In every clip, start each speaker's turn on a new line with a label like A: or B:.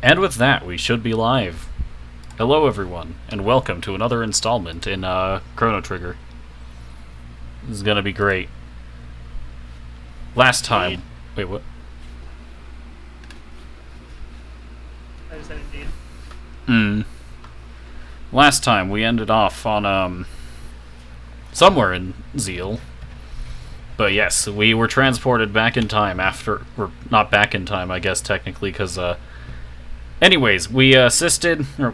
A: And with that, we should be live. Hello, everyone, and welcome to another installment in Chrono Trigger. This is gonna be great. Last time... Wait, what?
B: I just said indeed.
A: Last time, we ended off on, somewhere in Zeal. But yes, we were transported back in time after... Or, not back in time, I guess, technically, because, anyways, we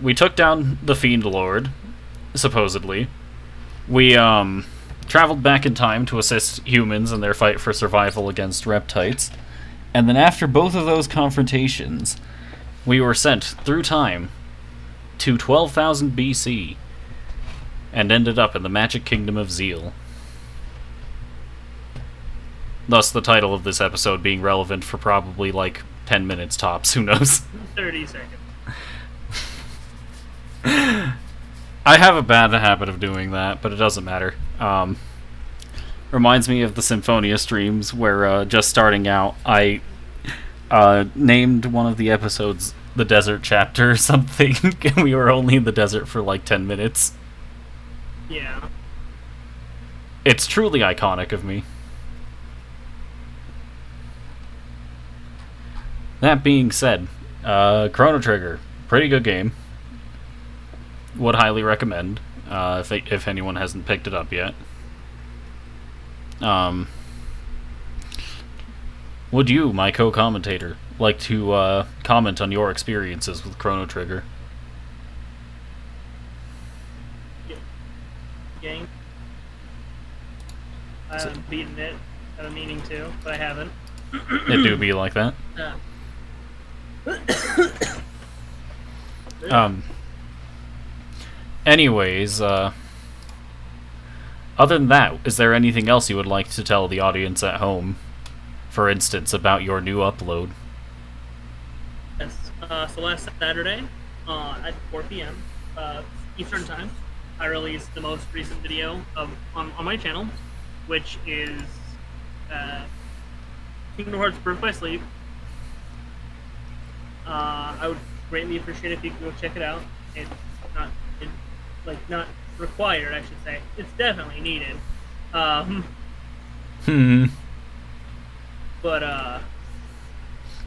A: we took down the Fiend Lord, supposedly. We, traveled back in time to assist humans in their fight for survival against reptites. And then after both of those confrontations, we were sent through time to 12,000 BC and ended up in the magic kingdom of Zeal. Thus the title of this episode being relevant for probably like 10 minutes tops, who knows?
B: 30 seconds.
A: I have a bad habit of doing that, but it doesn't matter. Reminds me of the Symphonia streams where, just starting out, I named one of the episodes the Desert Chapter or something, and we were only in the desert for like 10 minutes.
B: Yeah.
A: It's truly iconic of me. That being said, Chrono Trigger, pretty good game. Would highly recommend, if anyone hasn't picked it up yet. Would you, my co-commentator, like to comment on your experiences with Chrono Trigger?
B: Game. I haven't beaten it. I have a meaning to, but I haven't.
A: It do be like that. Anyways, other than that, is there anything else you would like to tell the audience at home? For instance, about your new upload?
B: Yes. So last Saturday, at 4 p.m. Eastern Time, I released the most recent video on my channel, which is Kingdom Hearts Birth by Sleep. I would greatly appreciate it if you could go check it out. It's not required, I should say. It's definitely needed. But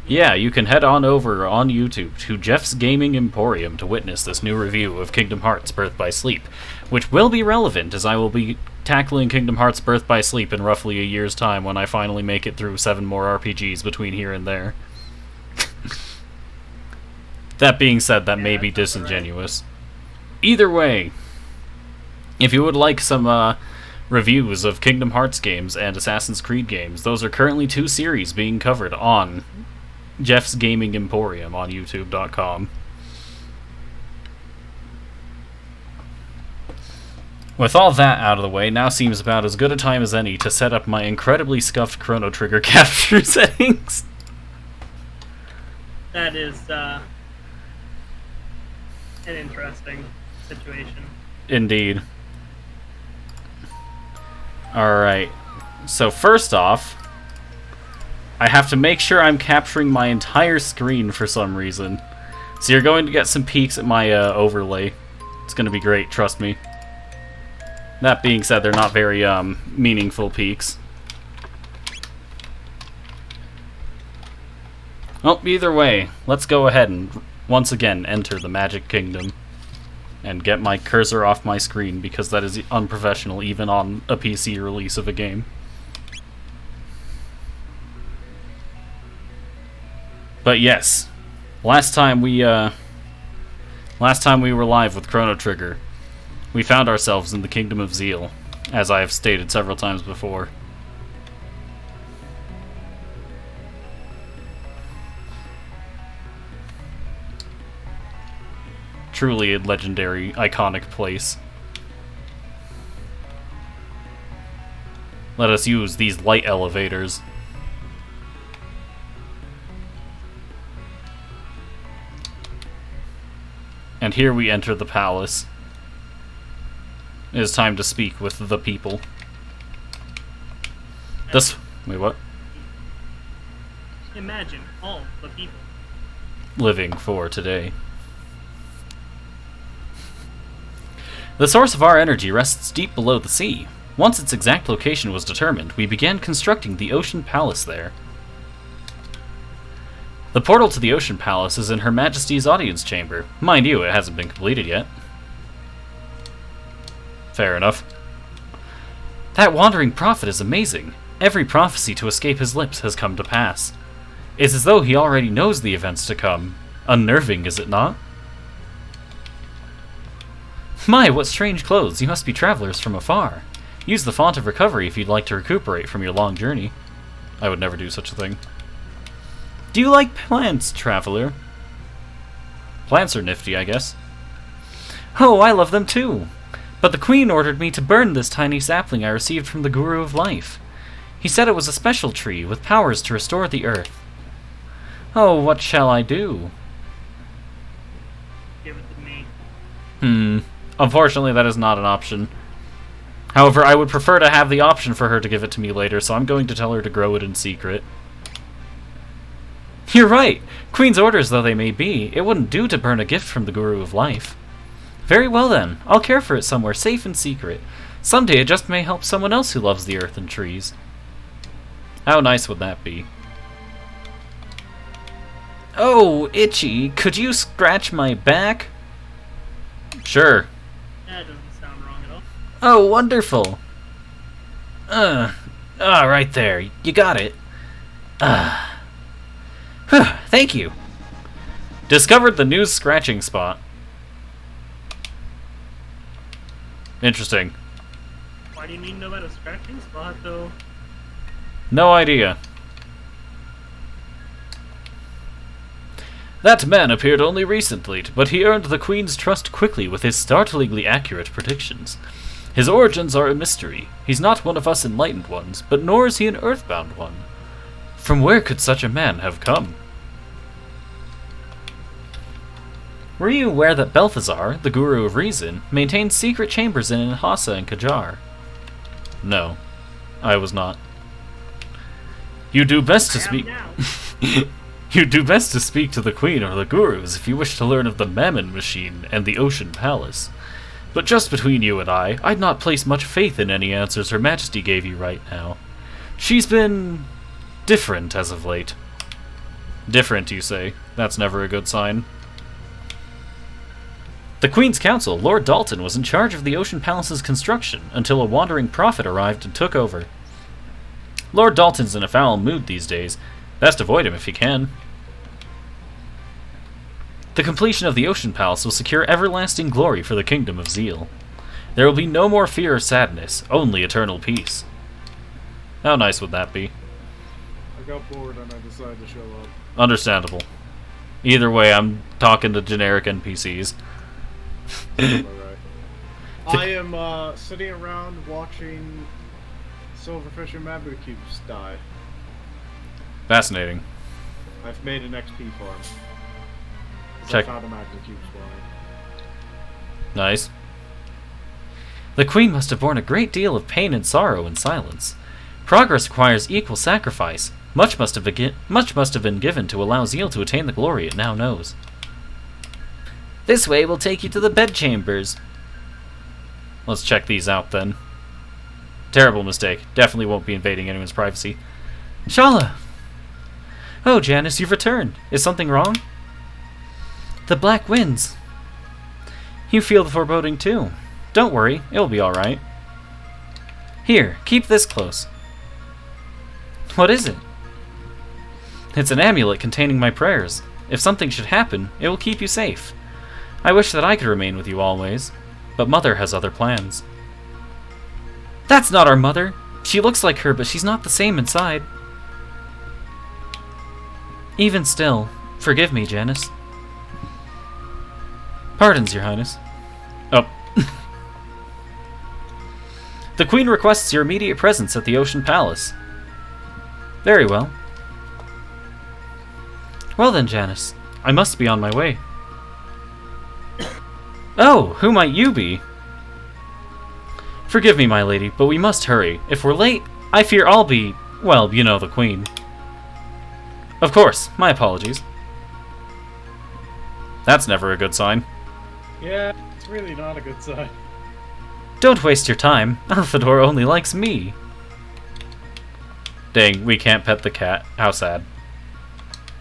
A: yeah, you can head on over on YouTube to Jeff's Gaming Emporium to witness this new review of Kingdom Hearts Birth by Sleep, which will be relevant as I will be tackling Kingdom Hearts Birth by Sleep in roughly a year's time when I finally make it through 7 more RPGs between here and there. That being said, that may be disingenuous. Either way, if you would like some reviews of Kingdom Hearts games and Assassin's Creed games, those are currently 2 series being covered on Jeff's Gaming Emporium on YouTube.com. With all that out of the way, now seems about as good a time as any to set up my incredibly scuffed Chrono Trigger capture settings.
B: that is an interesting situation.
A: Indeed. Alright, so first off, I have to make sure I'm capturing my entire screen for some reason. So you're going to get some peeks at my overlay. It's going to be great, trust me. That being said, they're not very meaningful peaks. Well, either way, let's go ahead and once again enter the Magic Kingdom. And get my cursor off my screen, because that is unprofessional even on a PC release of a game. But yes, last time we were live with Chrono Trigger, we found ourselves in the Kingdom of Zeal, as I have stated several times before. Truly a legendary, iconic place. Let us use these light elevators. And here we enter the palace. It is time to speak with the people. Wait, what?
B: Imagine all the people.
A: living for today. The source of our energy rests deep below the sea. Once its exact location was determined, we began constructing the Ocean Palace there. The portal to the Ocean Palace is in Her Majesty's audience chamber. Mind you, it hasn't been completed yet. Fair enough. That wandering prophet is amazing. Every prophecy to escape his lips has come to pass. It's as though he already knows the events to come. Unnerving, is it not? My, what strange clothes. You must be travelers from afar. Use the font of recovery if you'd like to recuperate from your long journey. I would never do such a thing. Do you like plants, traveler? Plants are nifty, I guess. Oh, I love them too. But the Queen ordered me to burn this tiny sapling I received from the Guru of Life. He said it was a special tree with powers to restore the earth. Oh, what shall I do?
B: Give it to me.
A: Unfortunately, that is not an option. However, I would prefer to have the option for her to give it to me later, so I'm going to tell her to grow it in secret. You're right! Queen's orders though they may be, it wouldn't do to burn a gift from the Guru of Life. Very well then, I'll care for it somewhere safe and secret. Someday it just may help someone else who loves the earth and trees. How nice would that be? Oh, itchy, could you scratch my back? Sure.
B: That doesn't sound wrong at all.
A: Oh, wonderful. Right there, you got it. Thank you. Discovered the new scratching spot. Interesting.
B: Why do you need to know about a scratching spot, though?
A: No idea. That man appeared only recently, but he earned the Queen's trust quickly with his startlingly accurate predictions. His origins are a mystery. He's not one of us enlightened ones, but nor is he an earthbound one. From where could such a man have come? Were you aware that Balthazar, the Guru of Reason, maintains secret chambers in Lhasa and Qajar? No, I was not. You do best to speak. You do best to speak to the Queen or the Gurus if you wish to learn of the Mammon Machine and the Ocean Palace. But just between you and I'd not place much faith in any answers Her Majesty gave you right now. She's been different as of late. Different, you say? That's never a good sign. The Queen's Council, Lord Dalton, was in charge of the Ocean Palace's construction until a wandering prophet arrived and took over. Lord Dalton's in a foul mood these days. Best avoid him if you can. The completion of the Ocean Palace will secure everlasting glory for the Kingdom of Zeal. There will be no more fear or sadness, only eternal peace. How nice would that be?
C: I got bored and I decided to show up.
A: Understandable. Either way, I'm talking to generic NPCs.
C: Alright. I am sitting around watching Silverfish and Mabu cubes die.
A: Fascinating.
C: I've made an XP farm.
A: Check.
C: I found a magma cube spawning.
A: Nice. The Queen must have borne a great deal of pain and sorrow in silence. Progress requires equal sacrifice. Much must have been given to allow Zeal to attain the glory it now knows. This way will take you to the bedchambers. Let's check these out then. Terrible mistake. Definitely won't be invading anyone's privacy. Shala! Oh, Janice, you've returned. Is something wrong? The black winds. You feel the foreboding too. Don't worry, it'll be alright. Here, keep this close. What is it? It's an amulet containing my prayers. If something should happen, it will keep you safe. I wish that I could remain with you always, but Mother has other plans. That's not our mother. She looks like her, but she's not the same inside. Even still, forgive me, Janice. Pardons, Your Highness. Oh. The Queen requests your immediate presence at the Ocean Palace. Very well. Well then, Janice, I must be on my way. Oh, who might you be? Forgive me, my lady, but we must hurry. If we're late, I fear I'll be, well, you know, the Queen. Of course, my apologies. That's never a good sign.
C: Yeah, it's really not a good sign.
A: Don't waste your time. Alphador only likes me. Dang, we can't pet the cat. How sad.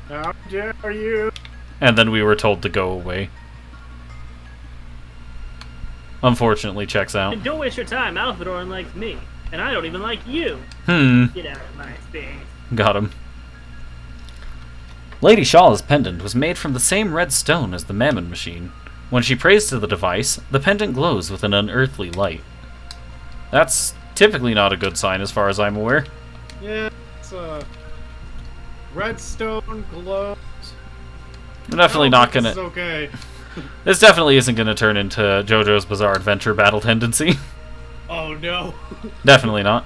C: How dare you?
A: And then we were told to go away. Unfortunately, checks out.
B: And don't waste your time. Alphador likes me, and I don't even like you. Get out of my space.
A: Got him. Lady Shala's pendant was made from the same red stone as the Mammon machine. When she prays to the device, the pendant glows with an unearthly light. That's typically not a good sign as far as I'm aware.
C: Yeah, it's redstone glows.
A: We're definitely not gonna...
C: This is okay.
A: This definitely isn't gonna turn into JoJo's Bizarre Adventure battle tendency.
C: Oh no.
A: Definitely not.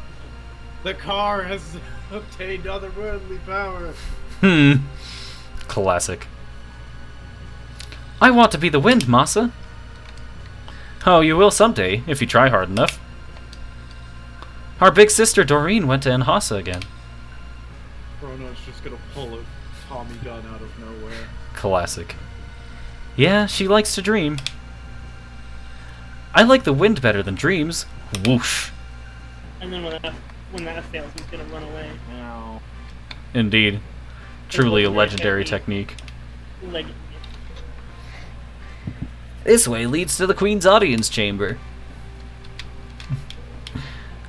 C: The car has obtained otherworldly power.
A: Classic. I want to be the wind, Masa. Oh, you will someday, if you try hard enough. Our big sister Doreen went to Enhasa again.
C: Chrono's just gonna pull a Tommy gun out of nowhere.
A: Classic. Yeah, she likes to dream. I like the wind better than dreams. Whoosh.
B: And then when that fails, he's gonna run away.
C: Ow.
A: Indeed. Truly a legendary technique. This way leads to the Queen's audience chamber.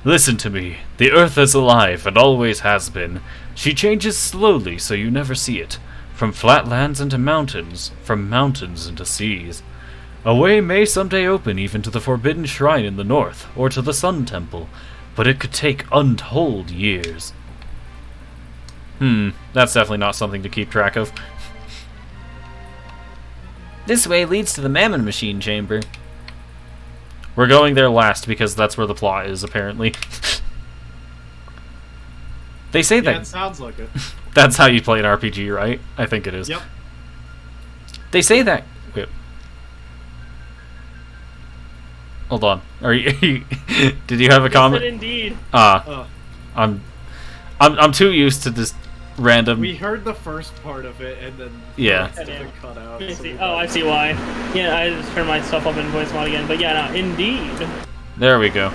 A: Listen to me. The Earth is alive and always has been. She changes slowly so you never see it. From flatlands into mountains, from mountains into seas. A way may someday open even to the Forbidden Shrine in the north, or to the Sun Temple, but it could take untold years. That's definitely not something to keep track of. This way leads to the Mammon Machine Chamber. We're going there last because that's where the plot is, apparently. They say that...
C: it sounds like it.
A: That's how you play an RPG, right? I think it is.
C: Yep.
A: They say that... Wait. Hold on. Are you... Did you have a comment?
B: Yes, indeed.
A: I'm too used to this random...
C: We heard the first part of it, and then
A: Yeah.
C: the rest of it cut out.
B: I
C: so
B: see.
C: we
B: Oh, I see why. Yeah, I just turned myself up in voice mod again. But yeah, no, indeed.
A: There we go.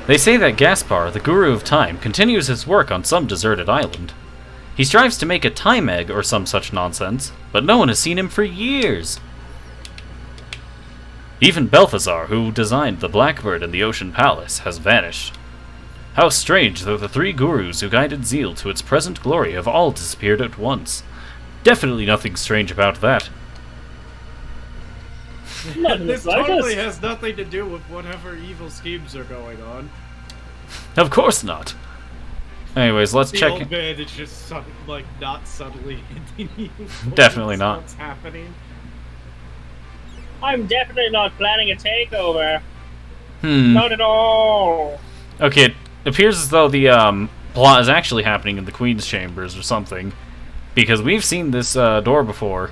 A: They say that Gaspar, the Guru of Time, continues his work on some deserted island. He strives to make a time egg or some such nonsense, but no one has seen him for years. Even Balthazar, who designed the Blackbird and the Ocean Palace, has vanished. How strange that the three gurus who guided Zeal to its present glory have all disappeared at once. Definitely nothing strange about that.
C: This totally has nothing to do with whatever evil schemes are going on.
A: Of course not. Anyways, let's
C: The
A: check...
C: old man is just like not subtly hinting you.
A: Definitely not.
C: What's happening?
B: I'm definitely not planning a takeover. Not at all.
A: Okay, it appears as though the plot is actually happening in the Queen's chambers or something. Because we've seen this door before.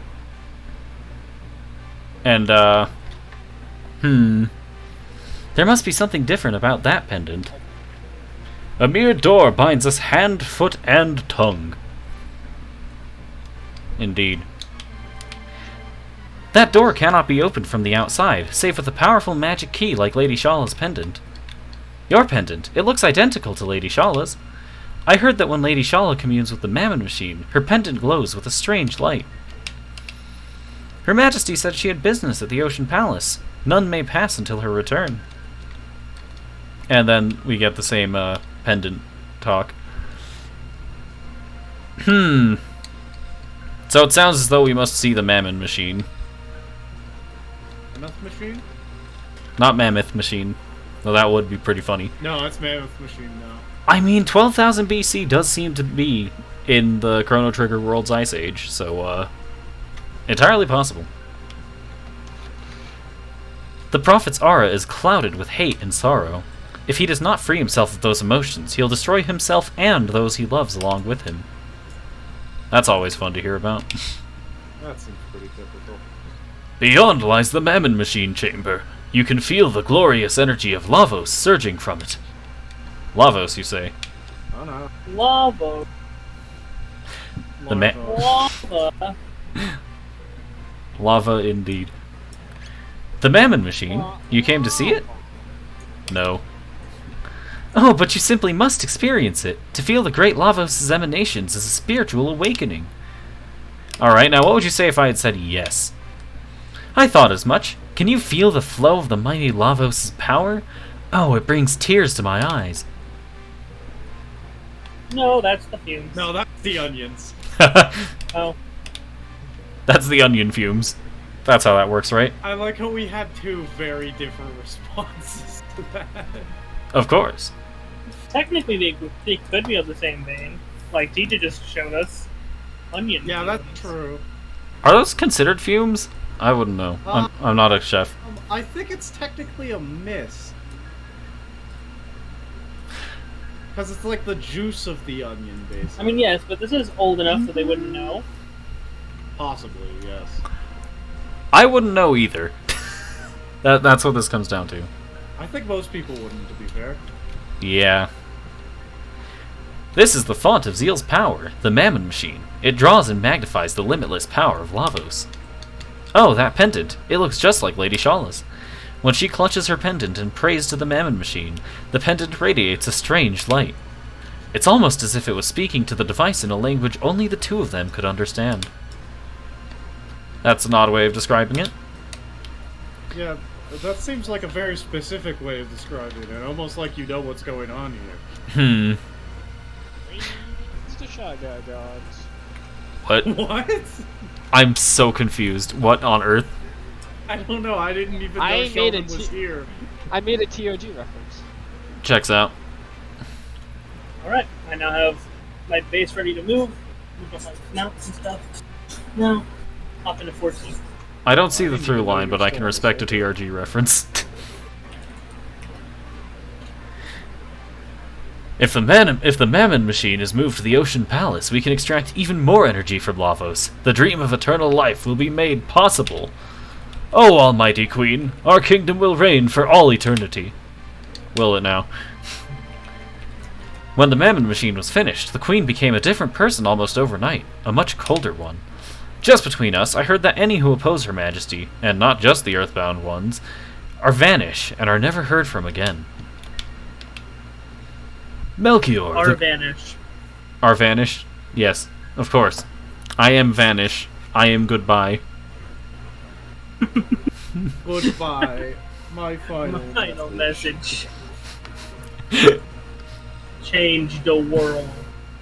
A: And, there must be something different about that pendant. A mere door binds us hand, foot, and tongue. Indeed. That door cannot be opened from the outside, save with a powerful magic key like Lady Shala's pendant. Your pendant, it looks identical to Lady Shala's. I heard that when Lady Shala communes with the Mammon Machine, her pendant glows with a strange light. Her Majesty said she had business at the Ocean Palace. None may pass until her return. And then we get the same pendant talk. So it sounds as though we must see the Mammon Machine.
C: Mammoth Machine?
A: Not Mammoth Machine. Though that would be pretty funny.
C: No, it's Mammoth Machine now.
A: I mean, 12,000 BC does seem to be in the Chrono Trigger World's Ice Age, so, entirely possible. The Prophet's aura is clouded with hate and sorrow. If he does not free himself of those emotions, he'll destroy himself and those he loves along with him. That's always fun to hear about.
C: That seems pretty typical.
A: Beyond lies the Mammon Machine Chamber. You can feel the glorious energy of Lavos surging from it. Lavos, you say?
C: Oh no.
B: Lava.
A: The
B: Lava.
A: Lava indeed. The Mammon Machine? You came to see it? No. Oh, but you simply must experience it. To feel the great Lavos' emanations is a spiritual awakening. Alright, now what would you say if I had said yes? I thought as much. Can you feel the flow of the mighty Lavos' power? Oh, it brings tears to my eyes.
B: No, that's the fumes.
C: No, that's the onions.
B: Oh.
A: That's the onion fumes. That's how that works, right?
C: I like how we had two very different responses to that.
A: Of course.
B: Technically, they could be of the same vein. Like, Tita just showed us onion.
C: Yeah,
B: fumes.
C: that's true.
A: Are those considered fumes? I wouldn't know. I'm not a chef.
C: I think it's technically a mist. Because it's like the juice of the onion, basically.
B: I mean, yes, but this is old enough that they wouldn't know.
C: Possibly, yes.
A: I wouldn't know either. That's what this comes down to.
C: I think most people wouldn't, to be fair.
A: Yeah. This is the font of Zeal's power, the Mammon Machine. It draws and magnifies the limitless power of Lavos. Oh, that pendant. It looks just like Lady Shala's. When she clutches her pendant and prays to the Mammon Machine, the pendant radiates a strange light. It's almost as if it was speaking to the device in a language only the two of them could understand. That's an odd way of describing it.
C: Yeah, that seems like a very specific way of describing it. Almost like you know what's going on here.
D: It's the Shy Guy dogs.
A: What?
C: What?
A: I'm so confused. What on earth?
C: I don't know. I didn't even know
D: I made
C: Sheldon
D: a
C: was here.
D: I made a TOG reference.
A: Checks out.
B: Alright, I now have my base ready to move. Move up my mounts and stuff. Now, hop into 14.
A: I don't see the through line, but I can respect a TRG reference. If the Mammon Machine is moved to the Ocean Palace, we can extract even more energy from Lavos. The dream of eternal life will be made possible. Oh, Almighty Queen, our kingdom will reign for all eternity. Will it now? When the Mammon Machine was finished, the Queen became a different person almost overnight, a much colder one. Just between us, I heard that any who oppose Her Majesty, and not just the Earthbound ones, are vanish and are never heard from again. Melchior.
B: Are vanish.
A: Are vanish? Yes, of course. I am vanish. I am goodbye.
C: Goodbye. My final
B: message. Change the world.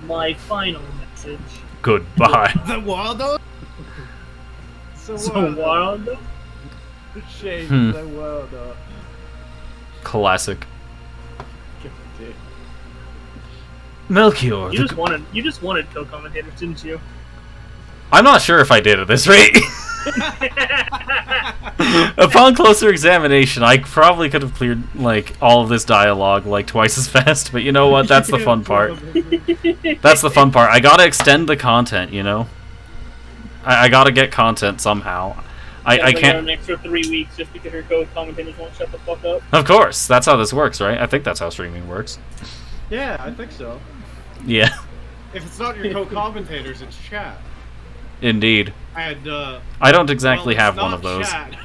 B: My final message.
A: Goodbye.
C: The world?
B: The world?
C: Change the world.
A: Classic. Melchior.
B: You just wanted co-commentators, didn't you?
A: I'm not sure if I did at this rate. Upon closer examination, I probably could have cleared like all of this dialogue like twice as fast, but you know what? That's the fun part. That's the fun part. I gotta extend the content, you know? I gotta get content somehow. I can't...
B: an extra 3 weeks just because your co-commentators won't shut the fuck up.
A: Of course, that's how this works, right? I think that's how streaming works.
C: Yeah, I think so.
A: Yeah.
C: If it's not your co-commentators, it's chat.
A: Indeed.
C: And,
A: I don't exactly
C: well,
A: have
C: it's
A: one
C: not
A: of those.
C: Chat.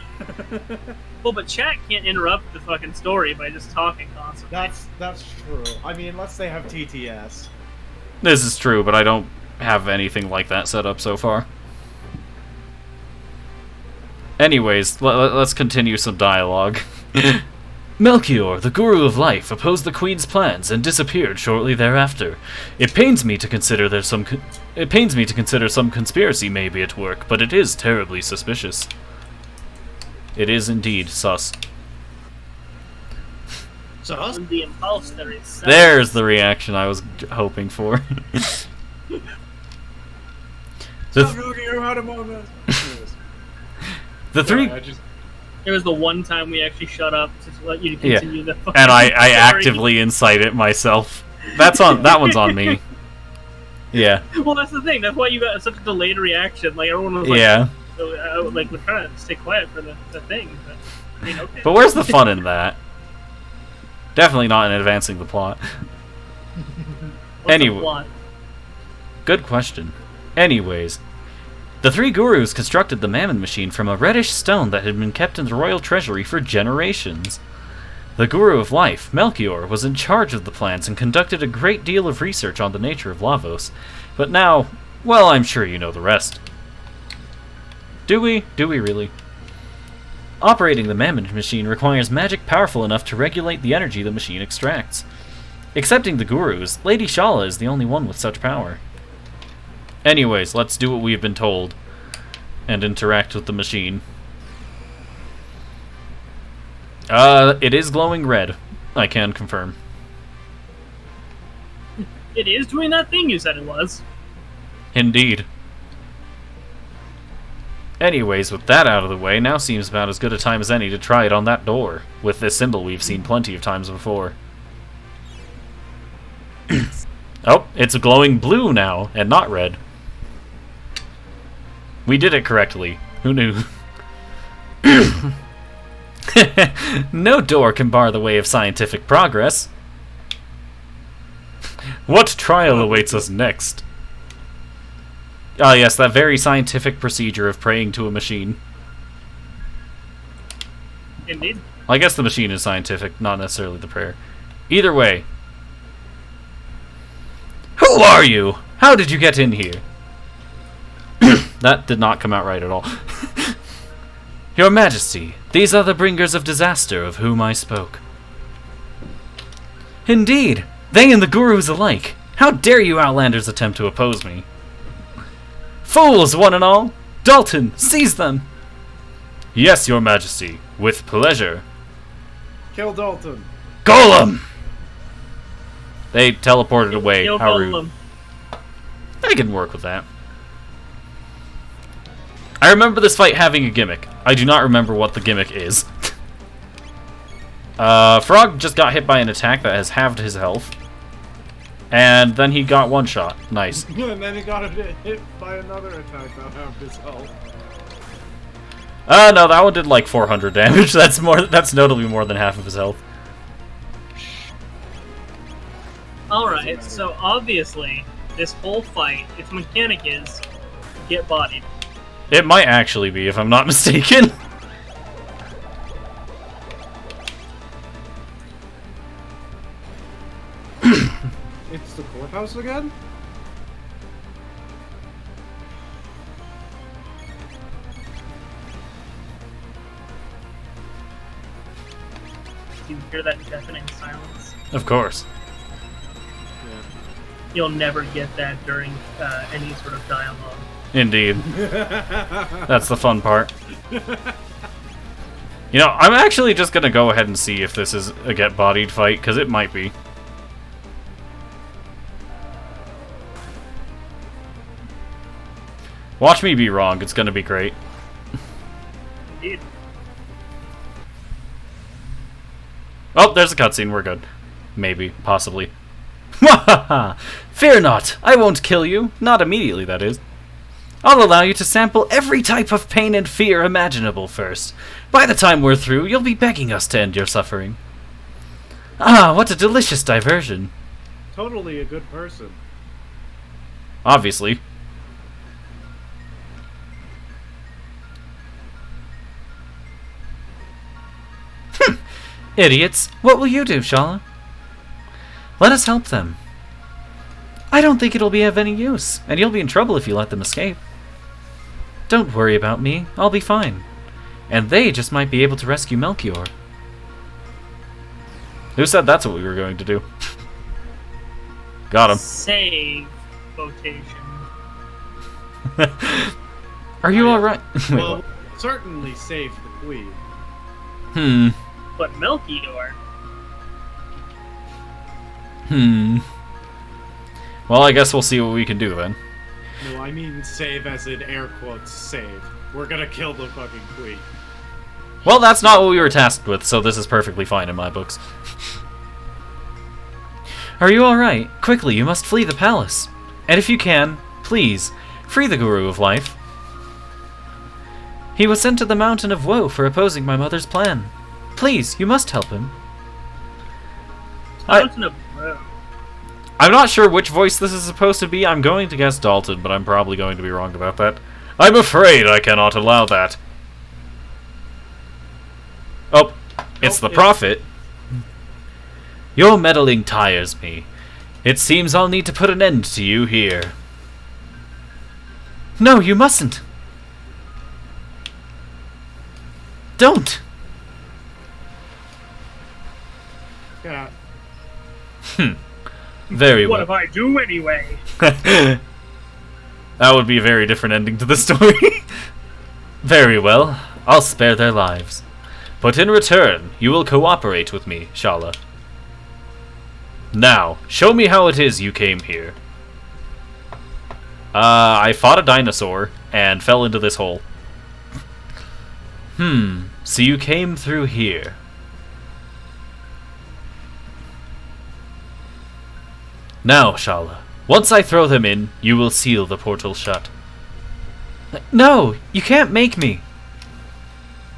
B: Well, but chat can't interrupt the fucking story by just talking constantly.
C: That's true. I mean, unless they have TTS.
A: This is true, but I don't have anything like that set up so far. Anyways, let's continue some dialogue. Melchior, the Guru of Life, opposed the Queen's plans and disappeared shortly thereafter. It pains me to consider some conspiracy may be at work, but it is terribly suspicious. It is indeed sus.
C: Sus?
B: The imposter is sus.
A: There's the reaction I was hoping for. The three...
B: It was the one time we actually shut up to let you continue the fucking
A: and I
B: story.
A: actively incite it myself. That one's on me. Yeah.
B: Well, that's the thing. That's why you got such a delayed reaction. Like everyone was like,
A: Yeah.
B: like we're trying to stay quiet for the thing. But, I mean, okay.
A: But where's the fun in that? Definitely not in advancing the plot.
B: What's
A: anyway.
B: the plot?
A: Good question. Anyways, The three gurus constructed the Mammon machine from a reddish stone that had been kept in the royal treasury for generations. The Guru of Life, Melchior, was in charge of the plans and conducted a great deal of research on the nature of Lavos. But now, well, I'm sure you know the rest. Do we? Do we really? Operating the Mammon machine requires magic powerful enough to regulate the energy the machine extracts. Excepting the Gurus, Lady Shala is the only one with such power. Anyways, let's do what we've been told and interact with the machine. It is glowing red. I can confirm.
B: It is doing that thing you said it was.
A: Indeed. Anyways, with that out of the way, now seems about as good a time as any to try it on that door, with this symbol we've seen plenty of times before. Oh, it's glowing blue now, and not red. We did it correctly. Who knew? No door can bar the way of scientific progress. What trial awaits us next? Ah, yes, that very scientific procedure of praying to a machine.
B: Indeed.
A: I guess the machine is scientific, not necessarily the prayer. Either way. Who are you? How did you get in here? That did not come out right at all. Your Majesty, these are the bringers of disaster of whom I spoke. Indeed, they and the Gurus alike. How dare you Outlanders attempt to oppose me? Fools, one and all! Dalton, seize them! Yes, Your Majesty, with pleasure.
C: Kill Dalton.
A: Golem! They teleported away.
B: Kill
A: How rude.
B: Golem.
A: I can work with that. I remember this fight having a gimmick. I do not remember what the gimmick is. Frog just got hit by an attack that has halved his health. And then he got one shot. Nice.
C: And then he got hit by another attack that halved his health.
A: No, that one did like 400 damage. That's notably more than half of his health.
B: Alright, so obviously, this whole fight, its mechanic is get bodied.
A: It might actually be, if I'm not mistaken.
C: It's the courthouse again?
B: You hear that deafening silence?
A: Of course.
B: You'll never get that during any sort of dialogue.
A: Indeed. That's the fun part. You know, I'm actually just gonna go ahead and see if this is a get-bodied fight, because it might be. Watch me be wrong, it's gonna be great.
B: Indeed.
A: Oh, there's a cutscene, we're good. Maybe, possibly. Fear not, I won't kill you. Not immediately, that is. I'll allow you to sample every type of pain and fear imaginable first. By the time we're through, you'll be begging us to end your suffering. Ah, what a delicious diversion.
C: Totally a good person.
A: Obviously. Idiots, what will you do, Shala? Let us help them. I don't think it'll be of any use, and you'll be in trouble if you let them escape. Don't worry about me, I'll be fine. And they just might be able to rescue Melchior. Who said that's what we were going to do? Got him.
B: Save quotation.
A: Are you alright?
C: Well, certainly save the queen.
B: But Melchior.
A: Well, I guess we'll see what we can do then.
C: No, I mean save as in air quotes save. We're gonna kill the fucking queen.
A: Well, that's not what we were tasked with, so this is perfectly fine in my books. Are you alright? Quickly, you must flee the palace. And if you can, please, free the Guru of Life. He was sent to the Mountain of Woe for opposing my mother's plan. Please, you must help him.
B: Mountain of Woe.
A: I'm not sure which voice this is supposed to be. I'm going to guess Dalton, but I'm probably going to be wrong about that. I'm afraid I cannot allow that. Oh, it's the Prophet. Your meddling tires me. It seems I'll need to put an end to you here. No, you mustn't. Don't.
C: Yeah.
A: Very
B: What
A: well.
B: if I do anyway?
A: That would be a very different ending to the story. Very well. I'll spare their lives. But in return, you will cooperate with me, Shala. Now, show me how it is you came here. I fought a dinosaur and fell into this hole. So you came through here. Now, Shala, once I throw them in, you will seal the portal shut. No, you can't make me.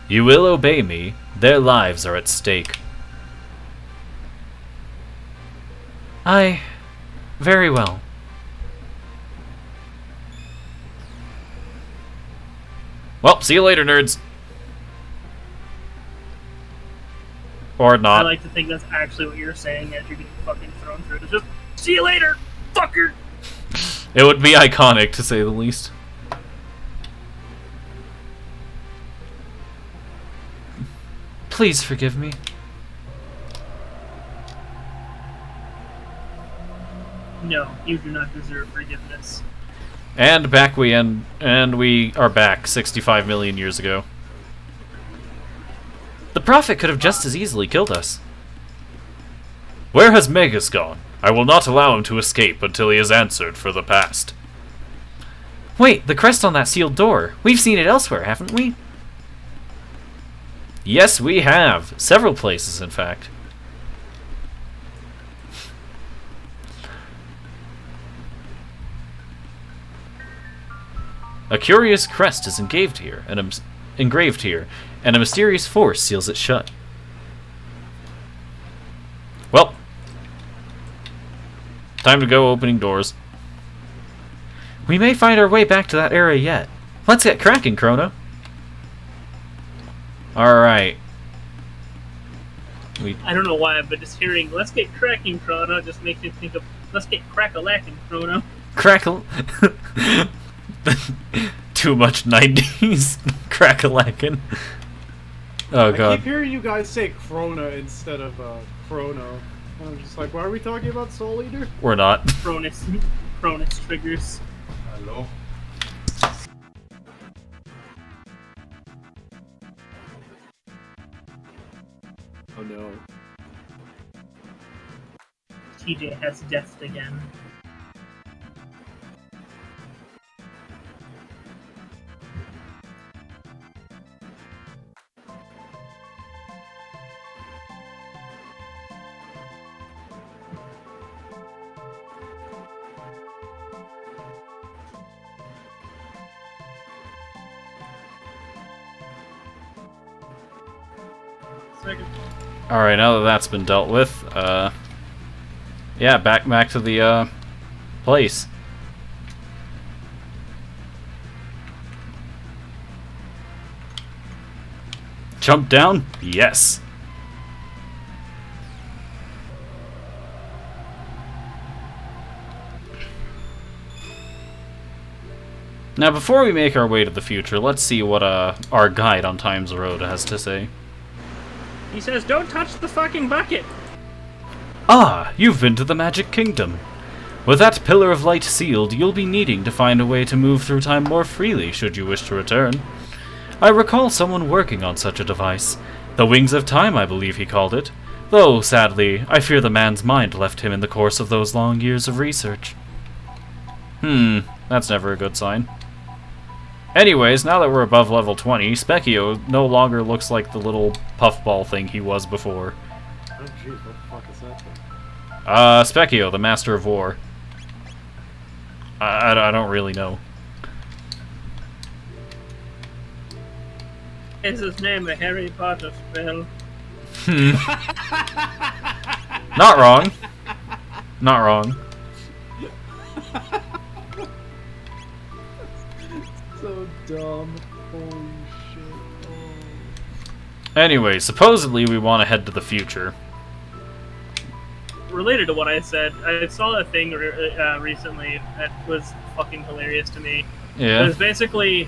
A: You will obey me. Their lives are at stake. Very well. Well, see you later, nerds. Or
B: I
A: not.
B: like to think that's actually what you're saying as you're getting fucking thrown through. It's just, see you later, fucker!
A: It would be iconic, to say the least. Please forgive me.
B: No, you do not deserve forgiveness.
A: And we are back 65 million years ago. The Prophet could have just as easily killed us. Where has Magus gone? I will not allow him to escape until he has answered for the past. Wait, the crest on that sealed door. We've seen it elsewhere, haven't we? Yes, we have. Several places, in fact. A curious crest is engraved here, and a mysterious force seals it shut. Well, time to go opening doors. We may find our way back to that area yet. Let's get cracking, Chrono. Alright.
B: I don't know why, but just hearing "let's get cracking, Chrono" just makes me think of "let's get crack-a-lacking, Chrono."
A: Crackle. Too much 90s. Crack-a-lackin'. Oh,
C: I
A: God.
C: keep hearing you guys say Krona instead of Chrono. And I'm just like, why are we talking about Soul Eater?
A: We're not.
B: Cronus triggers.
C: Hello. Oh no.
B: TJ has death again.
A: Alright, now that that's been dealt with, yeah, back to the, place. Jump down? Yes. Now, before we make our way to the future, let's see what, our guide on Time's Road has to say.
B: He says, "Don't touch the fucking bucket."
A: Ah, you've been to the Magic Kingdom. With that pillar of light sealed, you'll be needing to find a way to move through time more freely should you wish to return. I recall someone working on such a device. The Wings of Time, I believe he called it. Though, sadly, I fear the man's mind left him in the course of those long years of research. That's never a good sign. Anyways, now that we're above level 20, Specchio no longer looks like the little puffball thing he was before.
C: Oh jeez, what the fuck is that thing?
A: Specchio, the Master of War. I don't really know.
B: Is his name a Harry Potter spell?
A: Not wrong. Not wrong.
C: So dumb. Holy shit. Oh.
A: Anyway, supposedly we want to head to the future.
B: Related to what I said, I saw a thing recently that was fucking hilarious to me. It
A: Yeah.
B: was basically,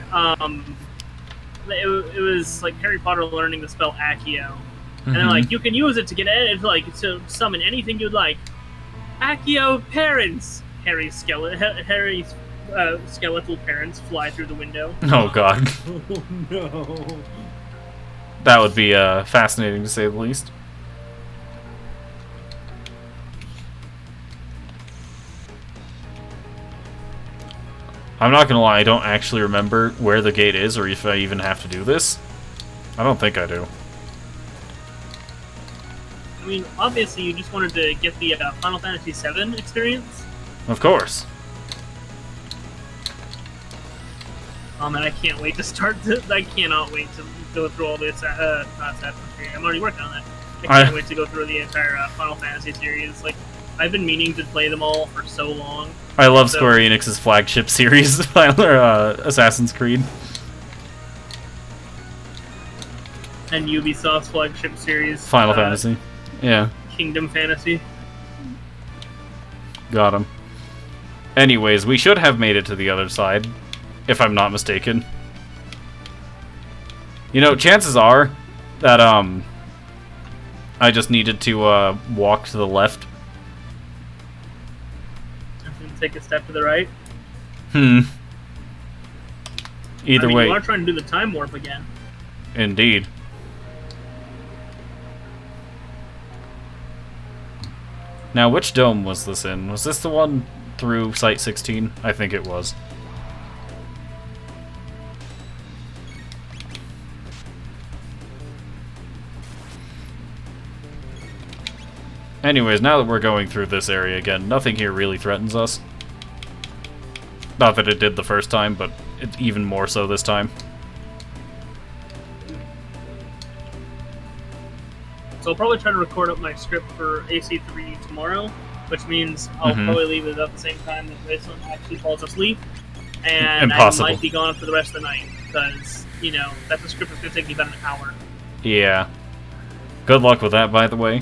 B: it was like Harry Potter learning to spell Accio. And they're like, you can use it to get it, like, to summon anything you'd like. Accio parents! Harry's skeletal parents fly through the window.
A: Oh god.
C: Oh no.
A: That would be fascinating to say the least. I'm not gonna lie, I don't actually remember where the gate is or if I even have to do this. I don't think I do.
B: I mean, obviously you just wanted to get the Final Fantasy VII experience.
A: Of course.
B: And I can't wait to start I cannot wait to go through all this, not Assassin's Creed. I'm already working on that. I can't wait to go through the entire Final Fantasy series. Like, I've been meaning to play them all for so long.
A: I love Square Enix's flagship series, Assassin's Creed.
B: And Ubisoft's flagship series,
A: Final Fantasy. Yeah,
B: Kingdom Fantasy.
A: got him. Anyways, we should have made it to the other side, if I'm not mistaken. You know, chances are that, I just needed to, walk to the left.
B: And take a step to the right.
A: Either
B: I mean,
A: way.
B: you are trying to do the time warp again.
A: Indeed. Now, which dome was this in? Was this the one through Site 16? I think it was. Anyways, now that we're going through this area again, nothing here really threatens us. Not that it did the first time, but it's even more so this time.
B: So I'll probably try to record up my script for AC3 tomorrow, which means I'll probably leave it at the same time that Graceland actually falls asleep. And
A: Impossible.
B: I might be gone for the rest of the night, because, you know, that's a script that's going to take me about an hour.
A: Yeah. Good luck with that, by the way.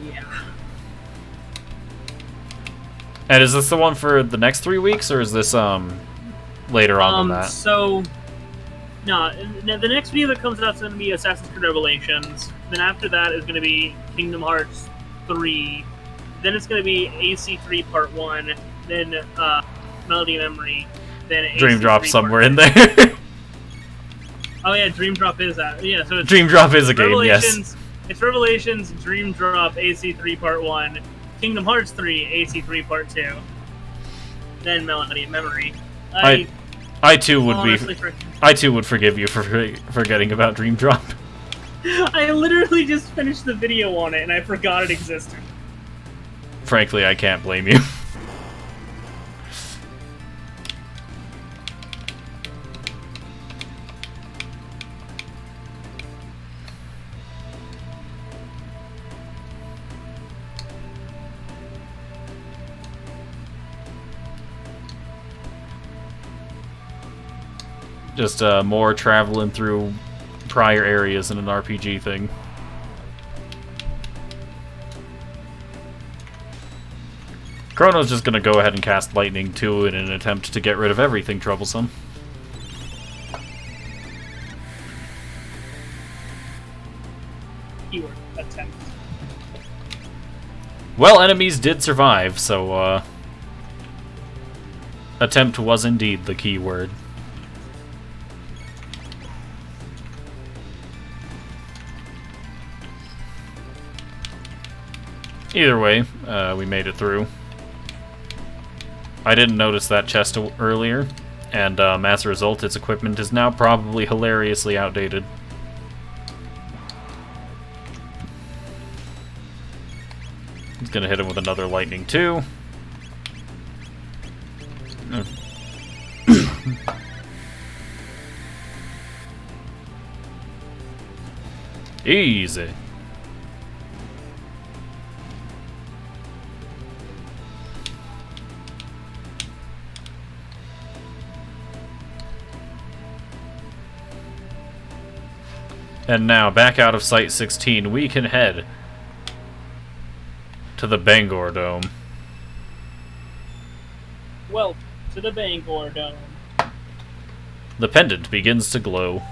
B: Yeah.
A: And is this the one for the next 3 weeks, or is this, later on than that?
B: So, no, the next video that comes out is going to be Assassin's Creed Revelations. Then after that is going to be Kingdom Hearts 3. Then it's going to be AC3 Part 1. Then Melody Memory. Then
A: Dream
B: AC3
A: Drop
B: Part
A: somewhere
B: 2.
A: in there.
B: Oh yeah, Dream Drop is that. Yeah, so it's
A: Dream Drop is a game, yes.
B: Revelations. It's Revelations, Dream Drop, AC3 Part 1, Kingdom Hearts 3, AC3 Part 2, then Melody Memory.
A: I too would
B: honestly
A: I too would forgive you for forgetting about Dream Drop.
B: I literally just finished the video on it and I forgot it existed.
A: Frankly, I can't blame you. Just more traveling through prior areas in an RPG thing. Chrono's just gonna go ahead and cast Lightning too in an attempt to get rid of everything troublesome.
B: Keyword, attempt.
A: Well, enemies did survive, so attempt was indeed the key word. Either way, we made it through. I didn't notice that chest earlier, and as a result, its equipment is now probably hilariously outdated. He's gonna hit him with another lightning too. Easy. And now, back out of Site 16, we can head to the Bangor Dome.
B: Well, to the Bangor Dome.
A: The pendant begins to glow.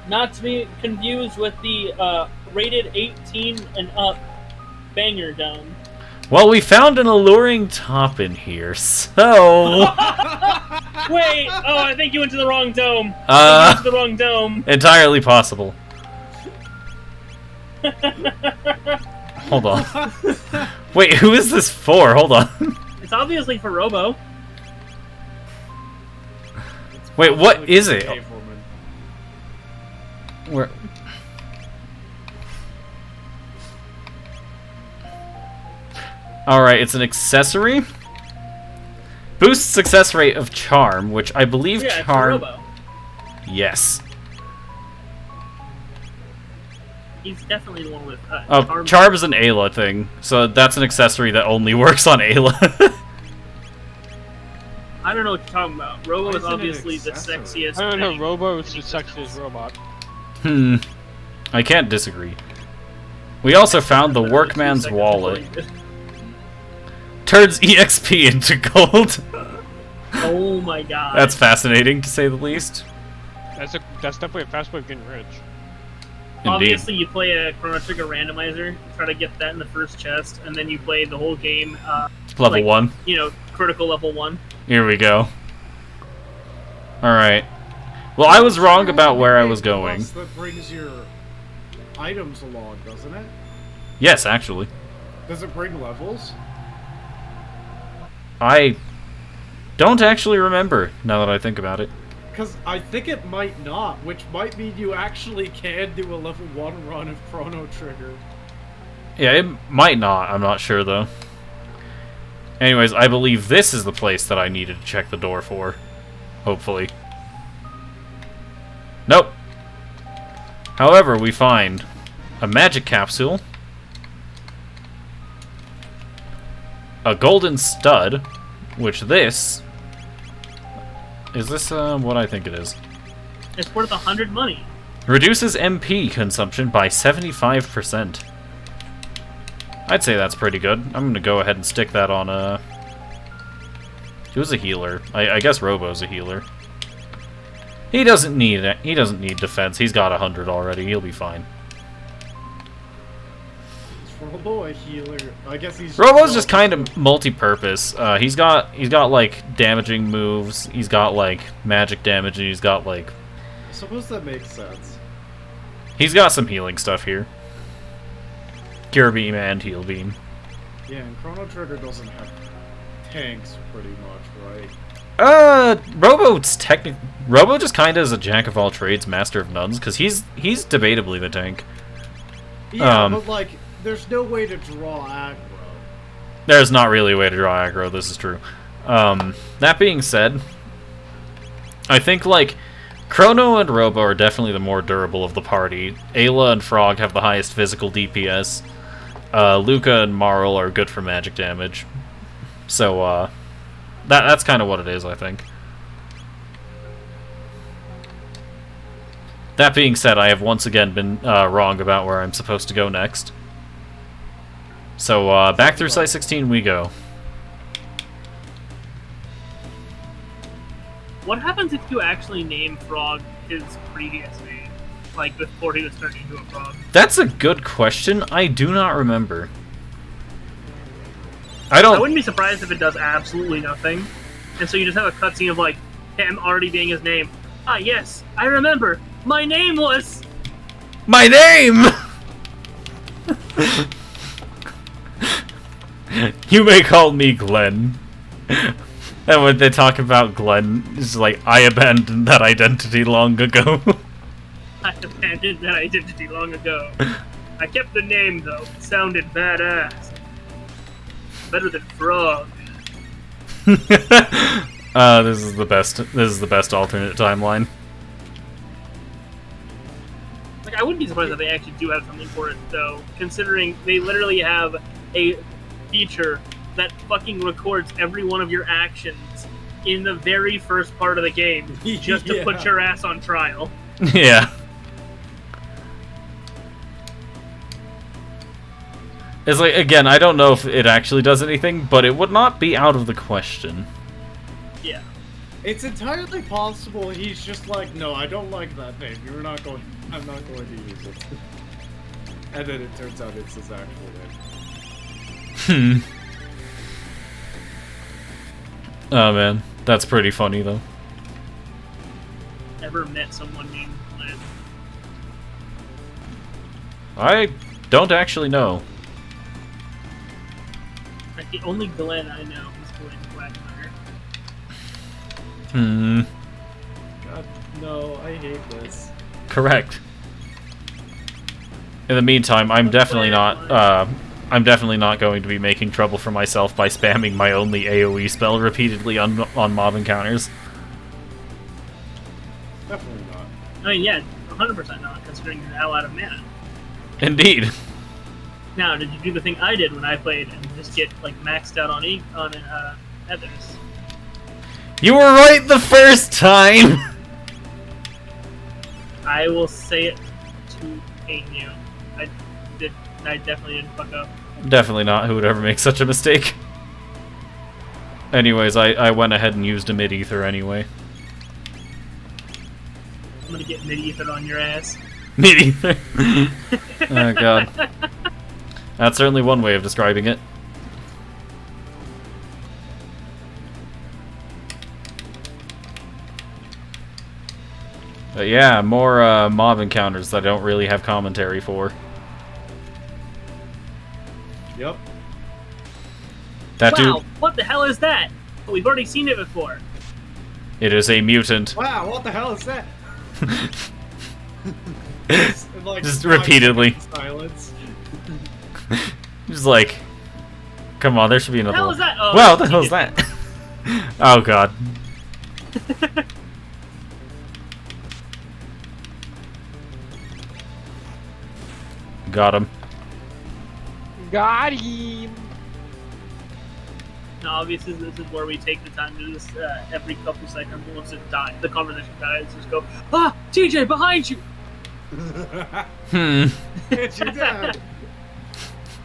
B: Not to be confused with the rated 18 and up Banger Dome.
A: Well, we found an alluring top in here, so...
B: Wait! Oh, I think you went to the wrong dome.
A: Uh,
B: you went to the wrong dome.
A: Entirely possible. Hold on. Wait, who is this for? Hold on.
B: It's obviously for Robo.
A: Wait, what is it? Where? Alright, it's an accessory. Boosts success rate of charm, which I believe
B: Yeah,
A: charm.
B: it's for Robo.
A: Yes.
B: He's definitely the one with
A: Oh, charm is an Ayla thing, so that's an accessory that only works on Ayla.
B: I don't know what you're talking about. Robo
C: Why
B: is
C: isn't it
B: obviously the
C: accessory?
B: sexiest.
D: I don't know,
B: thing.
D: Robo is the sexiest robot.
A: I can't disagree. We also found the workman's wallet. Turns EXP into gold.
B: Oh my god.
A: That's fascinating, to say the least.
D: That's definitely a fast way of getting rich.
A: Indeed.
B: Obviously, you play a Chrono Trigger randomizer, try to get that in the first chest, and then you play the whole game.
A: Level
B: like,
A: 1.
B: You know, critical level 1.
A: Here we go. Alright. Well, I was wrong about where I was going.
C: That brings your items along, doesn't it?
A: Yes, actually.
C: Does it bring levels?
A: I don't actually remember, now that I think about it.
C: Because I think it might not, which might mean you actually can do a level 1 run of Chrono Trigger.
A: Yeah, it might not. I'm not sure, though. Anyways, I believe this is the place that I needed to check the door for. Hopefully. Nope. However, we find a magic capsule, a golden stud, which this... Is this what I think it is?
B: It's worth 100 money.
A: Reduces MP consumption by 75%. I'd say that's pretty good. I'm gonna go ahead and stick that on who's a healer? I guess Robo's a healer. He doesn't need it. He doesn't need defense. He's got 100 already. He'll be fine.
C: Is Robo a healer? I guess he's...
A: Robo's just kind of multi-purpose. He's got like damaging moves. He's got like magic damage, and he's got like...
C: I suppose that makes sense.
A: He's got some healing stuff here. Cure Beam and Heal Beam.
C: Yeah, and Chrono Trigger doesn't have tanks pretty much, right?
A: Robo just kind of is a jack of all trades, master of none, because he's debatably the tank.
C: Yeah, but like, there's no way to draw aggro.
A: There's not really a way to draw aggro, this is true. That being said, I think, like, Chrono and Robo are definitely the more durable of the party. Ayla and Frog have the highest physical DPS. Luca and Marl are good for magic damage. So, that's kind of what it is, I think. That being said, I have once again been wrong about where I'm supposed to go next. So, back through Site 16 we go.
B: What happens if you actually name Frog his previous name? Like, before he was turned into a frog?
A: That's a good question. I do not remember. I
B: I wouldn't be surprised if it does absolutely nothing. And so you just have a cutscene of, like, him already being his name. Ah, yes, I remember. My name was...
A: My name! You may call me Glenn. And when they talk about Glenn, it's like, I abandoned that identity long ago.
B: I abandoned that identity long ago. I kept the name, though. It sounded badass. Better than Frog.
A: This is the best. This is the best alternate timeline.
B: Like, I wouldn't be surprised if they actually do have something for it, though, considering they literally have a feature that fucking records every one of your actions in the very first part of the game, just to put your ass on trial.
A: Yeah. It's like, again, I don't know if it actually does anything, but it would not be out of the question.
B: Yeah.
C: It's entirely possible he's just like, no, I don't like that name. I'm not going to use it. And then it turns out it's his actual name.
A: Oh man, that's pretty funny though.
B: Ever met someone named Glenn?
A: I don't actually know.
B: Like, the only Glenn I know is Glenn Quagmire.
C: God, no, I hate this.
A: Correct. In the meantime, I'm definitely not going to be making trouble for myself by spamming my only AoE spell repeatedly on mob encounters.
C: Definitely not.
B: I mean, yeah, 100% not, considering you're now out of mana.
A: Indeed.
B: Now, did you do the thing I did when I played and just get like maxed out on Heathers?
A: You were right the first time!
B: I will say it to pain you. I definitely didn't fuck up.
A: Definitely not. Who would ever make such a mistake? Anyways, I went ahead and used a mid-ether anyway.
B: I'm gonna get mid-ether on your ass.
A: Mid-ether? Oh god. That's certainly one way of describing it. But yeah, more mob encounters that I don't really have commentary for.
C: Yep.
A: That
B: Wow,
A: dude.
B: what the hell is that? We've already seen it before.
A: It is a mutant.
C: Wow, what the hell is that? Like,
A: Just
C: 5
A: repeatedly.
C: seconds silence.
A: Just like, come on, there should be another
B: hell
A: one.
B: is that? Oh,
A: Wow, what the hell is that? Oh god. Got him.
D: Got him!
B: Now, obviously, this is where we take the time to just every couple seconds, once it dies, the conversation dies, just go, ah, TJ, behind you!
C: It's your dad.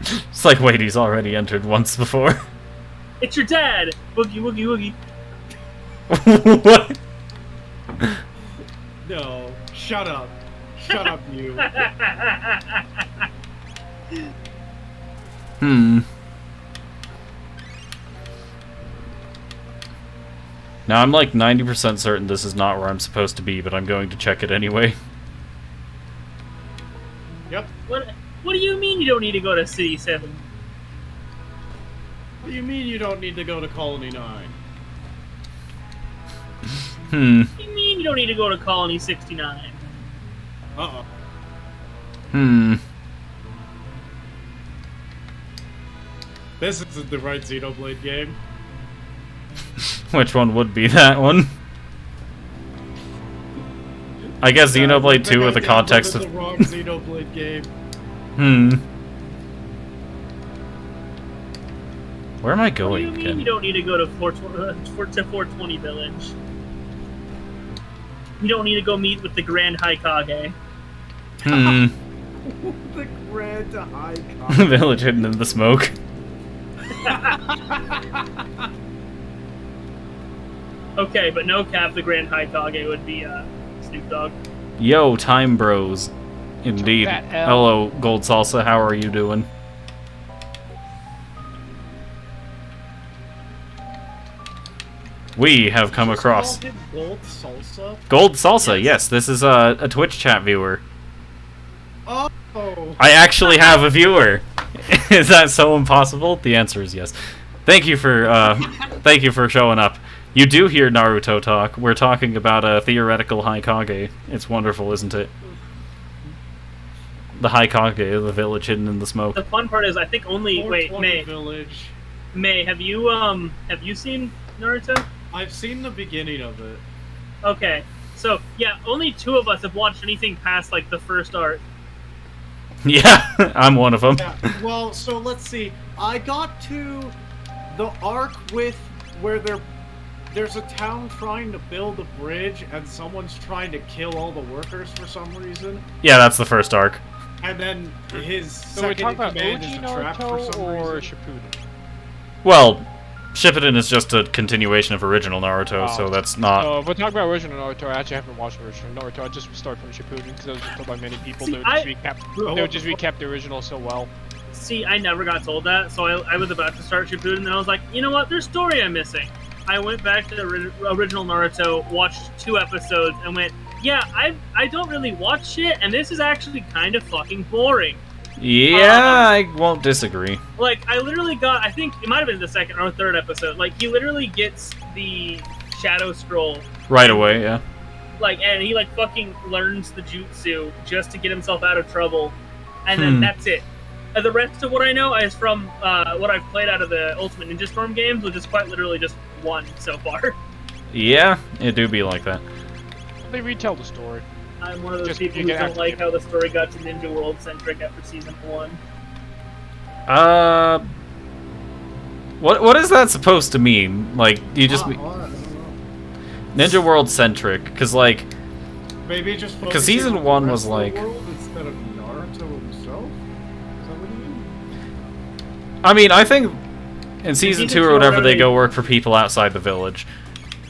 A: It's like, wait, he's already entered once before.
B: It's your dad! Woogie, woogie,
A: What?
C: No, shut up. Shut up, you.
A: Now, I'm like 90% certain this is not where I'm supposed to be, but I'm going to check it anyway.
C: Yep.
B: What do you mean you don't need to go to City 7?
C: What do you mean you don't need to go to Colony 9?
B: What do you mean you don't need to go to Colony 69?
C: Uh-oh. This isn't the right Xenoblade game.
A: Which one would be that one? I guess Xenoblade 2 with the context of...
C: the wrong Xenoblade game.
A: Where am I
B: What do
A: going
B: you mean
A: again?
B: you don't need to go to 420 Village? You don't need to go meet with the Grand Haikage.
C: The Grand Icon.
A: Village hidden in the smoke.
B: Okay, but no cap, the Grand Haikage would be Snoop Dogg.
A: Yo, time bros. Indeed.
D: Fat L.
A: Hello, Gold Salsa, how are you doing? We have come across...
C: Gold Salsa?
A: Gold Salsa, yes, this is a Twitch chat viewer.
C: Oh!
A: I actually have a viewer. Is that so impossible? The answer is yes. Thank you for showing up. You do hear Naruto talk. We're talking about a theoretical Haikage. It's wonderful, isn't it? The Haikage, the village hidden in the smoke.
B: The fun part is, I think only... Wait,
C: 420
B: May.
C: Village.
B: May, have you seen Naruto?
C: I've seen the beginning of it.
B: Okay, so, yeah, only 2 of us have watched anything past, like, the first arc.
A: Yeah, I'm one of them.
C: Yeah, well, so let's see. I got to the arc with where there's a town trying to build a bridge and someone's trying to kill all the workers for some reason.
A: Yeah, that's the first arc.
C: And then his
D: So we're
C: second
D: talking about
C: command
D: OG
C: is a trap for
D: Naruto
C: some
D: or
C: reason.
D: Shippuden?
A: Well, Shippuden is just a continuation of original Naruto,
D: Oh.
A: so that's not.
D: So if we're talking about original Naruto, I actually haven't watched original Naruto. I just started from Shippuden because I was just told by many people
B: See,
D: they would just recap the original so well.
B: See, I never got told that, so I was about to start Shippuden, and I was like, you know what? There's story I'm missing. I went back to the original Naruto, watched 2 episodes, and went, yeah, I don't really watch shit, and this is actually kind of fucking boring.
A: Yeah, I won't disagree.
B: Like, I literally got, I think it might have been the 2nd or 3rd episode, like, he literally gets the Shadow Scroll,
A: Right away, yeah.
B: like, and he, like, fucking learns the jutsu just to get himself out of trouble, and then that's it. And the rest of what I know is from what I've played out of the Ultimate Ninja Storm games, which is quite literally just 1 so far.
A: Yeah, it do be like that.
D: They retell the story.
B: I'm one of those
D: Just-
B: people
D: you
B: who
D: get
B: don't
D: after
B: like
D: it.
B: how the story got to Ninja World centric after season 1.
A: What is that supposed to mean? Like, you just
C: I don't know.
A: Ninja World centric? Because like,
C: Maybe just
A: because
C: focusing
A: season
C: on
A: 1
C: the
A: was
C: rest of
A: like.
C: the world instead of Naruto himself. Is that what you mean?
A: I mean, I think in season 2 or whatever, they
B: already-
A: go work for people outside the village.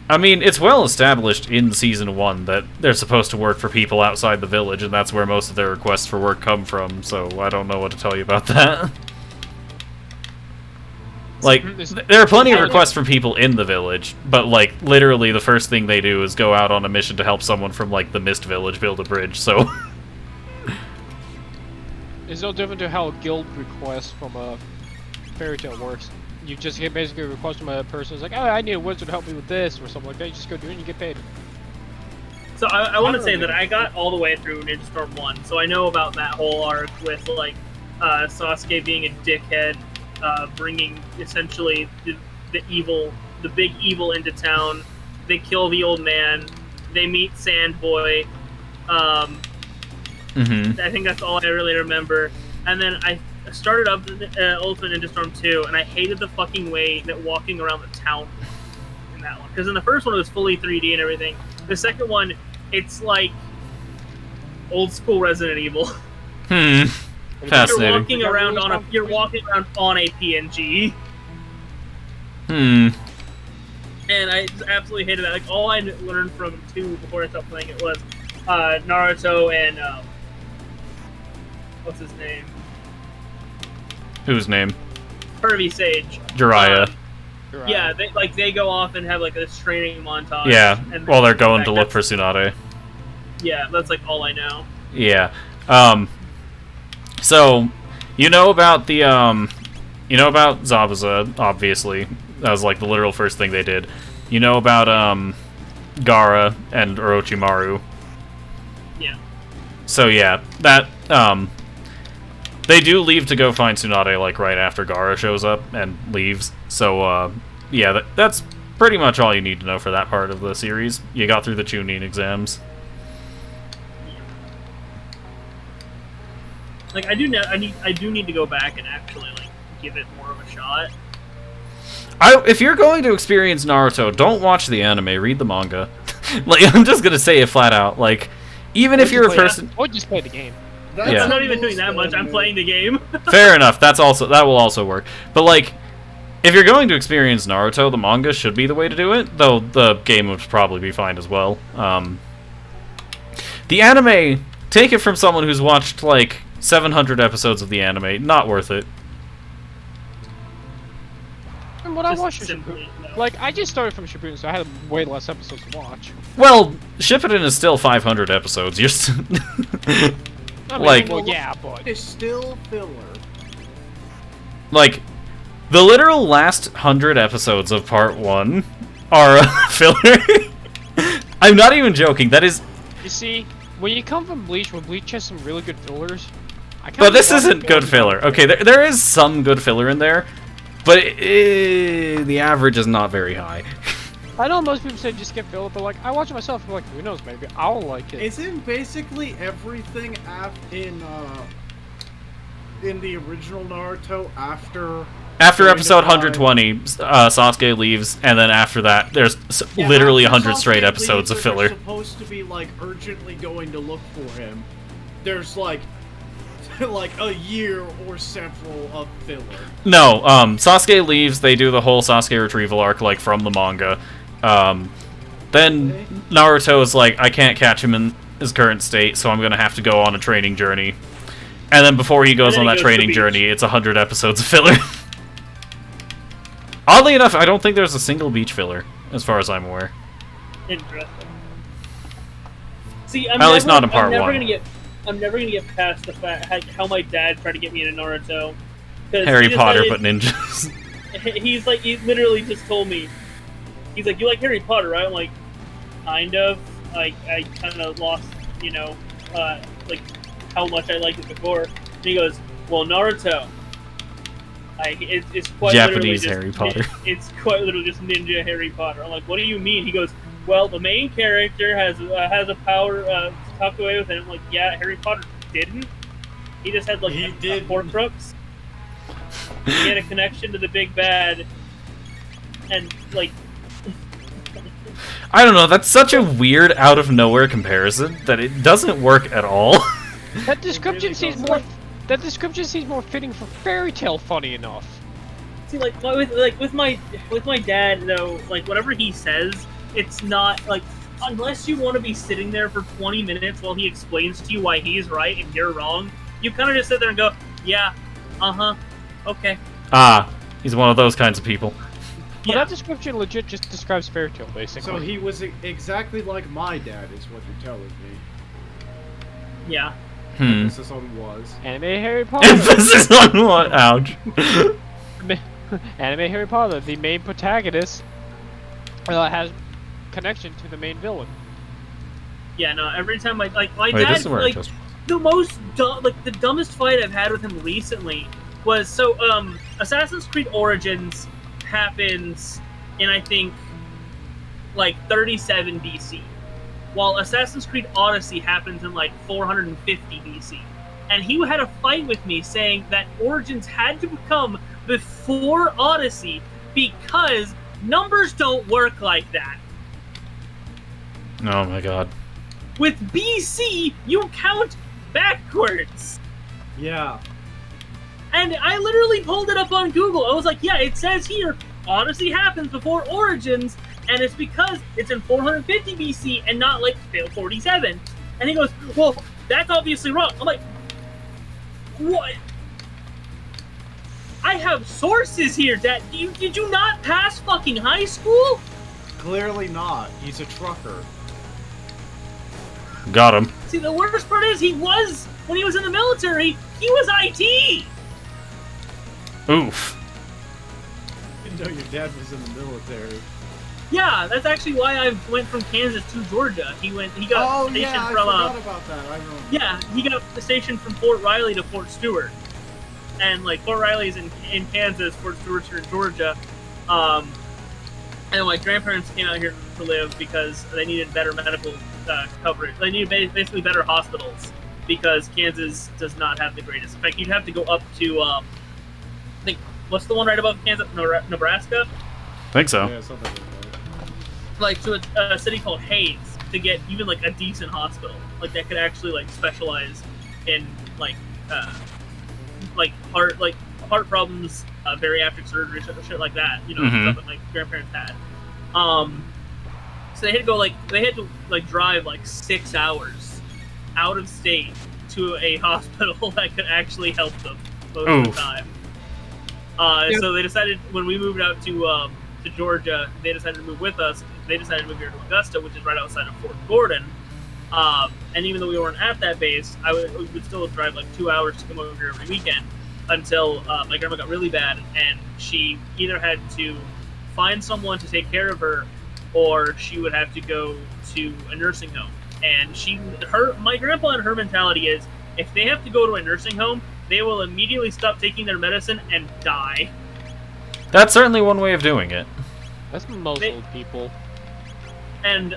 A: I mean, it's well established in season 1 that they're supposed to work for people outside the village, and that's where most of their requests for work come from, so I don't know what to tell you about that. Like, there are plenty of requests from people in the village, but, like, literally the first thing they do is go out on a mission to help someone from, like, the Mist Village build a bridge, so...
D: It's no different to how a guild request from a fairy tale works. You just get basically a request from a person who's like, oh, I need a wizard to help me with this, or something like that. You just go do it and you get paid.
B: So I want to say that I got all the way through Ninja Storm 1, so I know about that whole arc with, like, Sasuke being a dickhead, bringing essentially the big evil into town. They kill the old man. They meet Sandboy. I think that's all I really remember. And then I started up Ultimate Ninja Storm 2, and I hated the fucking way that walking around the town in that one. Because in the first one, it was fully 3D and everything. The second one, it's like old school Resident Evil.
A: Fascinating.
B: You're walking around on a PNG. And I just absolutely hated that. Like, all I learned from 2 before I stopped playing it was Naruto and what's his name?
A: Whose name?
B: Hervey Sage.
A: Jiraiya.
B: Yeah, they go off and have like this training montage.
A: Yeah,
B: and
A: while they're going to look
B: that's-
A: for Tsunade.
B: Yeah, that's like all I know.
A: Yeah. So, you know about the, you know about Zabuza, obviously. That was, like, the literal first thing they did. You know about, Gaara and Orochimaru.
B: Yeah.
A: So, yeah, that, they do leave to go find Tsunade, like, right after Gaara shows up and leaves. So, yeah, that's pretty much all you need to know for that part of the series. You got through the Chunin exams.
B: Like I do need to go back and actually like give it more of a shot.
A: If you're going to experience Naruto, don't watch the anime, read the manga. Like, I'm just gonna say it flat out. Like, even if you're a person...
D: Or just play the game.
A: Yeah.
B: I'm not even doing that much. I'm playing the game.
A: Fair enough, that will also work. But, like, if you're going to experience Naruto, the manga should be the way to do it, though the game would probably be fine as well. The anime, take it from someone who's watched, like, 700 episodes of the anime, not worth it.
D: And what I
B: Just
D: watched
B: simply,
D: Shippuden,
B: no.
D: like I just started from Shippuden, so I had way less episodes to watch.
A: Well, Shippuden is still 500 episodes. You're
D: I mean,
A: Like-
D: well, yeah, but
C: It's still filler.
A: like, the literal last 100 episodes of Part 1 are filler. I'm not even joking, that is...
D: you see, when you come from Bleach, when Bleach has some really good fillers,
A: But this isn't good filler. Okay, there is some good filler in there, but the average is not very high.
D: I know most people say just skip filler, but like I watch it myself, I'm like, who knows, maybe I'll like it.
C: Isn't basically everything in the original Naruto after
A: After
C: going
A: episode
C: to
A: 120, Sasuke leaves, and then after that, there's literally
C: after
A: 100 straight
C: Sasuke
A: episodes
C: leaves
A: of
C: and they're
A: filler.
C: supposed to be like urgently going to look for him. There's like like a year or several of filler.
A: No, Sasuke leaves, they do the whole Sasuke retrieval arc, like, from the manga. Then Naruto is like, I can't catch him in his current state, so I'm gonna have to go on a training journey. And then before he goes on that training journey, it's 100 episodes of filler. Oddly enough, I don't think there's a single beach filler, as far as I'm aware.
B: Interesting. See,
A: At least not in part one.
B: I'm never gonna get past the fact how my dad tried to get me into Naruto.
A: Harry Potter, but ninjas.
B: He's like, he literally just told me, he's like, you like Harry Potter, right? I'm like, kind of. Like, I kind of lost, like, how much I liked it before. And he goes, well, Naruto. It's quite
A: Japanese
B: literally
A: Harry Potter.
B: It's quite literally just ninja Harry Potter. I'm like, what do you mean? He goes, well, the main character has a power to talk away with it. I'm like, yeah, Harry Potter didn't. He just had like a Horcrux. He had a connection to the big bad, and like.
A: I don't know. That's such a weird, out of nowhere comparison that it doesn't work at all.
D: That description seems more. That description seems more fitting for fairy tale. Funny enough.
B: See, with my dad though, like whatever he says, it's not like unless you want to be sitting there for 20 minutes while he explains to you why he's right and you're wrong. You kind of just sit there and go, yeah, okay.
A: He's one of those kinds of people.
D: Well, that description legit just describes fairy tale, basically.
C: So he was exactly like my dad, is what you're telling me.
B: Yeah.
C: Emphasis on was.
D: Anime Harry Potter.
A: Emphasis on what? Ouch.
D: Anime Harry Potter, the main protagonist, has connection to the main villain.
B: Yeah, no. Every time my
A: Wait,
B: dad,
A: this is where
B: like the dumbest fight I've had with him recently was Assassin's Creed Origins happens in I think like 37 BC, while Assassin's Creed Odyssey happens in like 450 BC. And he had a fight with me saying that Origins had to come before Odyssey because numbers don't work like that.
A: Oh my god.
B: With BC, you count backwards.
C: Yeah.
B: And I literally pulled it up on Google. I was like, yeah, it says here, Odyssey happens before Origins, and it's because it's in 450 BC and not like 47. And he goes, well, that's obviously wrong. I'm like, what? I have sources here, Dad. Did you not pass fucking high school?
C: Clearly not. He's a trucker.
A: Got him.
B: See, the worst part is when he was in the military, he was IT.
A: Oof.
C: Didn't know your dad was in the military.
B: Yeah, that's actually why I went from Kansas to Georgia. He got stationed
C: I
B: from
C: forgot about that. I remember.
B: Yeah, he got stationed from Fort Riley to Fort Stewart. And like Fort Riley's in Kansas, Fort Stewart's in Georgia. And my grandparents came out here to live because they needed better medical coverage. They needed basically better hospitals because Kansas does not have the greatest. In fact, you'd have to go up to I think what's the one right above Kansas, Nebraska?
A: I think so.
C: Yeah, something like that.
B: Like to a city called Hayes to get even like a decent hospital, like that could actually like specialize in like heart problems, bariatric surgery, shit like that. You know, stuff that my grandparents had. So they had to drive like 6 hours out of state to a hospital that could actually help them most of the time. So they decided when we moved out to Georgia, they decided to move with us. They decided to move here to Augusta, which is right outside of Fort Gordon. And even though we weren't at that base, we would still drive like 2 hours to come over here every weekend until my grandma got really bad, and she either had to find someone to take care of her, or she would have to go to a nursing home. And my grandpa and her mentality is, if they have to go to a nursing home, they will immediately stop taking their medicine and die.
A: That's certainly one way of doing it.
D: That's most old people.
B: And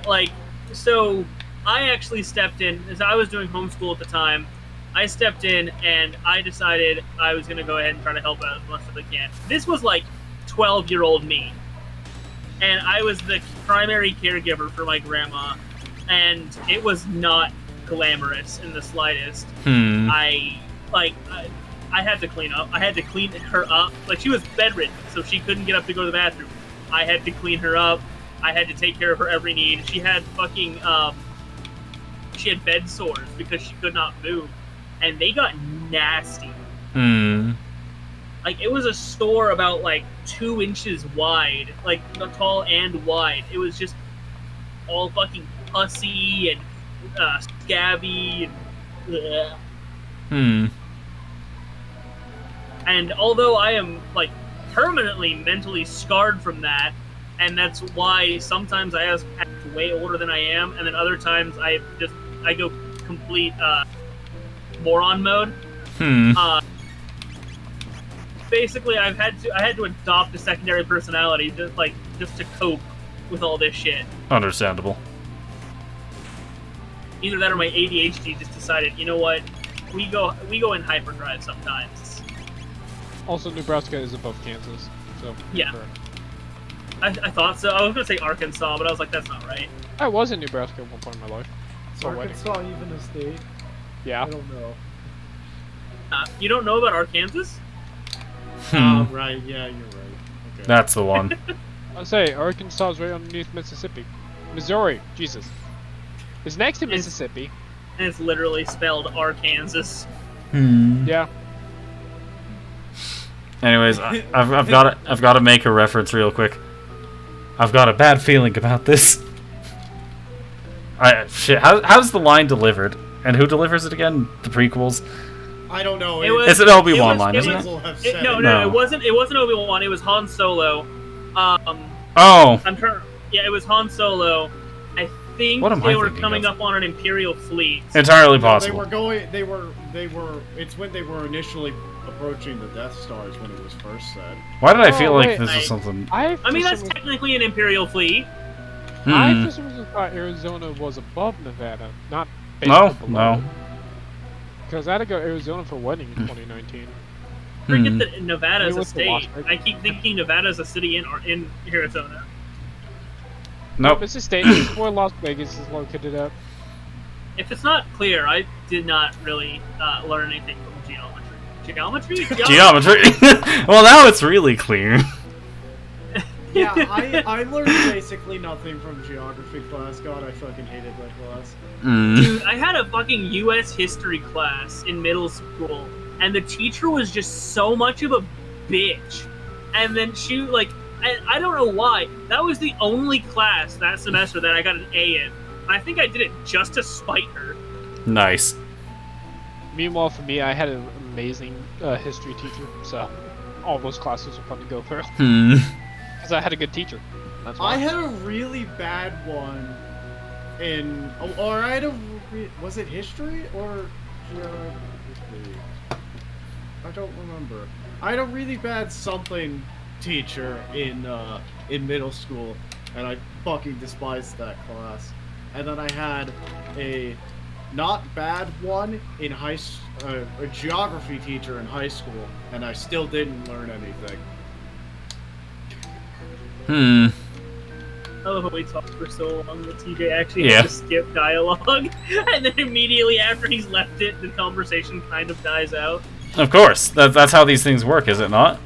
B: so I actually stepped in, as I was doing homeschool at the time. I stepped in and I decided I was going to go ahead and try to help out as much as I can. This was like 12-year-old me. And I was the primary caregiver for my grandma. And it was not glamorous in the slightest. like I had to clean up. I had to clean her up. Like she was bedridden, so she couldn't get up to go to the bathroom. I had to clean her up. I had to take care of her every need. She had fucking she had bed sores because she could not move, and they got nasty. Like it was a sore about like 2 inches wide, like tall and wide. It was just all fucking pussy and scabby and. Bleh. And although I am like permanently mentally scarred from that, and that's why sometimes I act way older than I am, and then other times I go complete moron mode. Basically, I had to adopt a secondary personality just to cope with all this shit.
A: Understandable.
B: Either that or my ADHD just decided, you know what, we go in hyperdrive sometimes.
D: Also, Nebraska is above Kansas, so
B: yeah. I thought so. I was gonna say Arkansas, but I was like, that's not right.
D: I was in Nebraska at one point in my life.
C: Is Arkansas even a state?
D: Yeah.
C: I don't know.
B: You don't know about Arkansas?
C: Right. Yeah, you're right. Okay.
A: That's the one.
D: I'll say Arkansas is right underneath Mississippi. Missouri, Jesus, it's next to Mississippi.
B: And it's literally spelled Arkansas.
D: Yeah.
A: Anyways, I've got to make a reference real quick. I've got a bad feeling about this. Shit. How's the line delivered? And who delivers it again? The prequels.
C: I don't know.
A: It's an Obi-Wan line, isn't it?
B: No, it wasn't Obi-Wan. It was Han Solo.
A: Oh.
B: It was Han Solo. I think they were coming up on an Imperial fleet.
A: Entirely possible.
C: They were. It's when they were initially approaching the Death Stars when it was first said.
A: Why did I feel like this was something?
B: I mean, that's technically an Imperial fleet.
D: I for some reason thought Arizona was above Nevada, not
A: No.
D: Because I had to go to Arizona for a wedding in 2019.
B: Forget that Nevada's a state. I keep thinking Nevada's a city in Arizona.
A: Nope.
D: It's a state. It's where Las Vegas is located at.
B: If it's not clear, I did not really learn anything from geometry.
A: Geometry? Well, now it's really clear.
C: Yeah, I learned basically nothing from geography class. God, I fucking hated that class.
B: Dude, I had a fucking U.S. history class in middle school, and the teacher was just so much of a bitch. And then she, like, I don't know why. That was the only class that semester that I got an A in. And I think I did it just to spite her.
A: Nice.
D: Meanwhile, for me, I had an amazing history teacher, so all those classes were fun to go through. Because I had a good teacher. That's why.
C: I had a really bad one in... Or I had a... Was it history or geography? I don't remember. I had a really bad something teacher in middle school, and I fucking despised that class. And then I had a not bad one in a geography teacher in high school, and I still didn't learn anything.
B: I love how we talked for so long that TJ actually had to skip dialogue, and then immediately after he's left it, the conversation kind of dies out.
A: Of course. That's how these things work, is it not?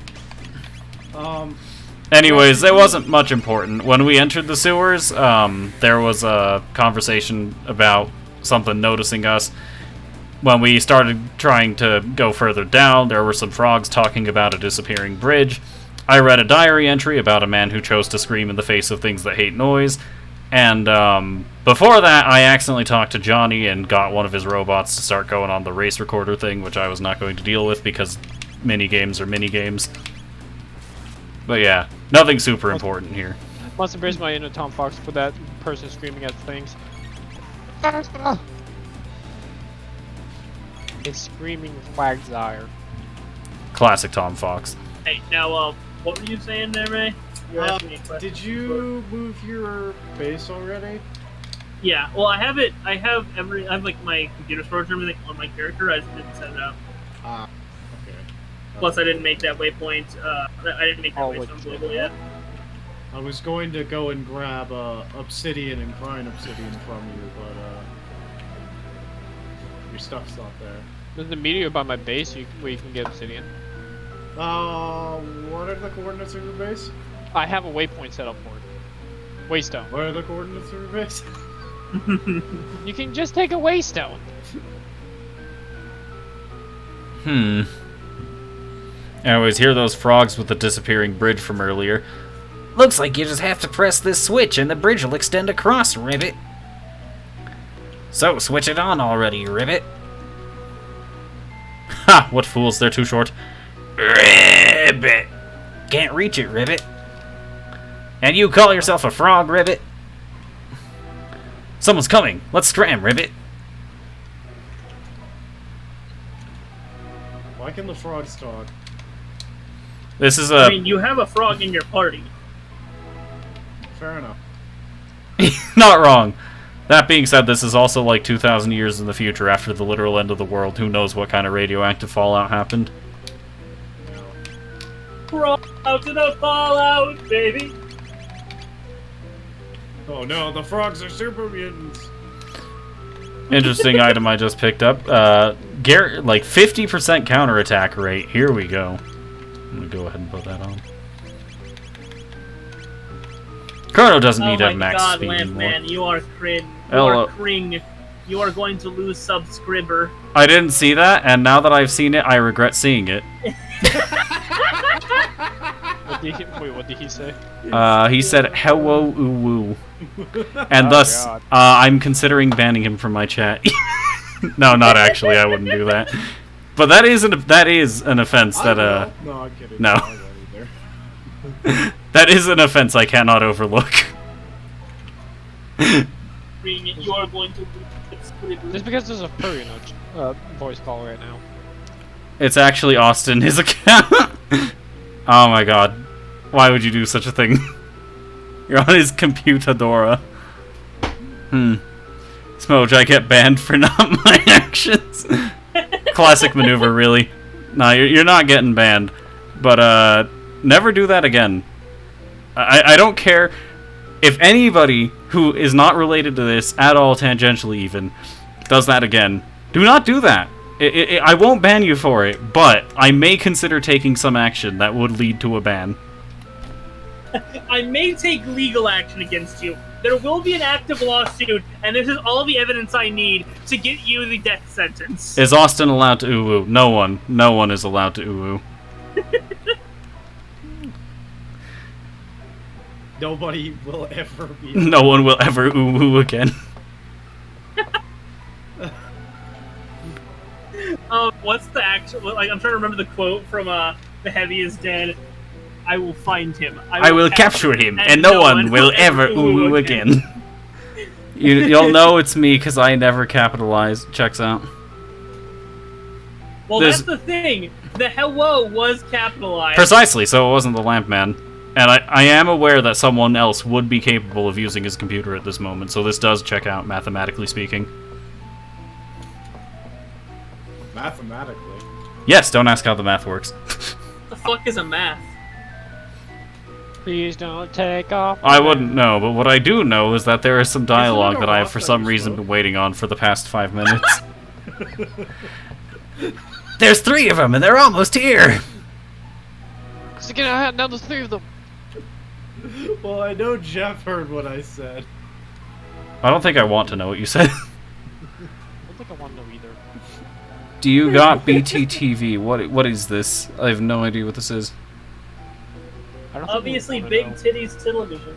C: Anyways,
A: it wasn't much important. When we entered the sewers, there was a conversation about something noticing us. When we started trying to go further down, there were some frogs talking about a disappearing bridge. I read a diary entry about a man who chose to scream in the face of things that hate noise. And before that, I accidentally talked to Johnny and got one of his robots to start going on the race recorder thing, which I was not going to deal with because minigames are minigames. But yeah, nothing super important here.
D: Must embrace my inner Tom Fox for that person screaming at things. It's screaming Quagsire.
A: Classic Tom Fox.
B: Hey, now, what were you saying there, Ray? You were asking me a question.
C: Did you move your base already?
B: Yeah, well, I have like my computer storage and everything on my character. I just didn't set it up.
C: Okay.
B: Plus, I didn't make that waypoint. I didn't make that waypoint global yet.
C: I was going to go and grab obsidian and crying obsidian from you, but your stuff's not there.
D: There's a meteor by my base where you can get obsidian.
C: What are the coordinates of your base?
D: I have a waypoint set up for it. Waystone.
C: What are the coordinates of your base?
D: You can just take a waystone.
A: I always hear those frogs with the disappearing bridge from earlier. Looks like you just have to press this switch and the bridge will extend across, Ribbit. So, switch it on already, Ribbit. Ha! What fools, they're too short. Ribbit! Can't reach it, Ribbit. And you call yourself a frog, Ribbit? Someone's coming. Let's scram, Ribbit.
C: Why can the frogs talk?
A: This is
B: I mean, you have a frog in your party.
C: Fair enough.
A: Not wrong. That being said, this is also like 2,000 years in the future after the literal end of the world. Who knows what kind of radioactive fallout happened?
B: Frog out to the fallout, baby.
C: Oh no, the frogs are super mutants.
A: Interesting item I just picked up. Like 50% counterattack rate. Here we go. I'm gonna go ahead and put that on. Chrono doesn't need to have max
B: God,
A: speed
B: Lamp
A: anymore.
B: Man, you are crin. You
A: Hello.
B: are cring. You are going to lose subscriber.
A: I didn't see that, and now that I've seen it, I regret seeing it.
D: What did he say?
A: He said, hello, ooh, and
D: Oh,
A: thus,
D: God.
A: I'm considering banning him from my chat. No, not actually, I wouldn't do that. But that is an offense that,
C: No, I'm kidding.
A: no.
C: I won't either.
A: That is an offense I cannot overlook.
B: Cring, you are going to lose subscriber.
D: Just because there's a furry in a voice call right now.
A: It's actually Austin, his account. Oh my god. Why would you do such a thing? You're on his computadora. Smoj, I get banned for not my actions. Classic maneuver, really. No, you're not getting banned. But, never do that again. I don't care if anybody who is not related to this at all, tangentially even, does that again. Do not do that. I won't ban you for it, but I may consider taking some action that would lead to a ban.
B: I may take legal action against you. There will be an active lawsuit, and this is all the evidence I need to get you the death sentence.
A: Is Austin allowed to ooh-woo? No one. No one is allowed to ooh-woo.
C: Nobody will ever be.
A: No one will ever ooh-woo again.
B: What's the actual? Like, I'm trying to remember the quote from "The Heavy is Dead." I will find him.
A: I will capture him, and no one will ever ooh-woo again. You'll know it's me, because I never capitalize. Checks out.
B: Well,
A: There's-
B: that's the thing. The hello was capitalized.
A: Precisely, so it wasn't the lamp man. And I am aware that someone else would be capable of using his computer at this moment, so this does check out, mathematically speaking.
C: Mathematically.
A: Yes, don't ask how the math works.
B: What the fuck is a math?
D: Please don't take off.
A: I wouldn't know, but what I do know is that there is some dialogue
C: a
A: that I have
C: rock
A: for
C: that
A: some
C: you
A: reason
C: smoke?
A: been waiting on for the past 5 minutes. There's 3 of them, and they're almost here!
D: Stick it out, now there's 3 of them.
C: Well, I know Jeff heard what I said.
A: I don't think I want to know what you said.
D: I don't think I want to know either.
A: Do you got BTTV? What is this? I have no idea what this is.
D: I don't think
B: Obviously,
D: we wanna
B: big
D: know.
B: titties television.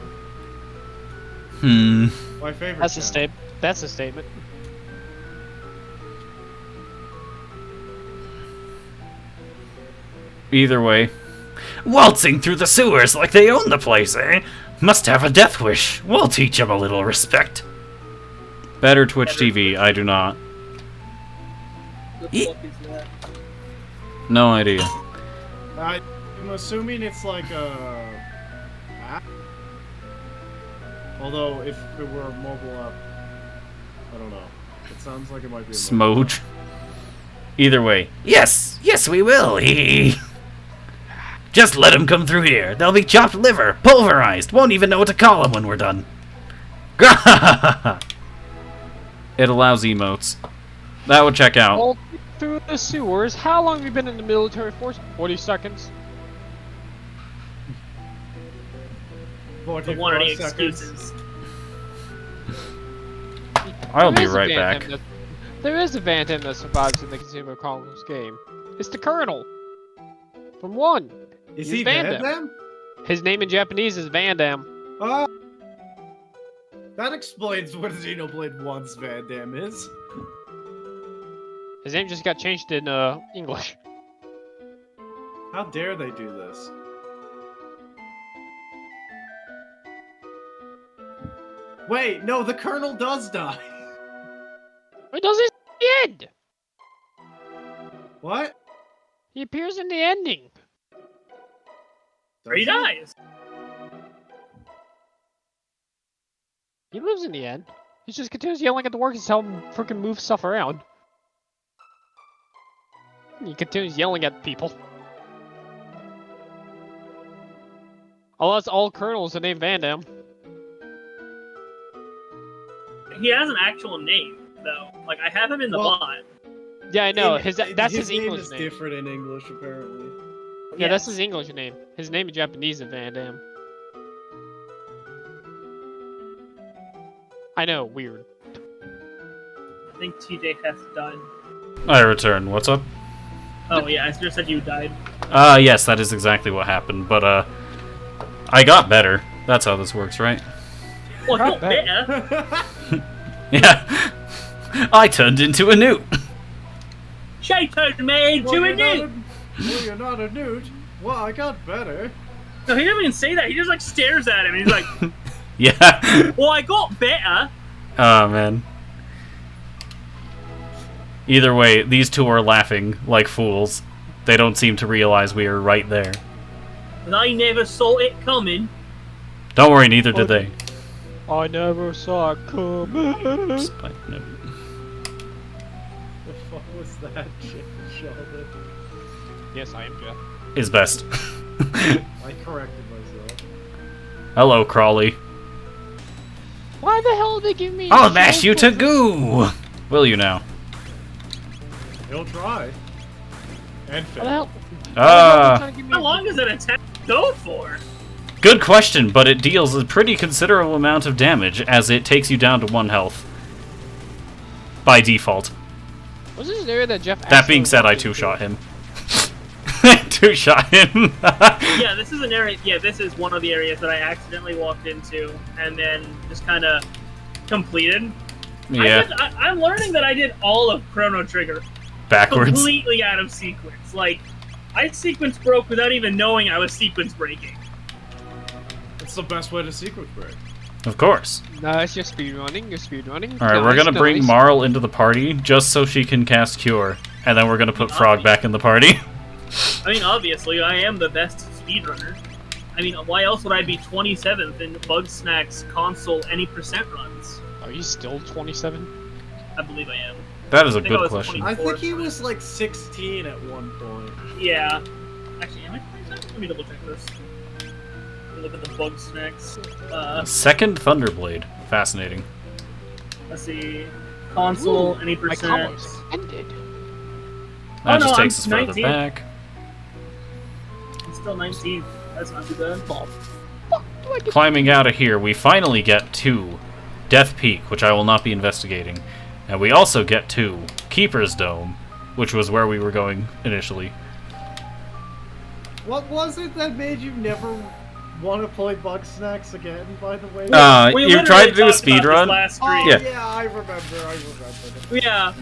C: My favorite.
D: That's a
C: channel.
D: statement. That's a statement.
A: Either way. Waltzing through the sewers like they own the place, eh? Must have a death wish. We'll teach them a little respect. Better Twitch TV, I do not.
B: What the fuck is that?
A: No idea.
C: I'm assuming it's like a app. Although, if it were a mobile app, I don't know. It sounds like it might be a mobile
A: Smoj. Either way. Yes! Yes, we will! Just let them come through here. They'll be chopped liver, pulverized. Won't even know what to call them when we're done. It allows emotes. That would check out.
D: Well, through the sewers. How long have you been in the military force? 40 seconds.
B: Don't want any
C: 44 seconds.
B: excuses.
A: I'll
D: There
A: be
D: is a
A: right
D: Van
A: back.
D: Damme there is a Van Damme that survives in the Casino Chronicles game. It's the Colonel. From 1.
C: Is
D: He's
C: he
D: Van
C: Van
D: Damme.
C: Damme?
D: His name in Japanese is Van Damme.
C: Oh. That explains what Xenoblade 1's Van Damme is.
D: His name just got changed in English.
C: How dare they do this? Wait, no, the Colonel does die.
D: It does his end.
C: What?
D: He appears in the ending.
B: Or he dies.
D: He lives in the end. He just continues yelling at the workers to tell him freaking move stuff around. He continues yelling at people. Unless all colonels are named Van Damme.
B: He has an actual name, though. Like, I have him in the bot.
D: Yeah, I know.
C: In-
D: That's
C: his
D: his
C: name
D: English
C: is
D: name.
C: different in English, apparently.
D: Yeah, that's
B: Yes.
D: his English name. His name in Japanese is Van Damme. I know, weird.
B: I think TJ has died.
A: I return. What's up?
B: Oh, yeah, I just said you died.
A: Yes, that is exactly what happened, but, I got better. That's how this works, right?
B: Well,
D: Not
B: not
D: bad.
B: better.
A: Yeah. I turned into a newt.
B: She turned me into a newt.
C: Well, you're not a newt. Well, I got better.
B: No, he doesn't even say that. He just, like, stares at him, and he's like,
A: Yeah.
B: well, I got better.
A: Oh, man. Either way, these two are laughing like fools. They don't seem to realize we are right there.
B: And I never saw it coming.
A: Don't worry, neither did they.
D: I never saw it coming.
A: Spike note.
C: The fuck was that shit, Sheldon?
D: Yes, I am Jeff.
A: Is best.
C: I corrected myself.
A: Hello, Crawley.
D: Why the hell did they give me?
A: I'll mash you to goo! Will you now?
C: He'll try. And
D: What the
C: fail.
D: hell?
B: How long does an attack go for?
A: Good question, but it deals a pretty considerable amount of damage as it takes you down to 1 health. By default.
D: Was this an area that Jeff?
A: That being said, I
D: accidentally walked
A: two-shot him. Two-shot him.
B: Yeah, this is an area. Yeah, this is one of the areas that I accidentally walked into and then just kind of completed.
A: Yeah,
B: I'm learning that I did all of Chrono Trigger
A: backwards.
B: completely out of sequence. Like, I sequence broke without even knowing I was sequence breaking.
C: It's the best way to sequence break.
A: Of course.
D: into? Nice, you're speedrunning. You're speedrunning.
A: Alright, we're
D: Nice,
A: gonna bring
D: nice.
A: Marl into the party just so she can cast Cure. And then we're gonna put Frog back in the party.
B: I mean, obviously, I am the best speedrunner. I mean, why else would I be 27th in Bugsnax console any percent runs?
D: Are you still 27?
B: I believe I am.
A: That is a
B: I think I
A: good
B: was
A: question.
B: 20.
C: I think he was like 16 at one point.
B: Yeah. Actually, am I 27th? Let me double check this. Look at the Bugsnax.
A: Second Thunderblade. Fascinating.
B: Let's see. Console, any
D: My
B: percent.
D: combo's ended.
A: That
B: no,
A: just
B: I'm
A: takes us further
B: 19.
A: back.
B: It's still 19th. That's not too bad.
D: Fuck do I get?
A: Climbing out of here, we finally get to Death Peak, which I will not be investigating. And we also get to Keeper's Dome, which was where we were going initially.
C: What was it that made you never want to play Bugsnax again, by the way?
B: We
A: You
B: literally
A: tried to do a
B: talked
A: speed
B: about
A: run?
B: this last
C: Oh,
B: stream.
A: Yeah.
C: I remember.
B: Yeah,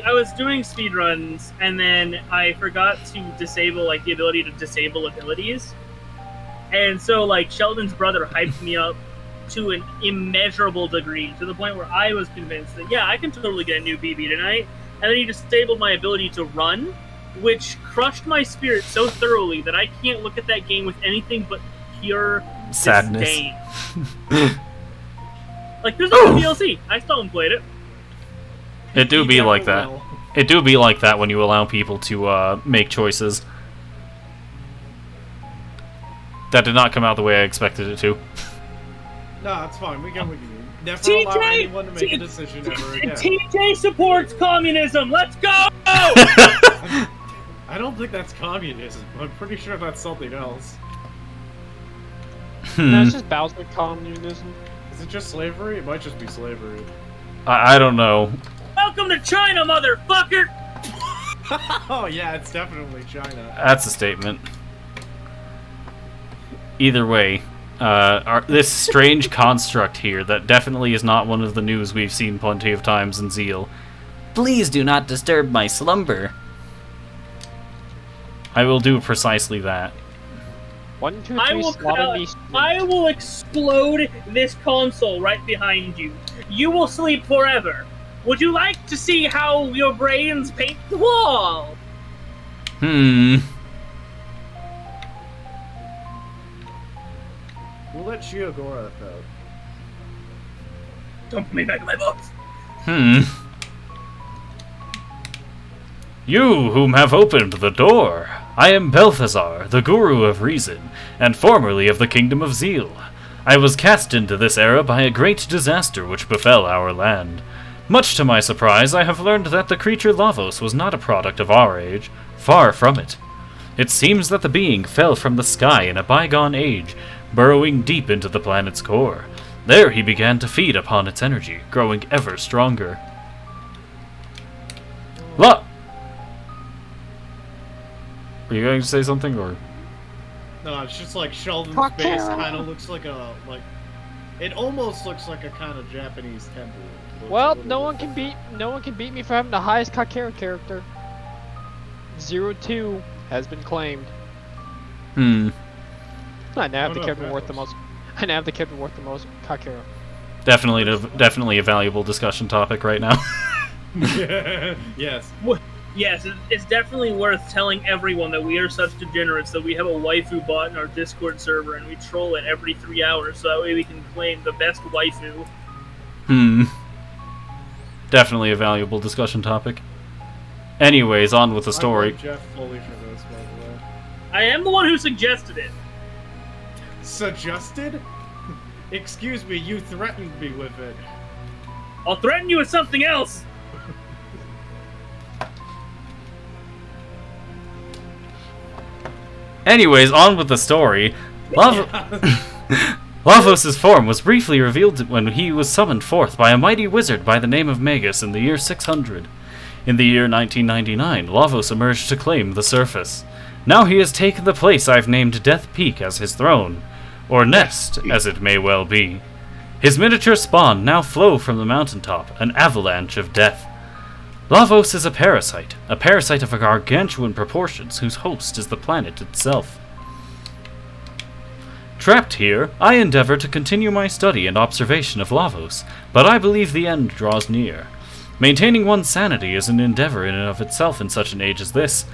B: I was doing speed runs, and then I forgot to disable the ability to disable abilities, and so Sheldon's brother hyped me up to an immeasurable degree to the point where I was convinced that I can totally get a new BB tonight, and then he disabled my ability to run, which crushed my spirit so thoroughly that I can't look at that game with anything but pure
A: Sadness.
B: disdain. There's no DLC. I still haven't played it.
A: It do
C: He
A: be
C: never
A: like that.
C: will.
A: It do be like that when you allow people to make choices. That did not come out the way I expected it to.
C: No, it's fine. We can never allow
B: TJ
C: anyone to make a decision ever again.
B: TJ supports communism. Let's go!
C: I don't think that's communism. I'm pretty sure that's something else.
D: No, it's just Bowser communism.
C: Is it just slavery? It might just be slavery.
A: I don't know.
B: Welcome to China, motherfucker!
C: Oh yeah, it's definitely China.
A: That's a statement. Either way, this strange construct here that definitely is not one of the news we've seen plenty of times in Zeal. Please do not disturb my slumber. I will do precisely that.
D: 1, 2,
B: I
D: 3,
B: will,
D: slaughter me.
B: I will explode this console right behind you. You will sleep forever. Would you like to see how your brains paint the wall?
A: Hmm.
C: We'll let Shiogora out.
B: Don't put me back in my box.
A: You whom have opened the door. I am Balthazar, the Guru of Reason, and formerly of the Kingdom of Zeal. I was cast into this era by a great disaster which befell our land. Much to my surprise, I have learned that the creature Lavos was not a product of our age. Far from it. It seems that the being fell from the sky in a bygone age, burrowing deep into the planet's core. There he began to feed upon its energy, growing ever stronger. Were you going to say something, or...?
C: No, it's just like Sheldon's
D: Fuck
C: base
D: yeah.
C: kind of looks like a, it almost looks like a kind of Japanese temple. Looks
D: Well,
C: a little
D: no one
C: bit-
D: can beat me for having the highest Kakera character. 02 has been claimed.
A: Hmm.
D: I now have
C: Oh,
D: the
C: no,
D: character
C: that
D: worth the
C: was-
D: most. I now have the character worth the most Kakera.
A: Definitely a valuable discussion topic right now.
C: Yes.
B: Yes, it's definitely worth telling everyone that we are such degenerates that we have a waifu bot in our Discord server and we troll it every 3 hours so that way we can claim the best waifu.
A: Definitely a valuable discussion topic. Anyways, on with the
C: I
A: story.
C: blame Jeff fully for this, by the way.
B: I am the one who suggested it.
C: Suggested? Excuse me, you threatened me with it.
B: I'll threaten you with something else.
A: Anyways, on with the story. Lavos' form was briefly revealed when he was summoned forth by a mighty wizard by the name of Magus in the year 600. In the year 1999, Lavos emerged to claim the surface. Now he has taken the place I've named Death Peak as his throne, or nest, as it may well be. His miniature spawn now flow from the mountaintop, an avalanche of death. Lavos is a parasite of gargantuan proportions whose host is the planet itself. Trapped here, I endeavor to continue my study and observation of Lavos, but I believe the end draws near. Maintaining one's sanity is an endeavor in and of itself in such an age as this,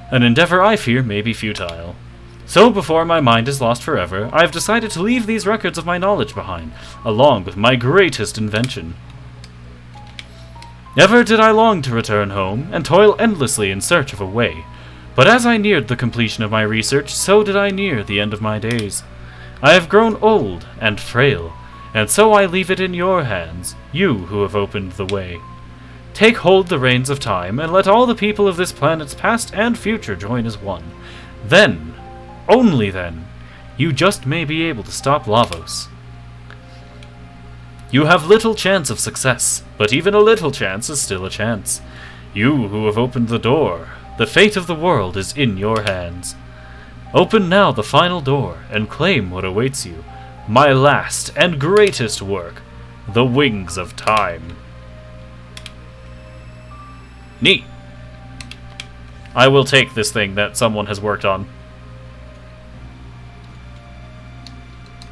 A: an endeavor I fear may be futile. So before my mind is lost forever, I have decided to leave these records of my knowledge behind, along with my greatest invention. Ever did I long to return home, and toil endlessly in search of a way. But as I neared the completion of my research, so did I near the end of my days. I have grown old and frail, and so I leave it in your hands, you who have opened the way. Take hold the reins of time, and let all the people of this planet's past and future join as one. Then, only then, you just may be able to stop Lavos. You have little chance of success, but even a little chance is still a chance. You who have opened the door, the fate of the world is in your hands. Open now the final door and claim what awaits you. My last and greatest work, the Wings of Time. Neat. I will take this thing that someone has worked on.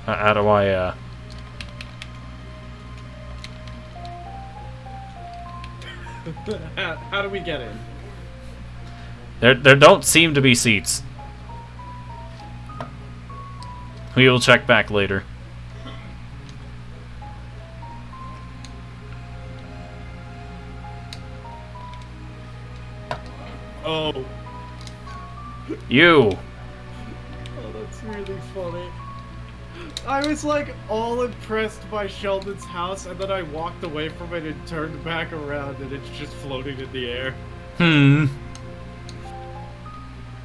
A: How do I,
C: How do we get in?
A: There don't seem to be seats. We will check back later.
C: Oh.
A: You!
C: Oh, that's really funny. I was like all impressed by Sheldon's house, and then I walked away from it and turned back around, and it's just floating in the air.
A: Hmm.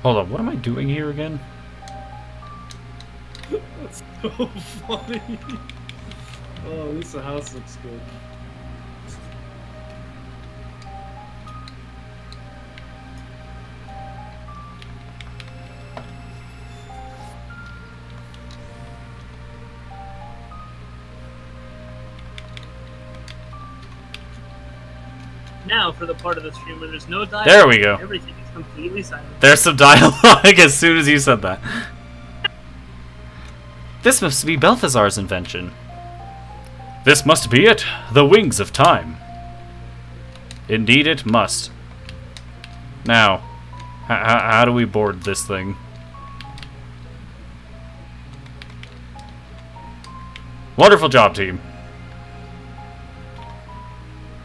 A: Hold on, what am I doing here again?
C: That's so funny. Oh, at least the house looks good.
B: Now for the part of the stream where there's no dialogue.
A: There we go.
B: Everything is completely silent.
A: There's some dialogue as soon as you said that. This must be Balthazar's invention. This must be it. The wings of time. Indeed it must. Now, how do we board this thing? Wonderful job, team.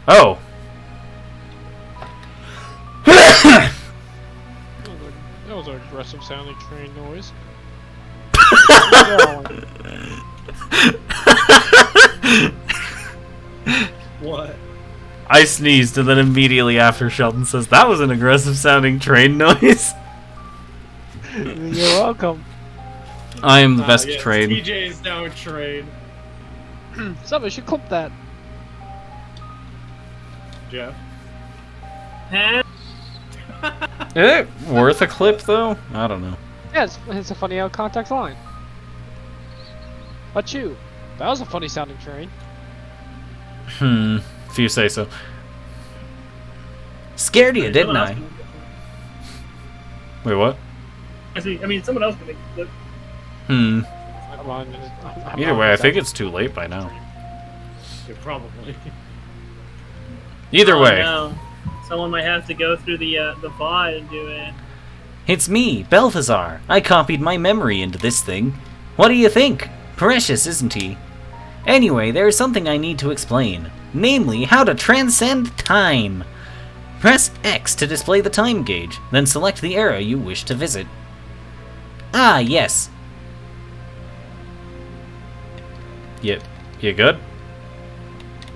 A: Oh.
D: That was an aggressive sounding train noise.
C: What?
A: I sneezed, and then immediately after Sheldon says, that was an aggressive sounding train noise.
D: You're welcome.
A: I am the best
C: Yes,
A: train.
C: TJ is now a train.
D: Somebody should clip that.
C: Jeff?
B: Huh?
A: Is it worth a clip, though? I don't know.
D: Yeah, it's a funny out of context line. But you, that was a funny sounding train.
A: If you say so. Scared you, didn't
B: Someone
A: I?
B: else can-
A: Wait, what?
B: I mean, someone else can make the clip.
D: I'm
A: Either way, I think it's too late by now.
C: Yeah, probably.
A: Either
B: Oh,
A: way.
B: no. Someone might have to go through the VOD and do it.
A: It's me, Balthazar. I copied my memory into this thing. What do you think? Precious, isn't he? Anyway, there is something I need to explain. Namely, how to transcend time. Press X to display the time gauge, then select the era you wish to visit. Ah, yes. Yep. You good?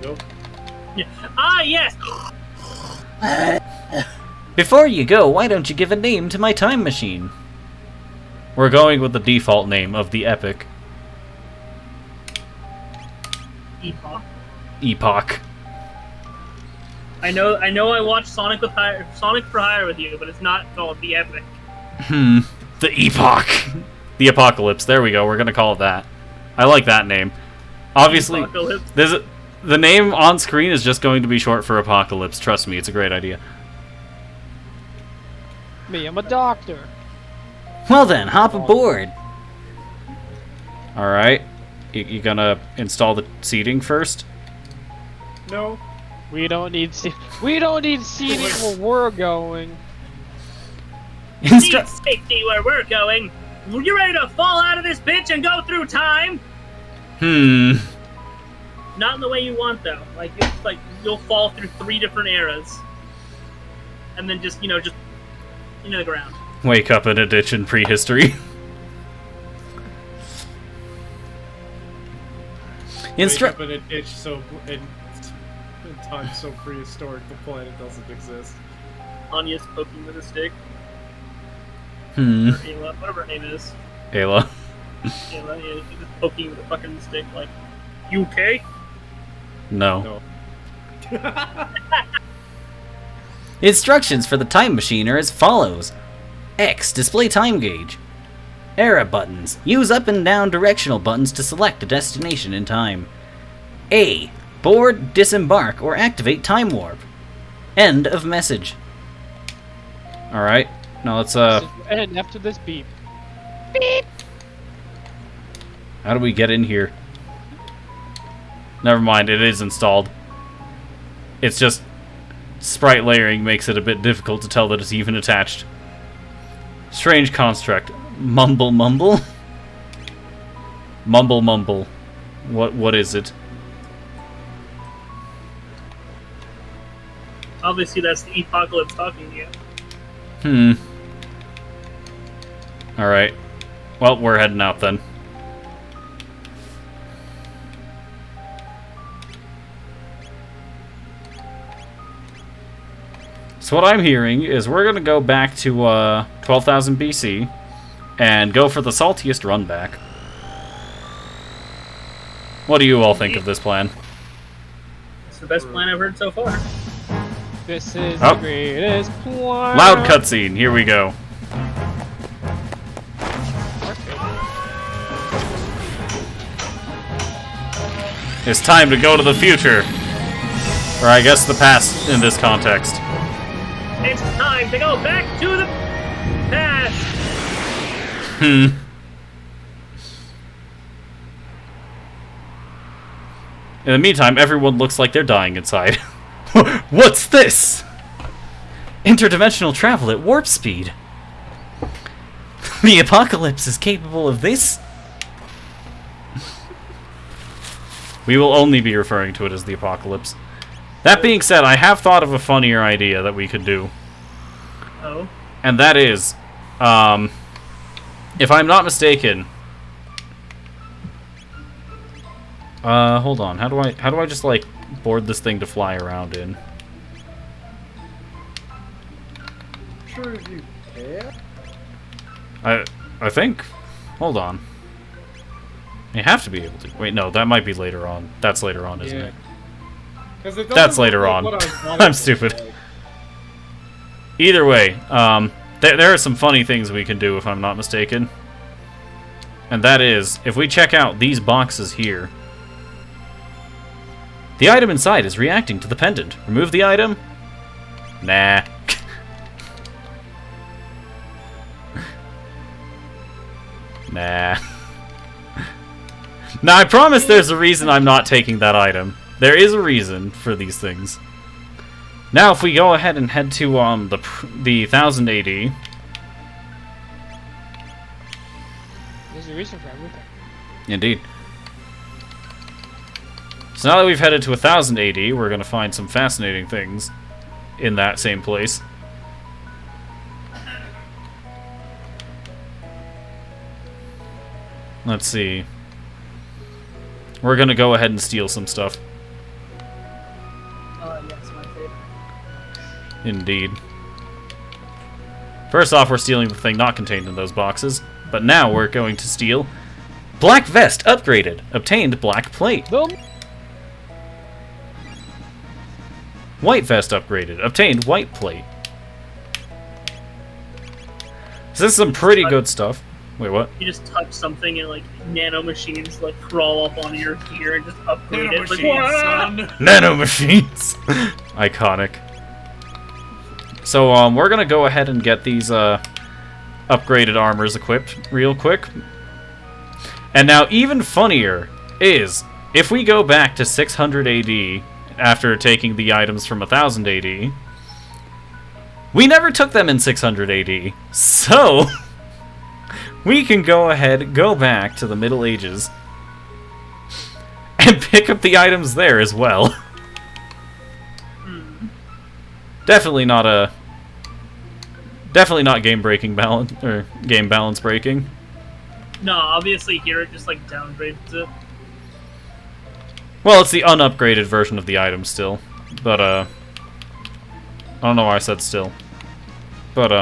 C: Nope.
B: Yeah. Ah, yes!
A: Before you go, why don't you give a name to my time machine? We're going with the default name of the Epic.
B: Epoch.
A: Epoch.
B: I know I watched Sonic for Hire with you, but it's not called the Epic.
A: The Epoch. The Apocalypse. There we go. We're gonna call it that. I like that name. Obviously,
B: Apocalypse.
A: the name on screen is just going to be short for Apocalypse. Trust me, it's a great idea.
D: Me, I'm a doctor.
A: Well then, hop aboard. Alright. You gonna install the seating first?
C: No.
D: We don't need seating where we're going.
B: Need safety where we're going. You ready to fall out of this bitch and go through time? Not in the way you want, though. Like, it's like you'll fall through 3 different eras. And then just into the ground.
A: Wake up in a ditch in prehistory.
C: Wake up in a ditch in time so prehistoric the planet doesn't exist.
B: Anya's poking with a stick. Or Ayla, whatever her name is.
A: Ayla.
B: Ayla, yeah, she's just poking with a fucking stick, like, you okay?
A: No. Instructions for the time machine are as follows. X, display time gauge. Era buttons. Use up and down directional buttons to select a destination in time. A, board, disembark, or activate time warp. End of message. Alright, now let's,
D: And after this beep.
A: how do we get in here? Never mind, it is installed. It's just sprite layering makes it a bit difficult to tell that it's even attached. Strange construct. Mumble mumble? Mumble mumble. What is it?
B: Obviously, that's the Apocalypse talking to you.
A: Alright. Well, we're heading out then. So what I'm hearing is we're gonna go back to 12,000 BC and go for the saltiest run back. What do you all think of this plan?
B: It's the best plan I've heard so far.
D: This is
A: Oh.
D: the greatest plan.
A: Loud cutscene. Here we go. It's time to go to the future. Or I guess the past in this context.
B: It's time to go back to the past.
A: In the meantime, everyone looks like they're dying inside. What's this? Interdimensional travel at warp speed. The apocalypse is capable of this? We will only be referring to it as the apocalypse. That being said, I have thought of a funnier idea that we could do.
B: Oh.
A: And that is, if I'm not mistaken, hold on. How do I just like board this thing to fly around in?
C: Sure if you can.
A: I think. Hold on. You have to be able to. Wait, no, that might be later on. That's later on, isn't
C: Yeah.
A: it?
C: 'Cause it doesn't
A: That's
C: look
A: later
C: like
A: on.
C: what I thought
A: I'm
C: it
A: stupid.
C: was like.
A: Either way, there are some funny things we can do if I'm not mistaken. And that is, if we check out these boxes here, the item inside is reacting to the pendant. Remove the item? Nah. Nah. Now, I promise there's a reason I'm not taking that item. There is a reason for these things. Now, if we go ahead and head to the 1000 AD,
D: There's a reason for everything.
A: indeed. So now that we've headed to 1000 AD, we're going to find some fascinating things in that same place. Let's see. We're going to go ahead and steal some stuff.
B: Yes, my favorite.
A: Indeed. First off, we're stealing the thing not contained in those boxes. But now we're going to steal Black Vest upgraded. Obtained black plate.
D: Boom.
A: White Vest upgraded. Obtained white plate. So this is some pretty good stuff. Wait, what?
B: You just touch something and like nano machines like crawl up onto your gear and just upgrade it. Like,
C: Nanomachines,
B: "Wah!"
C: son.
A: Nano machines. Iconic. So we're gonna go ahead and get these upgraded armors equipped real quick. And now even funnier is if we go back to 600 AD after taking the items from 1000 AD, we never took them in 600 AD. So we can go ahead, go back to the Middle Ages and pick up the items there as well. Definitely not game breaking balance or game balance breaking.
B: No, obviously here it just like downgrades it.
A: Well, it's the unupgraded version of the item still, but I don't know why I said still, but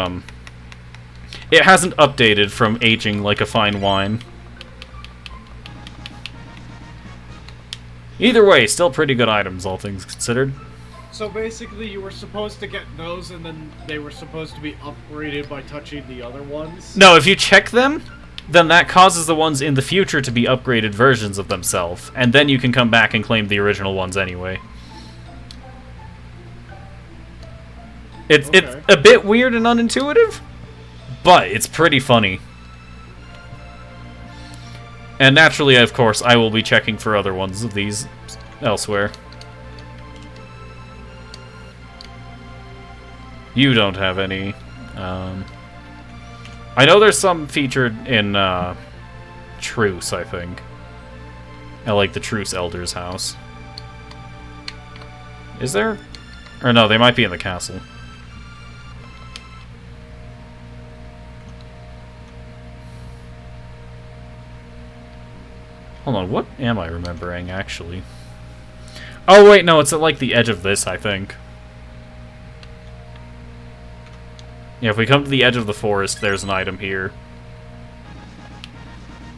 A: it hasn't updated from aging like a fine wine. Either way, still pretty good items, all things considered.
C: So basically, you were supposed to get those, and then they were supposed to be upgraded by touching the other ones?
A: No, if you check them, then that causes the ones in the future to be upgraded versions of themselves, and then you can come back and claim the original ones anyway. It's
C: Okay.
A: a bit weird and unintuitive, but it's pretty funny. And naturally, of course, I will be checking for other ones of these elsewhere. You don't have any. I know there's some featured in Truce, I think. I like the Truce Elder's house. Is there? Or no, they might be in the castle. Hold on, what am I remembering, actually? Oh, wait, no, it's at, like, the edge of this, I think. Yeah, if we come to the edge of the forest, there's an item here.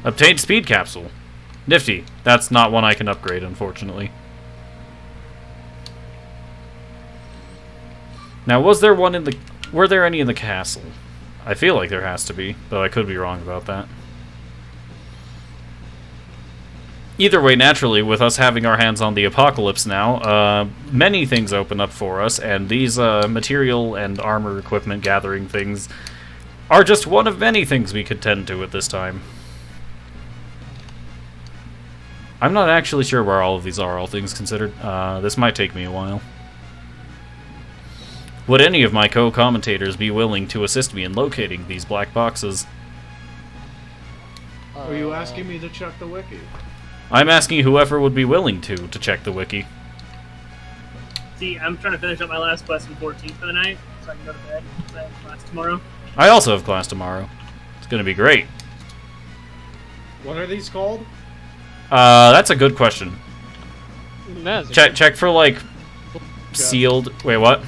A: Obtained speed capsule. Nifty. That's not one I can upgrade, unfortunately. Now, was there one in the... Were there any in the castle? I feel like there has to be, but I could be wrong about that. Either way, naturally, with us having our hands on the apocalypse now, many things open up for us, and these material and armor equipment gathering things are just one of many things we could tend to at this time. I'm not actually sure where all of these are, all things considered. This might take me a while. Would any of my co-commentators be willing to assist me in locating these black boxes?
C: Are you asking me to check the wiki?
A: I'm asking whoever would be willing to check the wiki.
B: See, I'm trying to finish up my last quest in 14 for the night, so I can go to bed, because I have class tomorrow.
A: I also have class tomorrow. It's gonna be great.
C: What are these called?
A: That's a good question.
D: That's
A: Check for, like, sealed... Wait, what?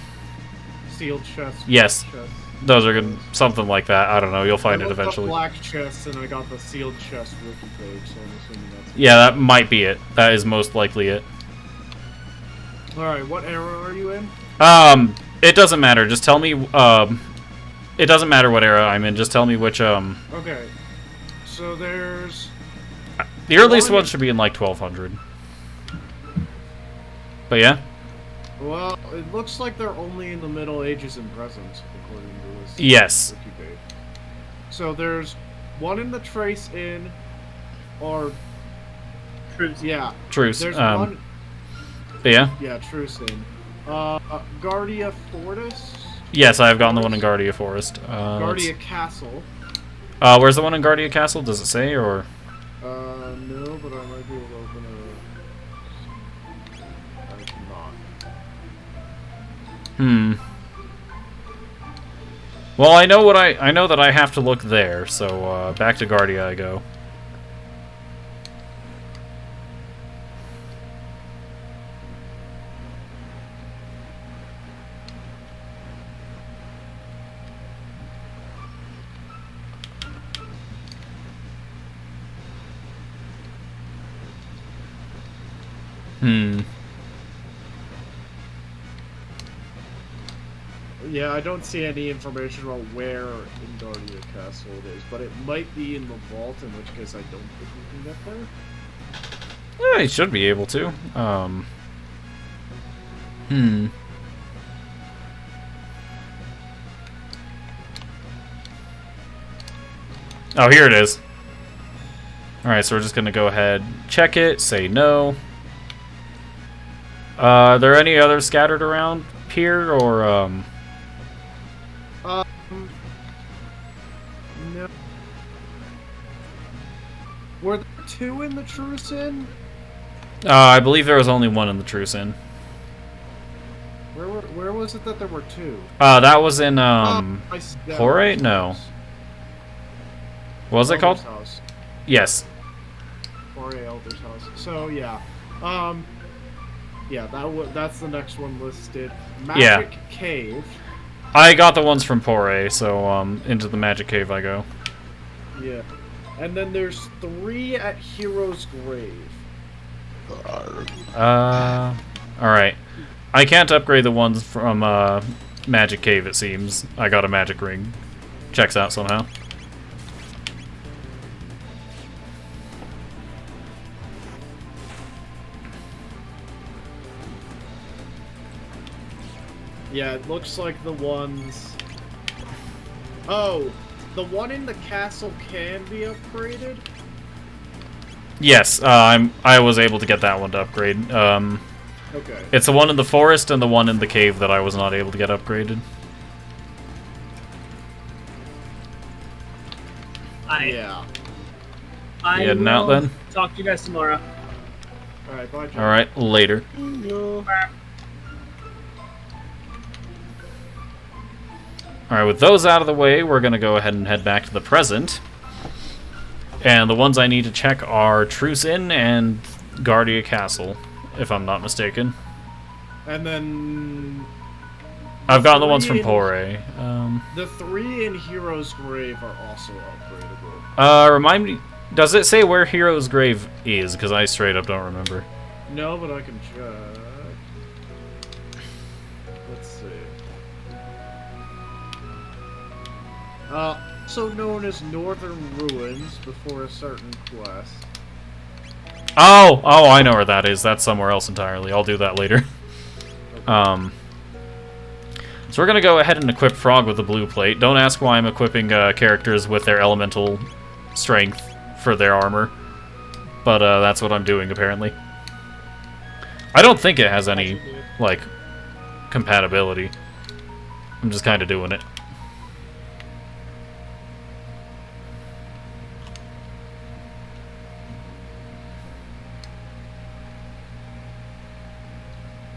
C: Sealed chests.
A: Yes.
C: Chests.
A: Those are good. Something like that. I don't know. You'll find
C: I
A: it
C: looked up
A: eventually.
C: black chests, and I got the sealed chest wiki page, so I'm assuming that's...
A: Yeah, that might be it. That is most likely it.
C: Alright, what era are you in?
A: It doesn't matter. Just tell me, it doesn't matter what era I'm in. Just tell me which,
C: Okay. So there's...
A: The earliest one should be in, like, 1200. But yeah?
C: Well, it looks like they're only in the Middle Ages and present, according to this
A: Yes.
C: wiki page. So there's one in the Trace Inn, or...
B: Truce.
C: Yeah.
A: Truce.
C: There's one...
A: But yeah?
C: Yeah, Truce Inn. Guardia Fortis?
A: Yes, I have gotten the one in Guardia Forest.
C: Guardia Castle.
A: Where's the one in Guardia Castle? Does it say, or...?
C: No, but I might be able to open I cannot.
A: Well, I know that I have to look there, so back to Guardia I go.
C: Yeah, I don't see any information about where in Guardia Castle it is, but it might be in the vault, in which case I don't think we can get there.
A: Yeah, he should be able to. Oh, here it is. Alright, so we're just gonna go ahead, check it, say no. Are there any others scattered around here, or,
C: No. Were there two in the Truce Inn?
A: I believe there was only one in the Truce Inn.
C: Where was it that there were two?
A: That was in,
C: Yeah,
A: Pore? No. What was it called?
C: Elder's House.
A: Yes.
C: Pore Elder's House. So, yeah. Yeah, that's the next one listed. Magic Cave.
A: I got the ones from Pore, so, into the Magic Cave I go.
C: Yeah. And then there's 3 at Hero's Grave.
A: Alright. I can't upgrade the ones from, Magic Cave, it seems. I got a magic ring. Checks out somehow.
C: Yeah, it looks like the ones... Oh, the one in the castle can be upgraded?
A: Yes, I was able to get that one to upgrade.
C: Okay.
A: It's the one in the forest and the one in the cave that I was not able to get upgraded.
C: Yeah.
B: I
A: heading
B: will
A: out then?
B: talk to you guys tomorrow.
C: Alright, bye, John.
A: Alright, later. Alright, with those out of the way, we're going to go ahead and head back to the present. And the ones I need to check are Truce Inn and Guardia Castle, if I'm not mistaken.
C: And then
A: I've gotten the ones
C: three
A: from
C: in-
A: Pore.
C: The 3 in Hero's Grave are also upgradable.
A: Remind me, does it say where Hero's Grave is? Because I straight up don't remember.
C: No, but I can check. Let's see. Also known as Northern Ruins before a certain quest.
A: Oh, I know where that is. That's somewhere else entirely. I'll do that later. So we're gonna go ahead and equip Frog with the blue plate. Don't ask why I'm equipping characters with their elemental strength for their armor, but that's what I'm doing apparently. I don't think it has any like compatibility. I'm just kind of doing it.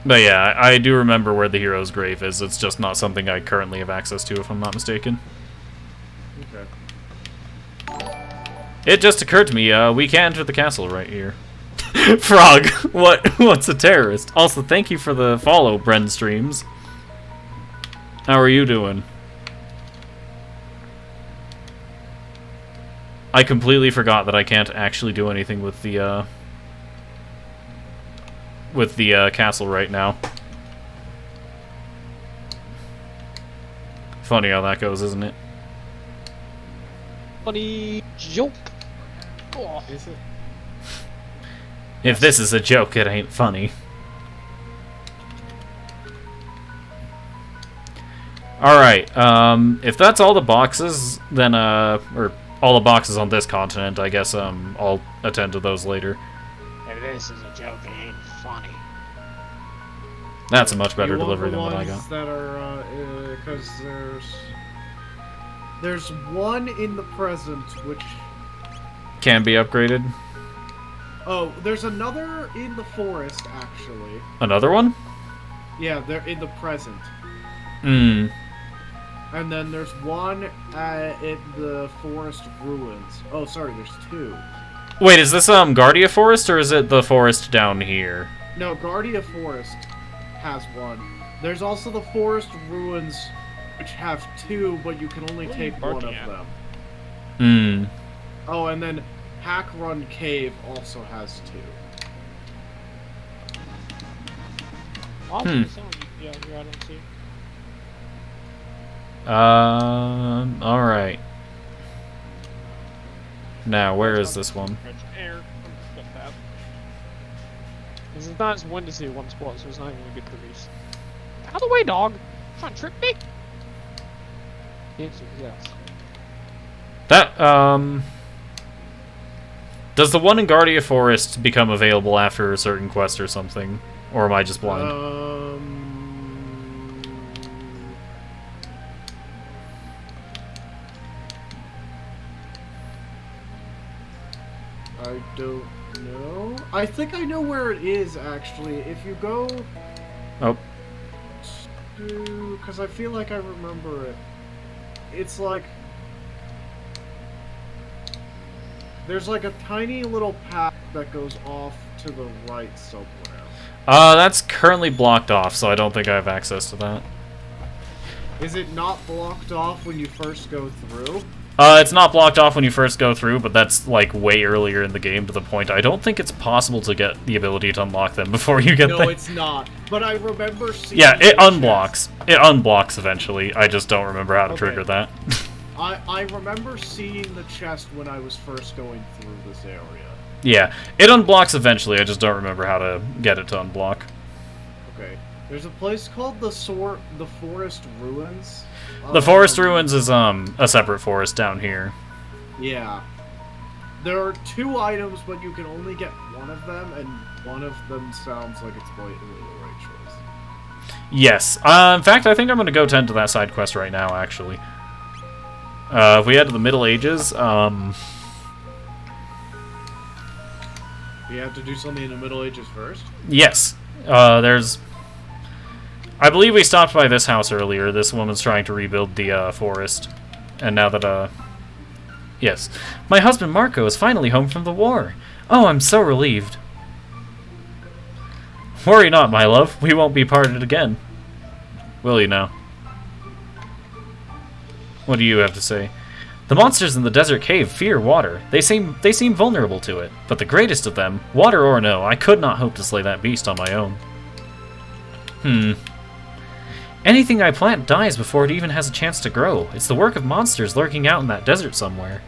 A: But yeah, I do remember where the hero's grave is. It's just not something I currently have access to, if I'm not mistaken.
C: Okay.
A: It just occurred to me, we can't enter the castle right here. Frog, what's a terrorist? Also, thank you for the follow, Bren Streams. How are you doing? I completely forgot that I can't actually do anything with the castle right now. Funny how that goes, isn't it?
D: Funny joke. Oh.
C: Is it?
A: If this is a joke, it ain't funny. Alright, if that's all the boxes, then, or all the boxes on this continent, I guess, I'll attend to those later.
D: If this is a joke, it ain't funny.
A: That's a much better
C: You want
A: delivery
C: the
A: than what I
C: ones
A: got.
C: that are, because there's one in the present which.
A: Can be upgraded.
C: Oh, there's another in the forest actually.
A: Another one?
C: Yeah, they're in the present.
A: Hmm.
C: And then there's one in the forest ruins. Oh, sorry, there's two.
A: Wait, is this, Guardia Forest, or is it the forest down here?
C: No, Guardia Forest has one. There's also the forest ruins, which have two, but you can only take one of them.
A: Hmm.
C: Oh, and then Hack Run Cave also has two.
D: Yeah, I don't see.
A: Alright. Now, where is this one?
D: This is not as one to see one spot, so it's not even gonna get released. Out of the way, dog! Trying to trip me? Yes.
A: That, does the one in Guardia Forest become available after a certain quest or something? Or am I just blind?
C: I don't know. I think I know where it is, actually. If you go...
A: Oh.
C: Because I feel like I remember it. It's like... There's like a tiny little path that goes off to the right somewhere.
A: That's currently blocked off, so I don't think I have access to that.
C: Is it not blocked off when you first go through?
A: It's not blocked off when you first go through, but that's, like, way earlier in the game to the point I don't think it's possible to get the ability to unlock them before you get there.
C: No, it's not. But I remember seeing...
A: Yeah, it
C: the
A: unblocks. It unblocks eventually. I just don't remember how to trigger that.
C: I remember seeing the chest when I was first going through this area.
A: Yeah, it unblocks eventually. I just don't remember how to get it to unblock.
C: Okay. There's a place called the Forest Ruins.
A: The Forest Ruins is, a separate forest down here.
C: Yeah. There are two items, but you can only get one of them, and one of them sounds like it's blatantly the right choice.
A: Yes. In fact, I think I'm going to go tend to that side quest right now, actually. If we head to the Middle Ages,
C: You have to do something in the Middle Ages first?
A: yes. There's... I believe we stopped by this house earlier. This woman's trying to rebuild the, forest. And now that, yes. My husband Marco is finally home from the war. Oh, I'm so relieved. Worry not, my love. We won't be parted again. Will you now? What do you have to say? The monsters in the desert cave fear water. They seem vulnerable to it. But the greatest of them, water or no, I could not hope to slay that beast on my own. Anything I plant dies before it even has a chance to grow. It's the work of monsters lurking out in that desert somewhere.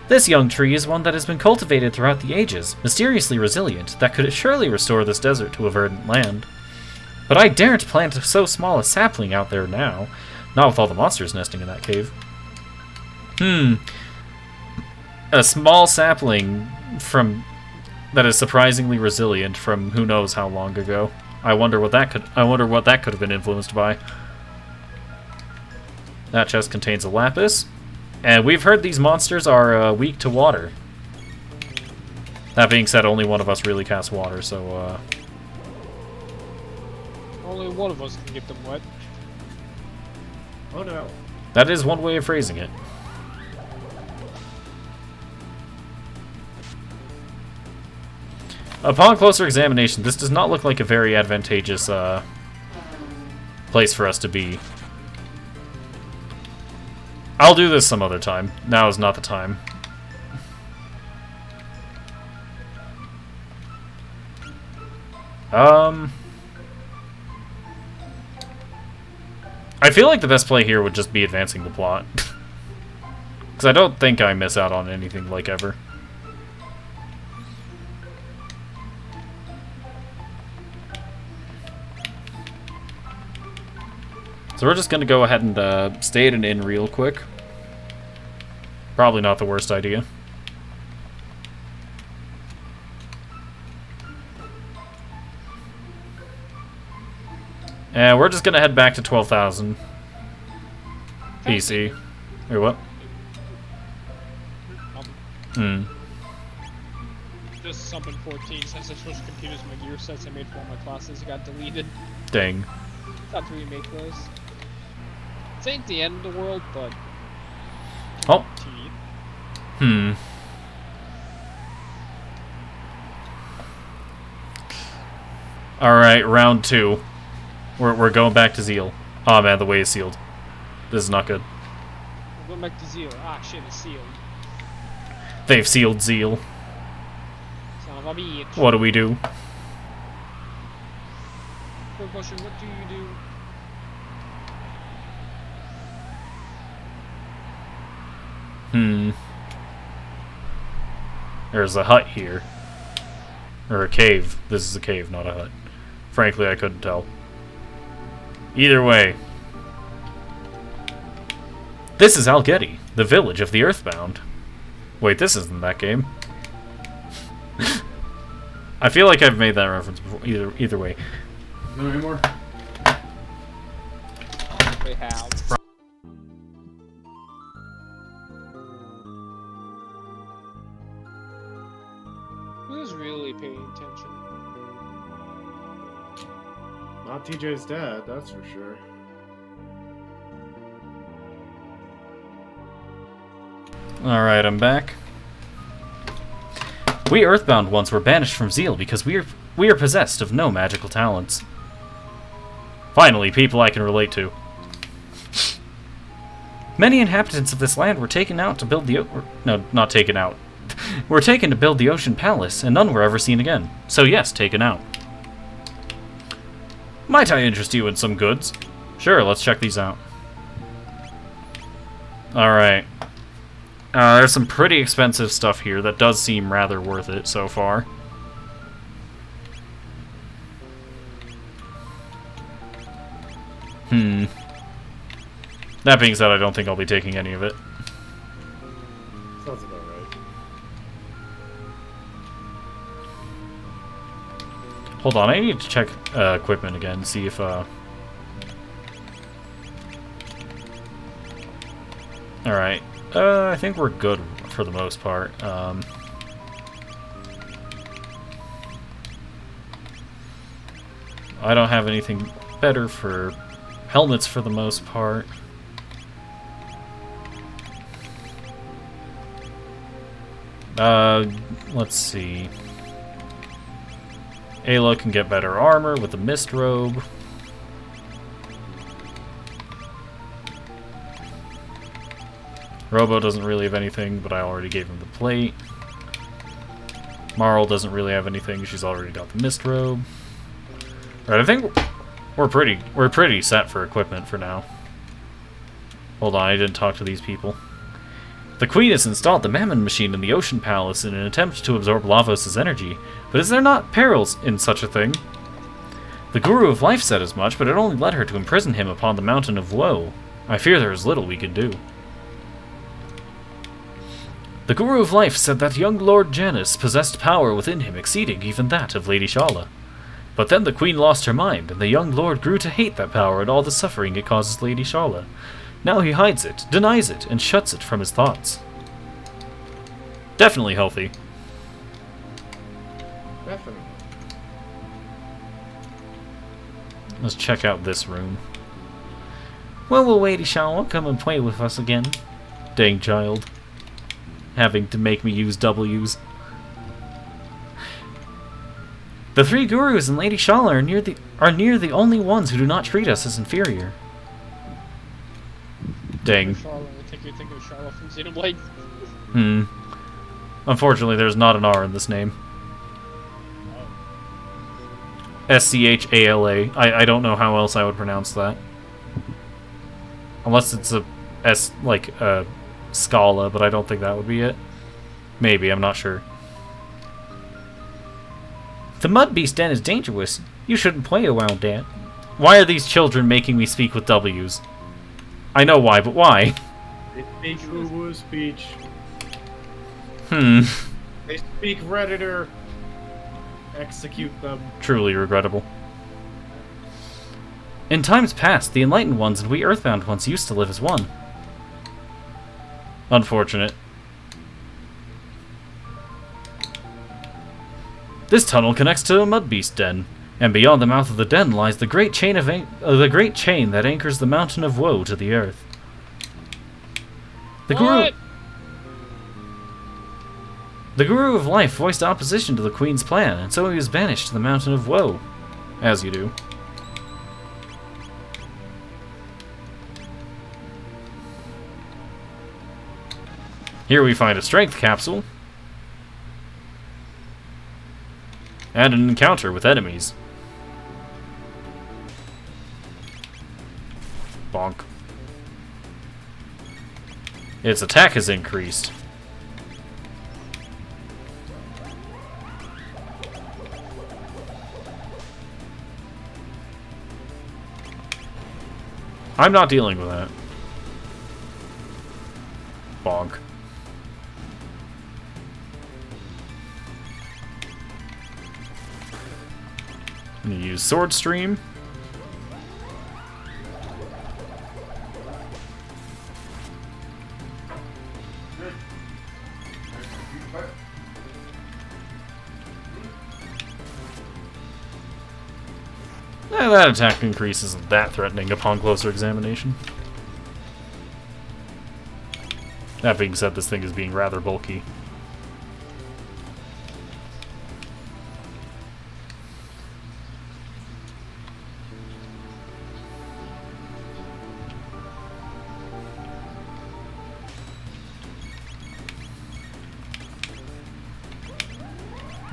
A: This young tree is one that has been cultivated throughout the ages, mysteriously resilient, that could surely restore this desert to a verdant land. But I daren't plant so small a sapling out there now, not with all the monsters nesting in that cave. A small sapling that is surprisingly resilient from who knows how long ago. I wonder what that could have been influenced by. That chest contains a lapis. And we've heard these monsters are weak to water. That being said, only one of us really casts water, so
D: Only one of us can get them wet.
C: Oh no.
A: that is one way of phrasing it. Upon closer examination, this does not look like a very advantageous place for us to be. I'll do this some other time. Now is not the time. I feel like the best play here would just be advancing the plot. Because I don't think I miss out on anything like ever. So we're just going to go ahead and stay at an inn real quick. Probably not the worst idea. And we're just going to head back to 12,000 PC. Wait, what?
D: Just something 14 since I switched computers. My gear sets I made for all my classes got deleted.
A: Dang.
D: Thought to remake those. This ain't the end of the world, but...
A: Oh.
D: Tea.
A: Alright, round 2. We're going back to Zeal. Oh man, the way is sealed. This is not good.
D: We're going back to Zeal. Ah, shit, it's sealed.
A: They've sealed Zeal.
D: Son of a bitch.
A: What do we do?
D: Quick question, what do you do?
A: There's a hut here. Or a cave. This is a cave, not a hut. Frankly, I couldn't tell. Either way. This is Algeti, the village of the Earthbound. Wait, this isn't that game. I feel like I've made that reference before. Either way.
C: No anymore?
D: They have. Who's really paying attention?
C: Not TJ's dad, that's for sure.
A: Alright, I'm back. We Earthbound ones were banished from Zeal because we are possessed of no magical talents. Finally, people I can relate to. Many inhabitants of this land were taken out to build the no, not taken out. Were taken to build the Ocean Palace, and none were ever seen again. So yes, taken out. Might I interest you in some goods? Sure, let's check these out. Alright. There's some pretty expensive stuff here that does seem rather worth it so far. That being said, I don't think I'll be taking any of it.
C: Sounds about right.
A: Hold on, I need to check equipment again, see if Alright. I think we're good for the most part. I don't have anything better for helmets for the most part. Let's see. Ayla can get better armor with the mist robe. Robo doesn't really have anything, but I already gave him the plate. Marl doesn't really have anything. She's already got the mist robe. Right, I think we're pretty set for equipment for now. Hold on, I didn't talk to these people. The Queen has installed the Mammon Machine in the Ocean Palace in an attempt to absorb Lavos' energy, but is there not perils in such a thing? The Guru of Life said as much, but it only led her to imprison him upon the Mountain of Woe. I fear there is little we can do. The Guru of Life said that young Lord Janus possessed power within him exceeding even that of Lady Shala. But then the Queen lost her mind, and the young Lord grew to hate that power and all the suffering it causes Lady Shala. Now he hides it, denies it, and shuts it from his thoughts. Definitely healthy.
C: Definitely.
A: Let's check out this room. When will Lady Shala come and play with us again? Dang child. Having to make me use W's. The three gurus and Lady Shala are near the only ones who do not treat us as inferior. Dang.
D: I think you think of Charlotte from Xenoblade.
A: Unfortunately, there's not an R in this name. Schala. I don't know how else I would pronounce that. Unless it's a S, like a Scala, but I don't think that would be it. Maybe, I'm not sure. The Mud Beast Den is dangerous. You shouldn't play around that. Why are these children making me speak with W's? I know why, but why?
C: They speak woo-woo speech. They speak Redditor. Execute them.
A: Truly regrettable. In times past, the Enlightened Ones and we Earthbound ones used to live as one. Unfortunate. This tunnel connects to a Mud Beast Den, and beyond the mouth of the den lies the great chain that anchors the Mountain of Woe to the earth. The Guru of Life voiced opposition to the Queen's plan, and so he was banished to the Mountain of Woe. As you do. Here we find a strength capsule. And an encounter with enemies. Bonk. Its attack has increased. I'm not dealing with that. Bonk. I'm gonna use Sword Stream. That attack increase isn't that threatening upon closer examination. That being said, this thing is being rather bulky.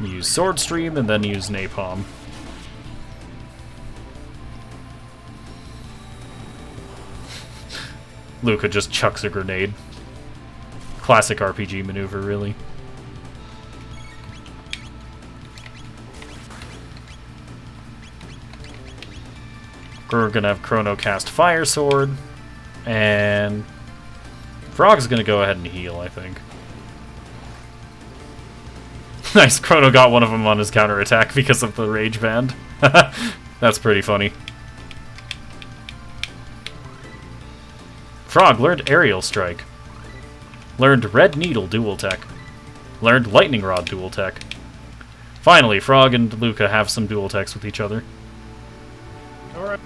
A: Use Sword Stream and then use Napalm. Luca just chucks a grenade. Classic RPG maneuver, really. We're gonna have Chrono cast Fire Sword, and Frog's gonna go ahead and heal, I think. Nice, Chrono got one of them on his counterattack because of the Rage Band. That's pretty funny. Frog learned Aerial Strike. Learned Red Needle Dual Tech. Learned Lightning Rod Dual Tech. Finally, Frog and Luca have some dual techs with each other.
C: Alright.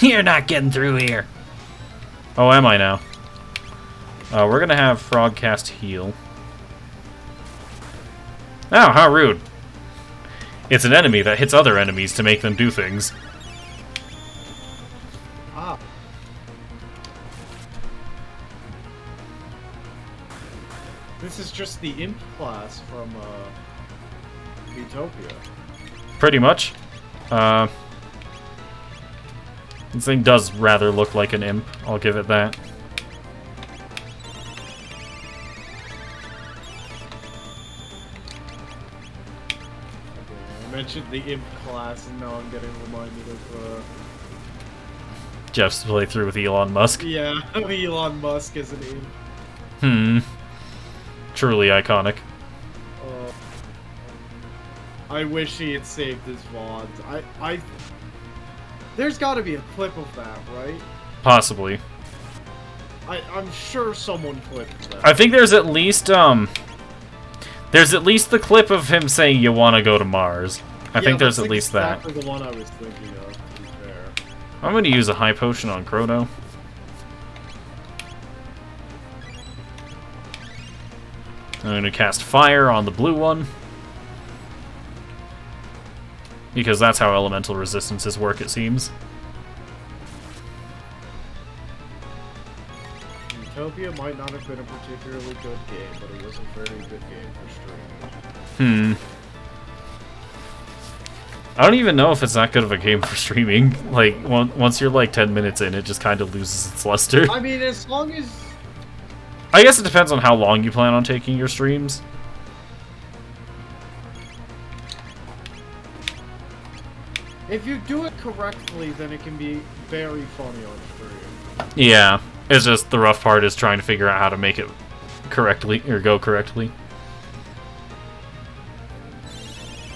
A: You're not getting through here. Oh, am I now? We're gonna have Frog cast Heal. Oh, how rude. It's an enemy that hits other enemies to make them do things.
C: Ah. this is just the imp class from Utopia.
A: Pretty much. This thing does rather look like an imp, I'll give it that.
C: I mentioned the imp class, and now I'm getting reminded of,
A: Jeff's playthrough with Elon Musk.
C: yeah, Elon Musk as an imp.
A: Truly iconic.
C: I wish he had saved his VODs. There's gotta be a clip of that, right?
A: Possibly.
C: I'm sure someone clipped that.
A: I think there's at least the clip of him saying you want to go to Mars. I think there's at least that.
C: That's the one I was thinking of, to be fair.
A: I'm going to use a high potion on Chrono. I'm going to cast fire on the blue one. Because that's how elemental resistances work, it seems.
C: Utopia might not have been a particularly good game, but it was a very good game for streaming.
A: I don't even know if it's that good of a game for streaming. Like, once you're like 10 minutes in, it just kind of loses its luster.
C: I mean, as long as...
A: I guess it depends on how long you plan on taking your streams.
C: If you do it correctly, then it can be very funny on stream.
A: Yeah, it's just the rough part is trying to figure out how to make it correctly, or go correctly.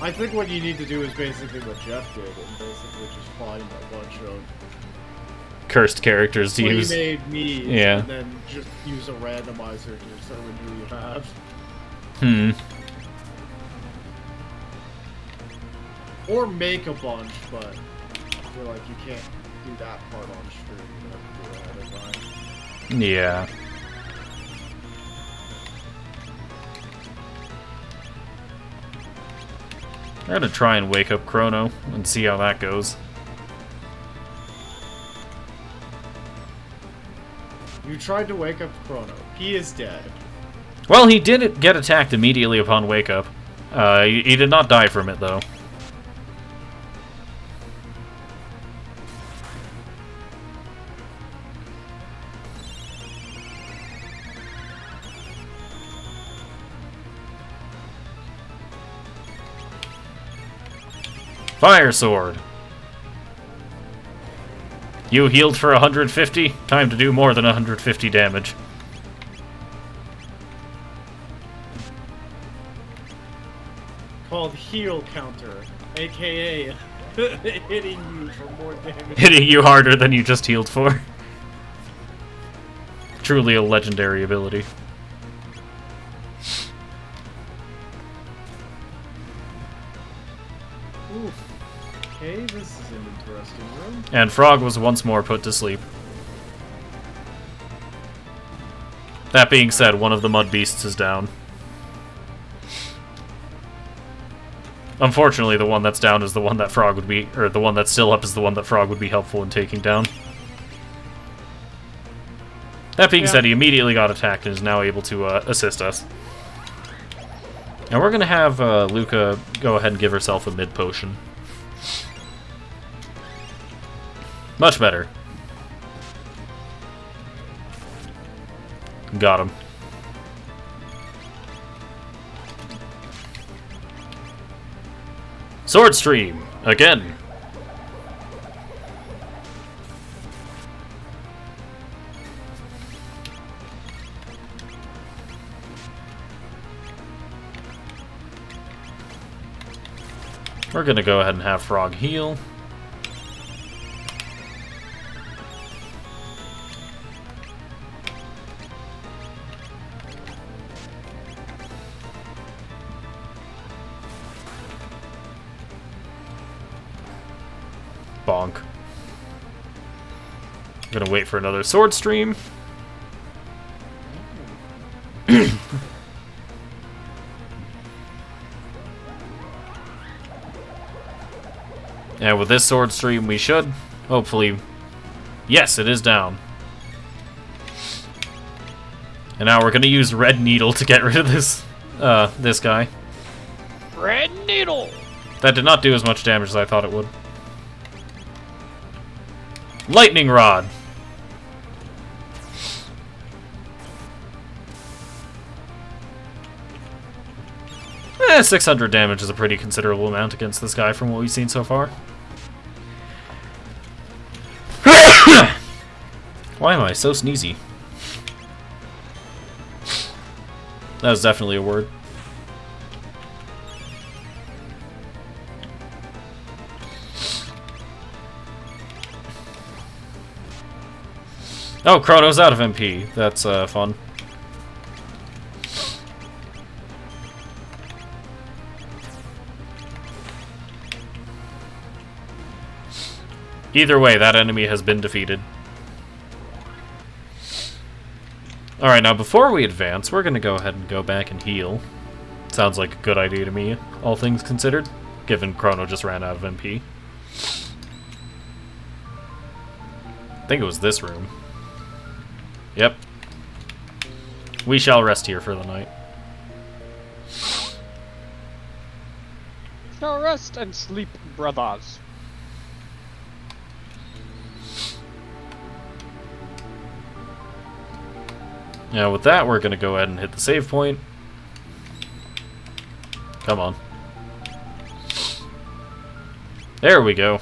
C: I think what you need to do is basically what Jeff did, and basically just find a bunch of
A: Cursed characters to use.
C: pre-made memes,
A: Yeah.
C: and then just use a randomizer to determine who you have. Or make a bunch, but I feel like you can't do that part on stream. You have to do it ahead of time.
A: Yeah. I'm gonna try and wake up Chrono and see how that goes.
C: You tried to wake up Chrono. He is dead.
A: Well, he did get attacked immediately upon wake up. He did not die from it, though. Fire Sword! You healed for 150? Time to do more than 150 damage.
C: Called heal counter, aka hitting you for more damage.
A: Hitting you harder than you just healed for. Truly a legendary ability.
C: Oof. Okay, this is an interesting room.
A: And Frog was once more put to sleep. That being said, one of the mud beasts is down. Unfortunately, the one that's down is the one that Frog would be, or the one that's still up is the one that Frog would be helpful in taking down. That being said, he immediately got attacked and is now able to assist us. Now we're gonna have Luca go ahead and give herself a mid potion. Much better. Got him. Sword Stream again. We're gonna go ahead and have Frog heal. Bonk. I'm gonna wait for another sword stream. And with this sword stream, we should hopefully. Yes, it is down. And now we're gonna use Red Needle to get rid of this guy.
D: Red Needle!
A: That did not do as much damage as I thought it would. Lightning Rod! 600 damage is a pretty considerable amount against this guy from what we've seen so far. Why am I so sneezy? That was definitely a word. Oh, Chrono's out of MP. That's fun. Either way, that enemy has been defeated. Alright, now before we advance, we're going to go ahead and go back and heal. Sounds like a good idea to me, all things considered, given Chrono just ran out of MP. I think it was this room. Yep. We shall rest here for the night.
D: Now rest and sleep, brothers.
A: Now with that, we're going to go ahead and hit the save point. Come on. There we go.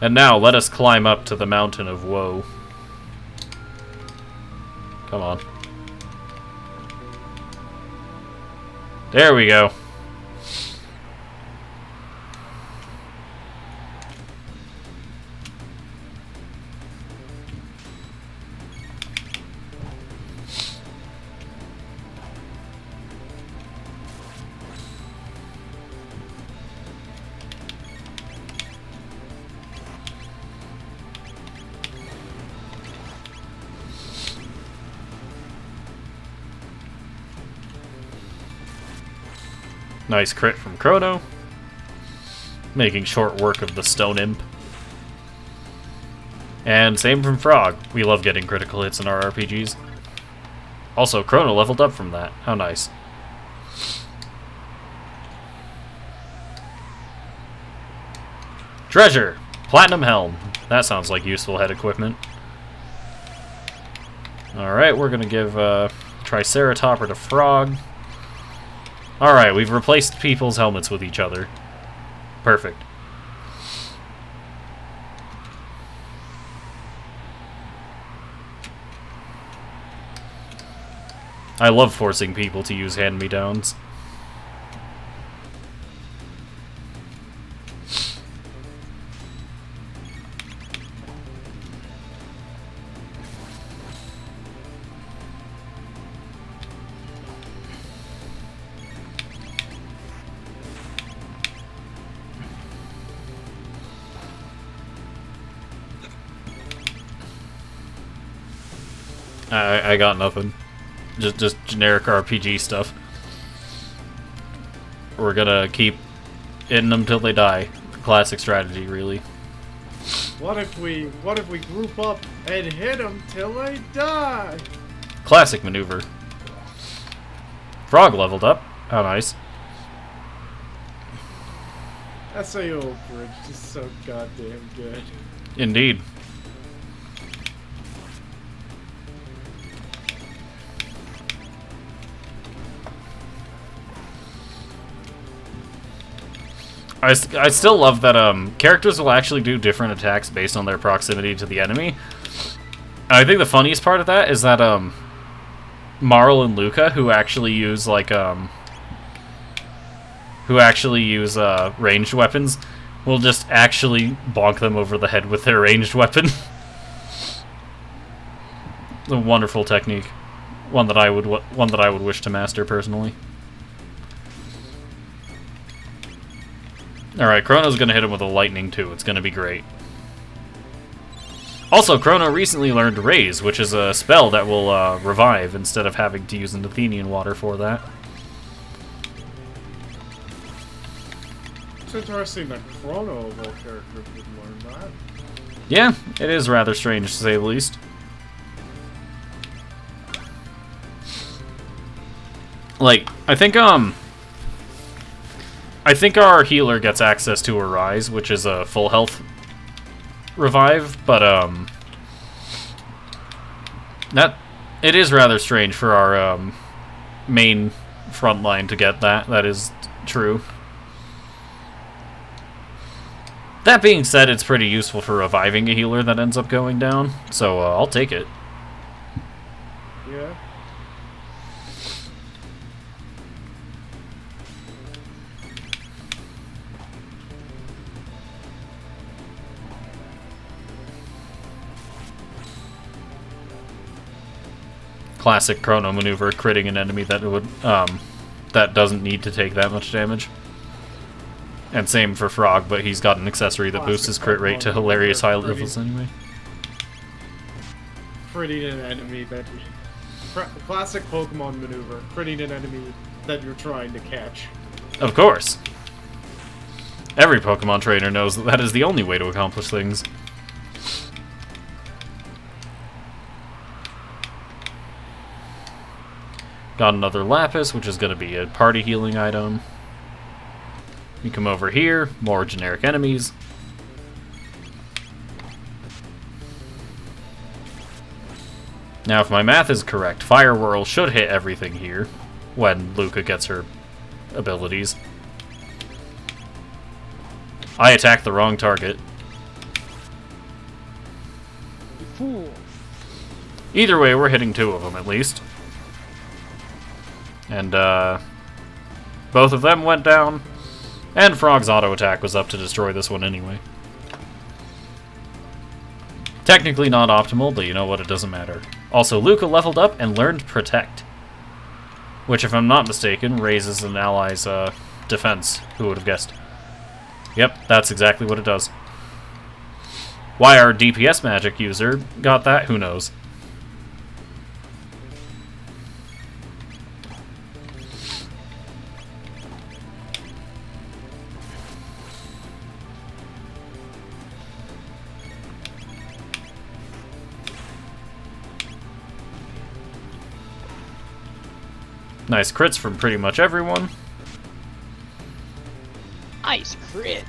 A: And now, let us climb up to the Mountain of Woe. Come on. There we go. Nice crit from Chrono. Making short work of the Stone Imp. And same from Frog. We love getting critical hits in our RPGs. Also, Chrono leveled up from that. How nice. Treasure! Platinum Helm. That sounds like useful head equipment. Alright, we're gonna give Triceratopper to Frog. Alright, we've replaced people's helmets with each other. Perfect. I love forcing people to use hand-me-downs. I got nothing. Just generic RPG stuff. We're gonna keep hitting them till they die. Classic strategy, really.
C: What if we group up and hit them till they die?
A: Classic maneuver. Frog leveled up. How nice.
C: That's a old bridge, just so goddamn good.
A: Indeed. I still love that characters will actually do different attacks based on their proximity to the enemy. And I think the funniest part of that is that Marl and Luca, who actually use ranged weapons, will just actually bonk them over the head with their ranged weapon. A wonderful technique, one that I would wish to master personally. Alright, Chrono's gonna hit him with a lightning too. It's gonna be great. Also, Chrono recently learned Raise, which is a spell that will revive instead of having to use an Athenian water for that.
C: interesting that Chrono of all characters would learn that.
A: Yeah, it is rather strange to say the least. Like, I think our healer gets access to a rise, which is a full health revive, but that it is rather strange for our main front line to get that. That is true. That being said, it's pretty useful for reviving a healer that ends up going down, so I'll take it.
C: Yeah.
A: Classic Chrono maneuver, critting an enemy that would that doesn't need to take that much damage. And same for Frog, but he's got an accessory that boosts his crit rate to hilarious high levels anyway.
C: Critting an enemy that classic Pokemon maneuver, critting an enemy that you're trying to catch.
A: Of course. Every Pokemon trainer knows that is the only way to accomplish things. Got another Lapis, which is going to be a party healing item. You come over here, more generic enemies. Now, if my math is correct, Fire Whirl should hit everything here when Luca gets her abilities. I attacked the wrong target.
D: You fool.
A: Either way, we're hitting two of them at least. And, both of them went down. And Frog's auto attack was up to destroy this one anyway. Technically not optimal, but you know what, it doesn't matter. Also, Luca leveled up and learned Protect. Which, if I'm not mistaken, raises an ally's defense. Who would have guessed? Yep, that's exactly what it does. Why our DPS magic user got that, who knows. Nice crits from pretty much everyone.
D: Nice crit.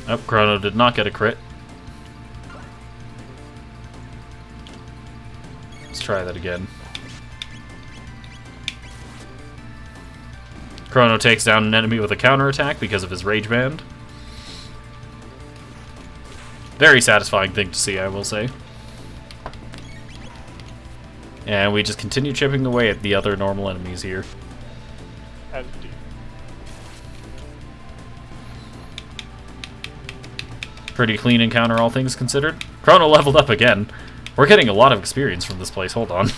A: Oh, Chrono did not get a crit. Let's try that again. Chrono takes down an enemy with a counterattack because of his Rage Band. Very satisfying thing to see, I will say. And we just continue chipping away at the other normal enemies here.
D: As do.
A: Pretty clean encounter, all things considered. Chrono leveled up again. We're getting a lot of experience from this place. Hold on.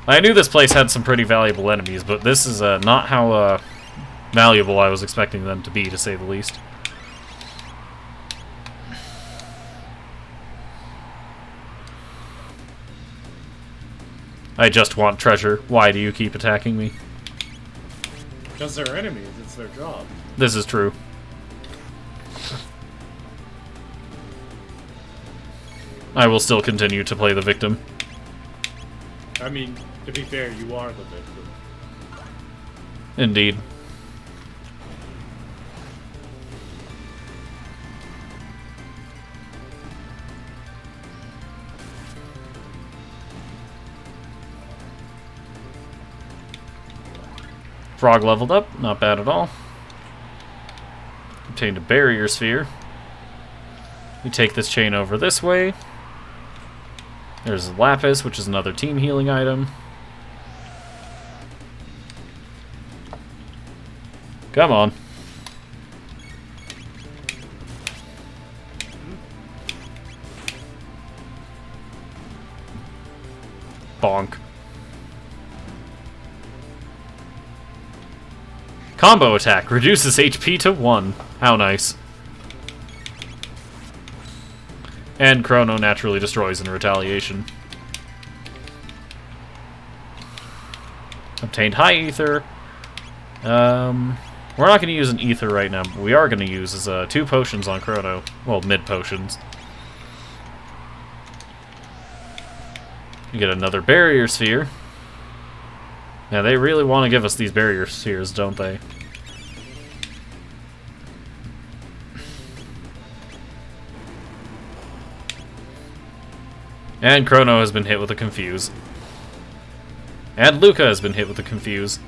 A: I knew this place had some pretty valuable enemies, but this is not how valuable I was expecting them to be, to say the least. I just want treasure. Why do you keep attacking me?
C: Because they're enemies, it's their job.
A: This is true. I will still continue to play the victim.
C: I mean, to be fair, you are the victim.
A: Indeed. Frog leveled up, not bad at all. Obtained a barrier sphere. We take this chain over this way. There's Lapis, which is another team healing item. Come on. Bonk. Combo attack reduces HP to 1. How nice. And Chrono naturally destroys in retaliation. Obtained high ether. We're not going to use an ether right now, but we are going to use is 2 potions on Chrono. Well, mid potions. You get another barrier sphere. Yeah, they really want to give us these barrier spheres, don't they? And Chrono has been hit with a Confuse. And Luca has been hit with a Confuse.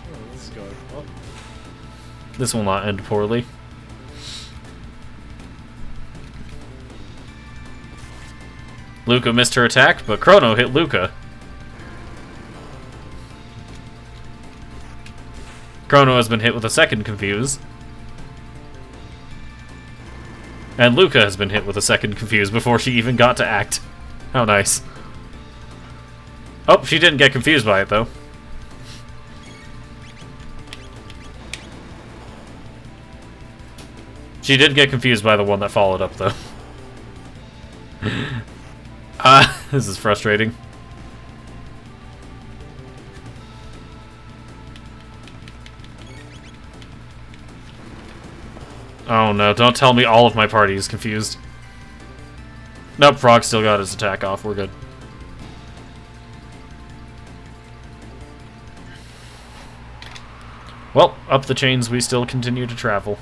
C: Oh, this is going well.
A: This will not end poorly. Luca missed her attack, but Chrono hit Luca. Chrono has been hit with a second Confuse. And Luca has been hit with a second Confuse before she even got to act. How nice. Oh, she didn't get confused by it, though. She did get confused by the one that followed up, though. This is frustrating. Oh no, don't tell me all of my party is confused. Nope, Frog still got his attack off, we're good. Well, up the chains we still continue to travel.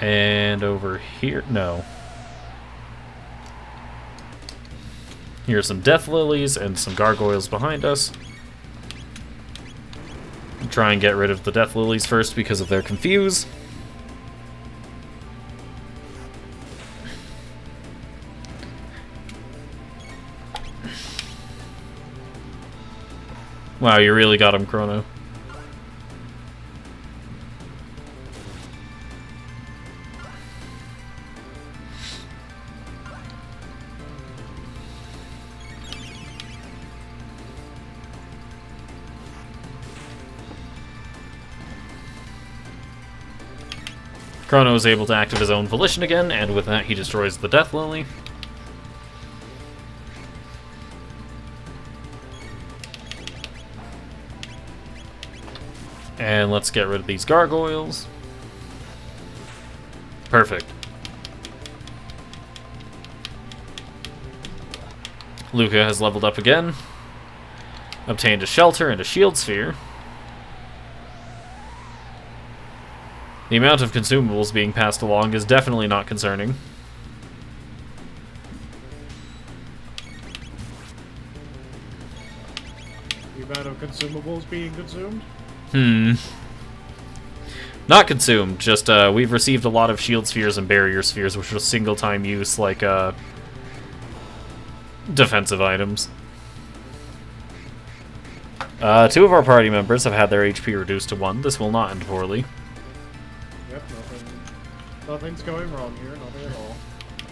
A: And over here, no. Here's some Death Lilies and some Gargoyles behind us. Try and get rid of the Death Lilies first because of their Confuse. Wow, you really got him, Chrono. Chrono is able to act of his own volition again, and with that he destroys the Death Lily. And let's get rid of these Gargoyles. Perfect. Luca has leveled up again. Obtained a Shelter and a Shield Sphere. The amount of consumables being passed along is definitely not concerning.
C: The amount of consumables being consumed?
A: Not consumed, just we've received a lot of shield spheres and barrier spheres, which are single-time use, like, defensive items. 2 of our party members have had their HP reduced to 1. This will not end poorly.
C: Yep, nothing's going wrong here, nothing at all.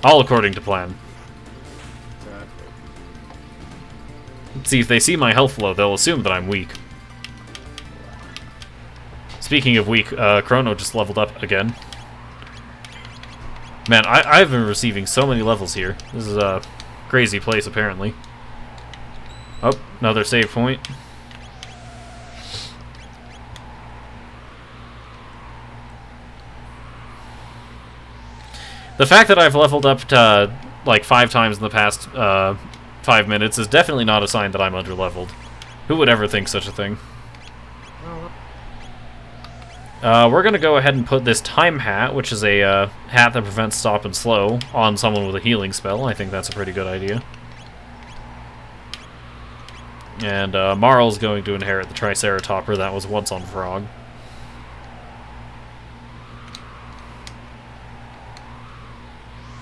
A: All according to plan.
C: Exactly.
A: See, if they see my health low, they'll assume that I'm weak. Speaking of weak, Chrono just leveled up again. Man, I've been receiving so many levels here. This is a crazy place, apparently. Oh, another save point. The fact that I've leveled up to, like, 5 times in the past 5 minutes is definitely not a sign that I'm underleveled. Who would ever think such a thing? We're going to go ahead and put this Time Hat, which is a hat that prevents stop and slow, on someone with a healing spell. I think that's a pretty good idea. And Marl's going to inherit the Triceratopper that was once on Frog.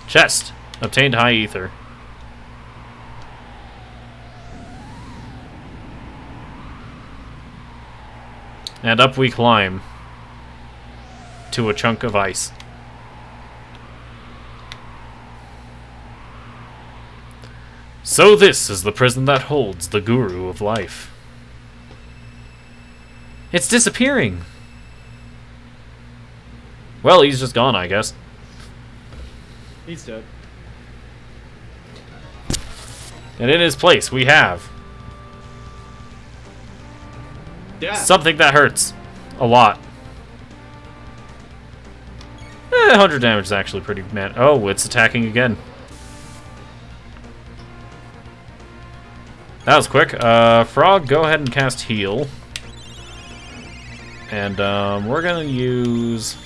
A: Chest. Obtained high ether. And up we climb to a chunk of ice. So this is the prison that holds the Guru of Life. It's disappearing! Well, he's just gone, I guess.
C: He's dead.
A: And in his place, we have
C: Yeah.
A: something that hurts a lot. 100 damage is actually pretty man. Oh, it's attacking again. That was quick. Frog, go ahead and cast Heal. And we're gonna use...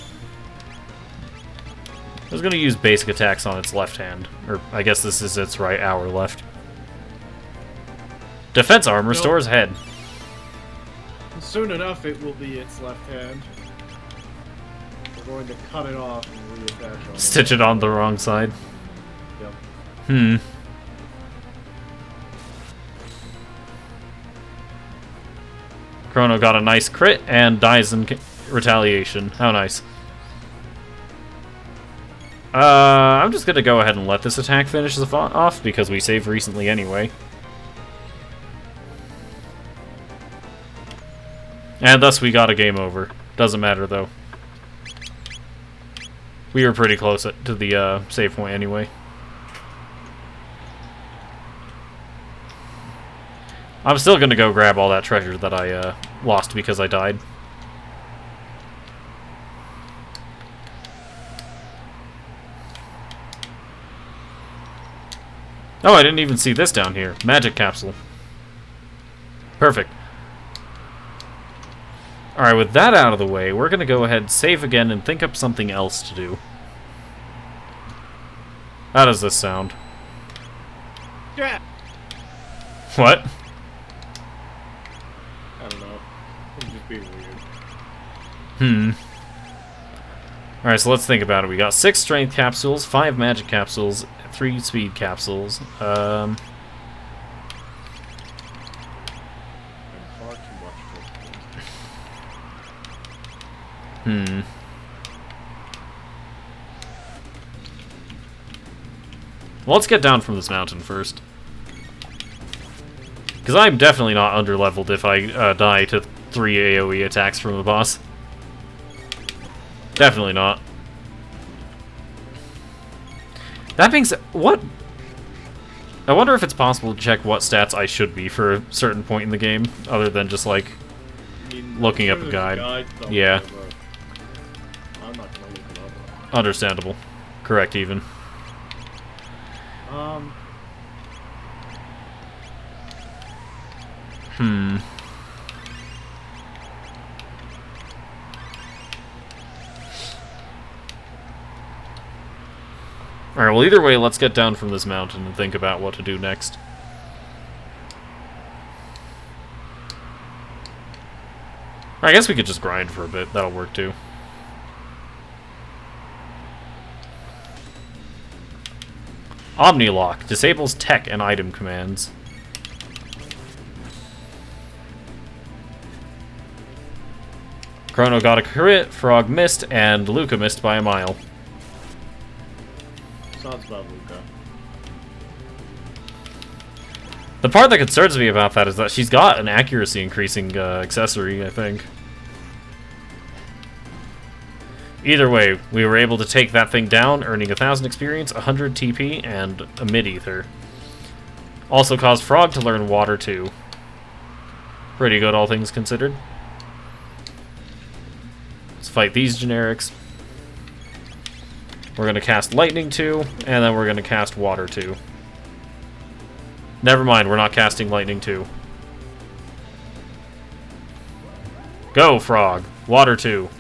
A: I was gonna use basic attacks on its left hand. Or I guess this is its right, our left. Defense arm restores head.
C: Soon enough, it will be its left hand. We're going to cut it off and reattach on
A: Stitch it on the wrong side.
C: Yep.
A: Hmm. Chrono got a nice crit and dies in retaliation. How nice. I'm just gonna go ahead and let this attack finish off because we saved recently anyway. And thus we got a game over. Doesn't matter though. We were pretty close to the save point anyway. I'm still gonna go grab all that treasure that I lost because I died. Oh, I didn't even see this down here. Magic capsule. Perfect. Alright, with that out of the way, we're gonna go ahead, save again, and think up something else to do. How does this sound?
C: Yeah.
A: What?
C: I don't know. I'm just being weird.
A: Hmm. Alright, so let's think about it. We got 6 strength capsules, 5 magic capsules, 3 speed capsules.
C: I'm far too much for
A: Hmm. Well, let's get down from this mountain first. Because I'm definitely not under-leveled if I die to 3 AoE attacks from a boss. Definitely not. That being said, what? I wonder if it's possible to check what stats I should be for a certain point in the game, other than just, like, looking up a guide. Yeah.
C: I'm not gonna look it up.
A: Understandable. Correct, even. Hmm. Alright, well, either way, let's get down from this mountain and think about what to do next. I guess we could just grind for a bit. That'll work, too. Omni-Lock disables tech and item commands. Chrono got a crit, Frog missed, and Luca missed by a mile.
C: Sounds about Luca.
A: The part that concerns me about that is that she's got an accuracy increasing accessory, I think. Either way, we were able to take that thing down, earning 1,000 experience, 100 TP, and a mid-ether. Also caused Frog to learn Water too. Pretty good, all things considered. Let's fight these generics. We're going to cast Lightning 2, and then we're going to cast Water 2. Never mind, we're not casting Lightning 2. Go, Frog. Water 2.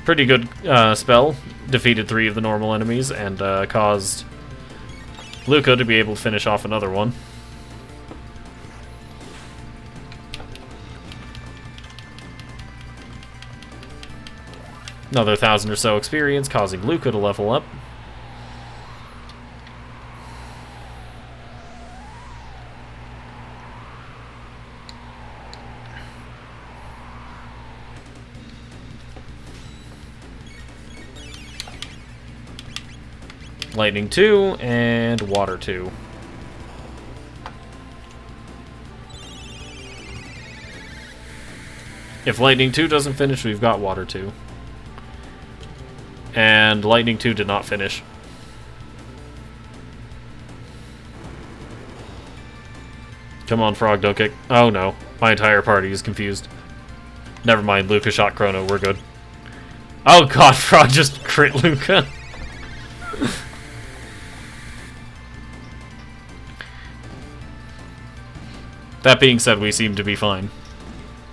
A: Pretty good spell. Defeated 3 of the normal enemies and caused Luca to be able to finish off another one. Another 1,000 or so experience, causing Luca to level up. Lightning 2 and Water 2. If Lightning 2 doesn't finish, we've got Water 2. And Lightning 2 did not finish. Come on, Frog, don't kick. Oh no, my entire party is confused. Never mind, Luca shot Chrono, we're good. Oh god, Frog just crit Luca. That being said, we seem to be fine.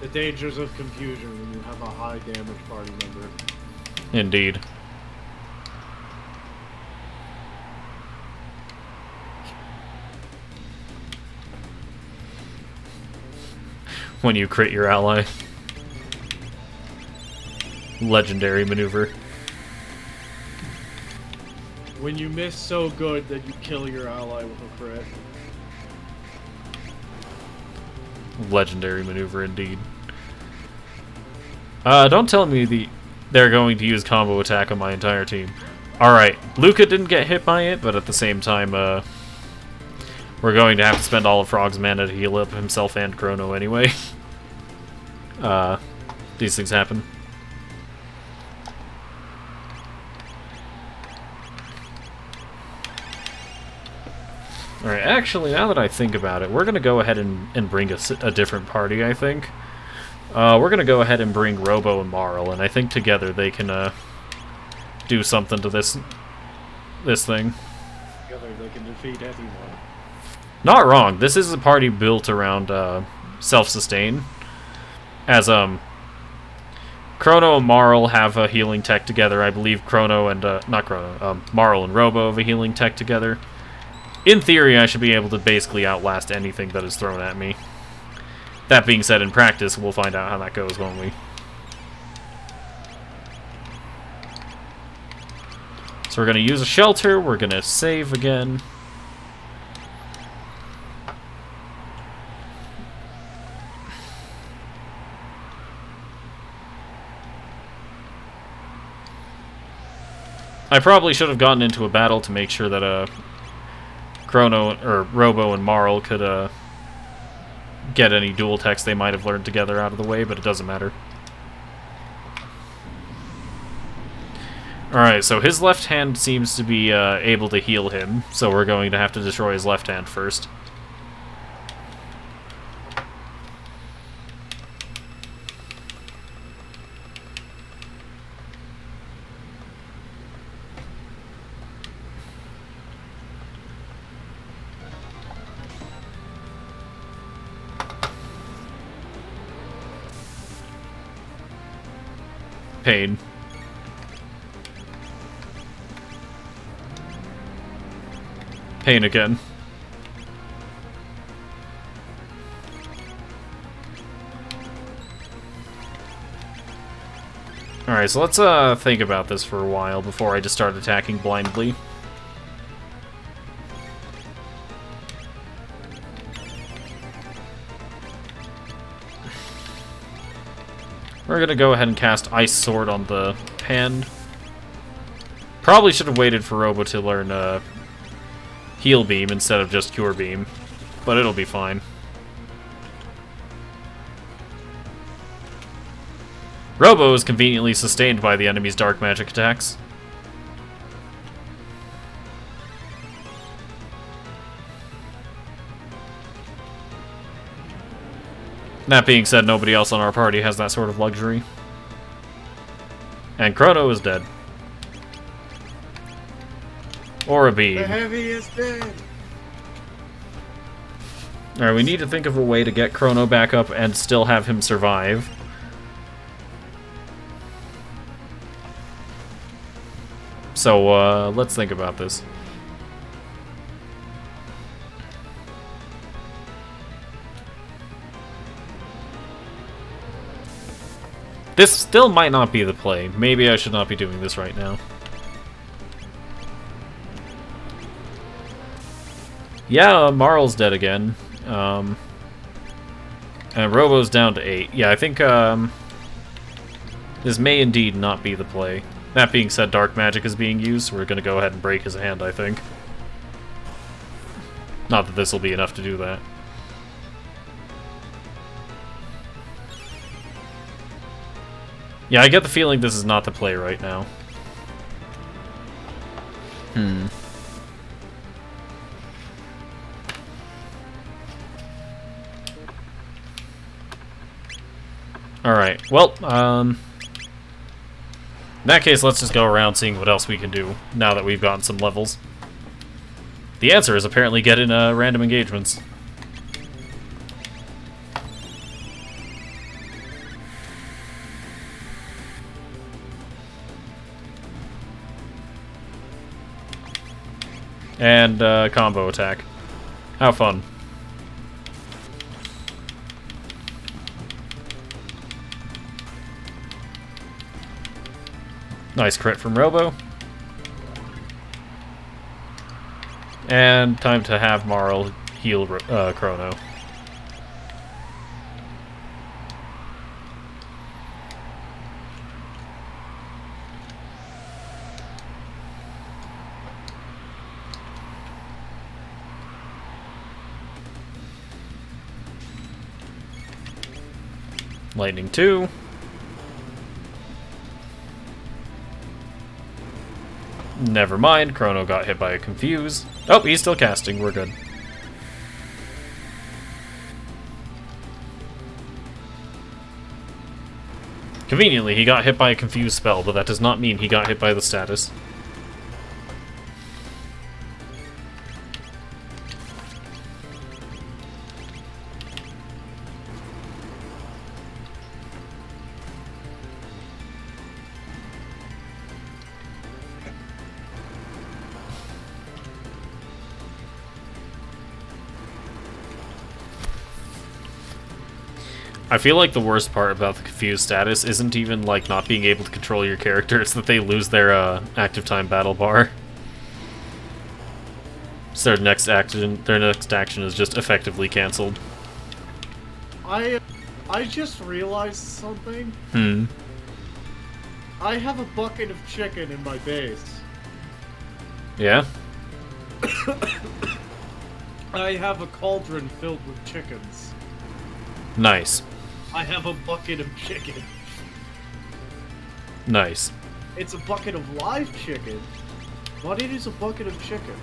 C: The dangers of confusion when you have a high damage party member.
A: Indeed. When you crit your ally. Legendary maneuver.
C: When you miss so good that you kill your ally with a crit.
A: Legendary maneuver indeed. Don't tell me they're going to use combo attack on my entire team. Alright, Luca didn't get hit by it, but at the same time, we're going to have to spend all of Frog's mana to heal up himself and Chrono anyway. These things happen. Alright, actually, now that I think about it, we're going to go ahead and bring a different party, I think. We're going to go ahead and bring Robo and Marl, and I think together they can do something to this thing.
C: Together they can defeat anyone.
A: Not wrong. This is a party built around self-sustain. As Chrono and Marl have a healing tech together. I believe Chrono and Marl and Robo have a healing tech together. In theory, I should be able to basically outlast anything that is thrown at me. That being said, in practice, we'll find out how that goes, won't we? So we're going to use a shelter. We're going to save again. I probably should have gotten into a battle to make sure that Chrono or Robo and Marl could get any dual techs they might have learned together out of the way, but it doesn't matter. Alright, so his left hand seems to be able to heal him, so we're going to have to destroy his left hand first. Pain. Pain again. Alright, so let's think about this for a while before I just start attacking blindly. We're gonna go ahead and cast Ice Sword on the hand. Probably should have waited for Robo to learn Heal Beam instead of just Cure Beam, but it'll be fine. Robo is conveniently sustained by the enemy's dark magic attacks. That being said, nobody else on our party has that sort of luxury. And Chrono is dead. Or a beam.
C: The heavy is dead.
A: Alright, we need to think of a way to get Chrono back up and still have him survive. So, let's think about this. This still might not be the play. Maybe I should not be doing this right now. Yeah, Marl's dead again. And Robo's down to 8. Yeah, I think this may indeed not be the play. That being said, dark magic is being used, so we're going to go ahead and break his hand, I think. Not that this will be enough to do that. Yeah, I get the feeling this is not the play right now. Alright, well, in that case, let's just go around seeing what else we can do now that we've gotten some levels. The answer is apparently get in random engagements. And combo attack. How fun. Nice crit from Robo. And time to have Marl heal Chrono. Lightning 2. Never mind, Chrono got hit by a Confuse. Oh, he's still casting, we're good. Conveniently, he got hit by a Confuse spell, but that does not mean he got hit by the status. I feel like the worst part about the Confused status isn't even, like, not being able to control your character, it's that they lose their, active time battle bar. So their next action is just effectively cancelled.
C: I just realized something. I have a bucket of chicken in my base.
A: Yeah?
C: I have a cauldron filled with chickens.
A: Nice.
C: I have a bucket of chicken.
A: Nice.
C: It's a bucket of live chicken, but it is a bucket of chicken.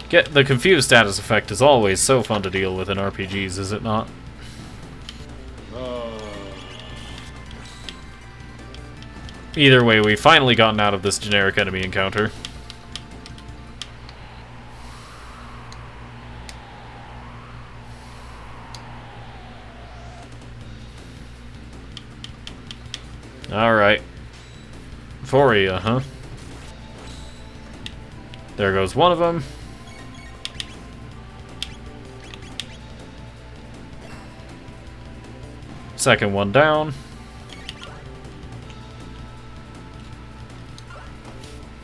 A: Get the Confused status effect is always so fun to deal with in RPGs, is it not? Either way, we've finally gotten out of this generic enemy encounter. Alright. Euphoria, huh? There goes one of them. Second one down.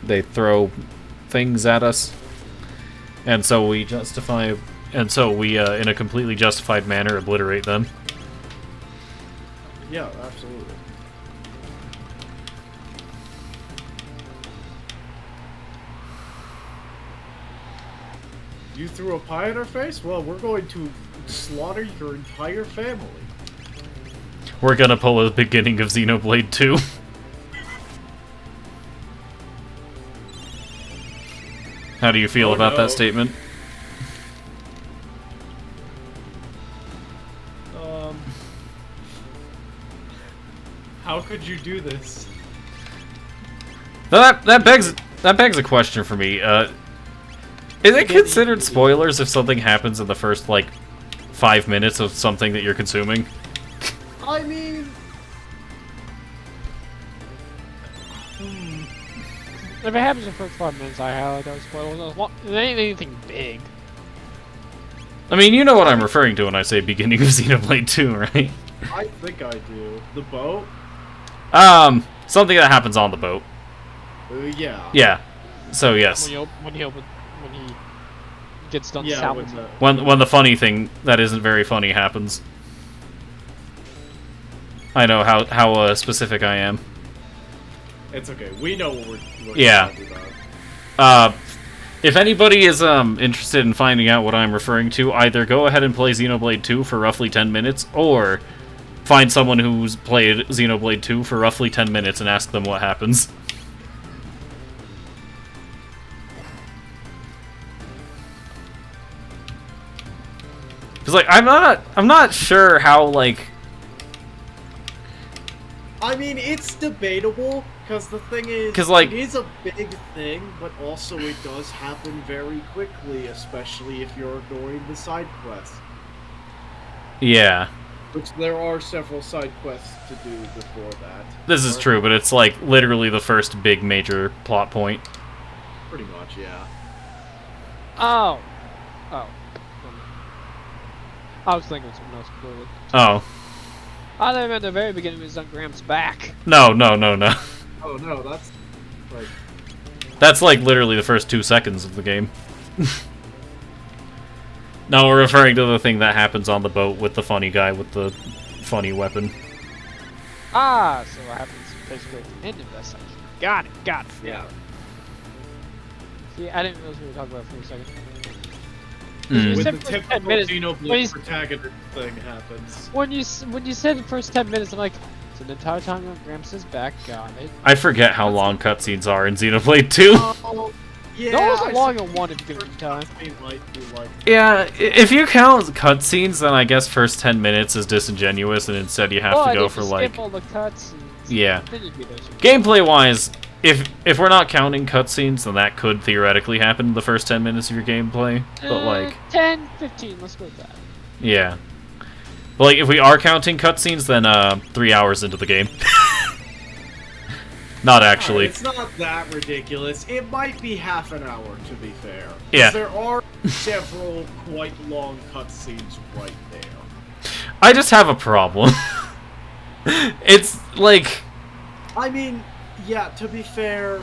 A: They throw things at us, and so we in a completely justified manner, obliterate them.
C: Yeah, absolutely. You threw a pie in our face? Well, we're going to slaughter your entire family.
A: We're gonna pull a beginning of Xenoblade 2. How do you feel about that statement?
C: How could you do this?
A: That begs a question for me. Is it considered spoilers if something happens in the first, like, 5 minutes of something that you're consuming?
C: I mean...
D: If it happens in the first 5 minutes, I highlight those spoilers. It ain't anything big.
A: I mean, you know what I'm referring to when I say beginning of Xenoblade 2, right?
C: I think I do. The boat?
A: Something that happens on the boat.
C: Yeah.
A: Yeah. So, yes.
D: When he gets done
C: Yeah,
D: salvaging.
A: When the funny thing that isn't very funny happens. I know how specific I am.
C: It's okay. We know what we're
A: Yeah.
C: talking about.
A: If anybody is interested in finding out what I'm referring to, either go ahead and play Xenoblade 2 for roughly 10 minutes, or find someone who's played Xenoblade 2 for roughly 10 minutes and ask them what happens. Cause like I'm not sure how like.
C: I mean, it's debatable, because the thing is,
A: 'Cause, like-
C: it is a big thing, but also it does happen very quickly, especially if you're ignoring the side quests.
A: Yeah,
C: Which there are several side quests to do before that.
A: this is true, but it's like literally the first big major plot point.
C: Pretty much, yeah.
D: Oh. Oh. I was thinking of something else completely.
A: Oh,
D: I thought at the very beginning it was on Graham's back.
A: no.
C: Oh no, that's like
A: That's like literally the first 2 seconds of the game. No, we're referring to the thing that happens on the boat with the funny guy with the funny weapon.
D: Ah, so what happens basically at the end of that section. Got it.
C: yeah.
D: See, I didn't realize we were talking about it for a second.
A: Mm.
C: When
D: said
C: the
D: for 10
C: typical
D: minutes, when
C: Xenoblade
D: you-
C: protagonist thing happens.
D: When you said the first 10 minutes, I'm like, so the entire time on Gramps' back, got it.
A: I forget how long cutscenes are in Xenoblade 2.
C: Oh, yeah.
D: Those
C: I
D: are long and one if you give it time.
C: might be like
A: Yeah, if you count cutscenes, then I guess first 10 minutes is disingenuous, and instead you have
D: Well,
A: to go
D: if
A: for
D: you
A: like...
D: skip all the cutscenes,
A: Yeah.
D: then you'd be there.
A: Gameplay-wise, if we're not counting cutscenes, then that could theoretically happen in the first 10 minutes of your gameplay. But like...
D: 10, 15, let's go with that.
A: Yeah. But like, if we are counting cutscenes, then 3 hours into the game. Not actually.
C: It's not that ridiculous. It might be half an hour, to be fair. 'Cause
A: Yeah.
C: There are several quite long cutscenes right there.
A: I just have a problem. It's like...
C: I mean, yeah, to be fair,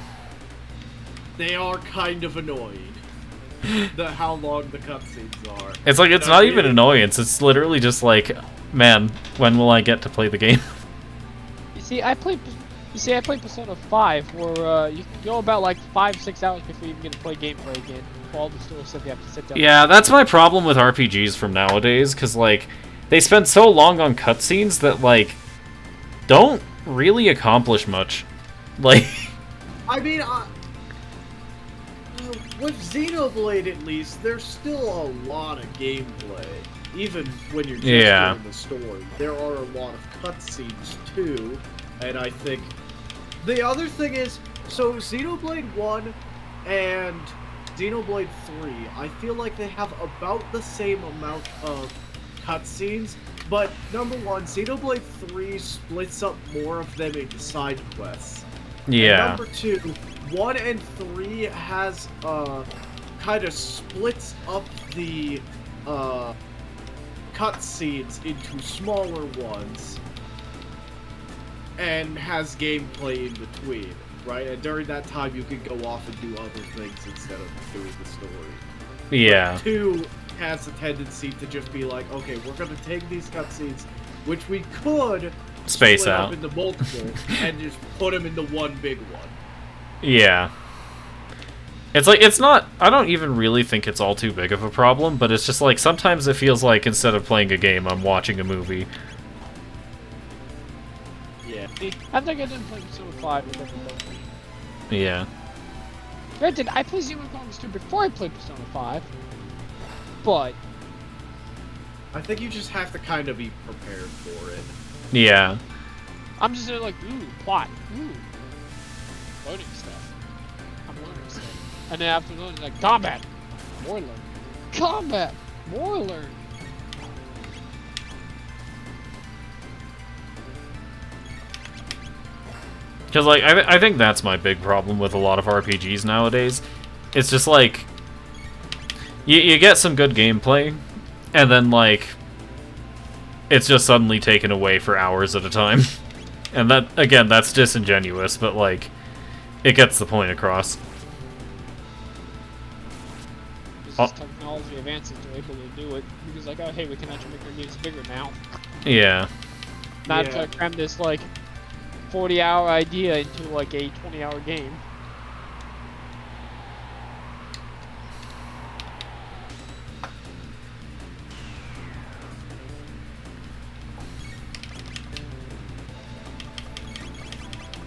C: they are kind of annoying. How long the cutscenes are.
A: It's like, it's
C: No,
A: not even
C: really.
A: annoyance, it's literally just like, man, when will I get to play the game?
D: You see, I played Persona 5, where you can go about like 5-6 hours before you even get to play gameplay again. All the story stuff you have to sit down.
A: Yeah, that's my problem with RPGs from nowadays, because, like, they spend so long on cutscenes that, like, don't really accomplish much. Like,
C: I mean, with Xenoblade at least, there's still a lot of gameplay. Even when you're just
A: Yeah.
C: doing the story. There are a lot of cutscenes too, and I think... The other thing is, so Xenoblade 1 and Xenoblade 3, I feel like they have about the same amount of cutscenes, but number one, Xenoblade 3 splits up more of them into side quests. And
A: yeah.
C: number two, 1 and 3 has kind of splits up the cutscenes into smaller ones and has gameplay in between, right? And during that time, you can go off and do other things instead of doing the story.
A: Yeah.
C: 2 has a tendency to just be like, okay, we're gonna take these cutscenes, which we could
A: Space
C: split
A: out.
C: up into multiple, and just put them into one big one.
A: Yeah. It's like, it's not, I don't even really think it's all too big of a problem, but it's just like, sometimes it feels like instead of playing a game, I'm watching a movie.
C: Yeah.
D: See, I think I didn't play Persona 5 with everybody.
A: Yeah.
D: Granted, I played Xenoblade 2 before I played Persona 5, but
C: I think you just have to kind of be prepared for it.
A: Yeah.
D: I'm just there like, ooh, plot, ooh, loading stuff. I'm learning stuff. And then after learning, like, combat, more learning. Combat, more learning.
A: Because, like, I think that's my big problem with a lot of RPGs nowadays. It's just, like, you get some good gameplay, and then, like, it's just suddenly taken away for hours at a time. And that, again, that's disingenuous, but, like, it gets the point across.
D: Because as technology advances, they're able to do it. Because like, oh hey, we can actually make our games bigger now.
A: Yeah.
D: Not
C: Yeah.
D: to cram this like 40-hour idea into like a 20-hour game.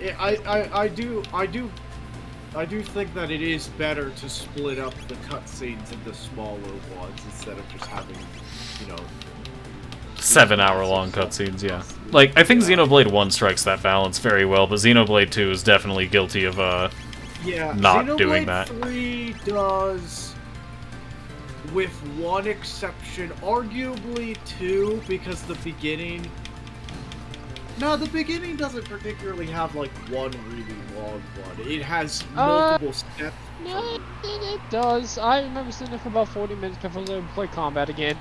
C: Yeah, I do think that it is better to split up the cutscenes into smaller ones instead of just having, you know,
A: 7-hour-long cutscenes, yeah. Like, I think Xenoblade 1 strikes that balance very well, but Xenoblade 2 is definitely guilty of,
C: yeah,
A: not
C: Xenoblade
A: doing that.
C: 3 does, with one exception, arguably 2, because the beginning... No, the beginning doesn't particularly have, like, one really long one. It has multiple steps.
D: No, it does. I remember sitting there for about 40 minutes before they would play combat again.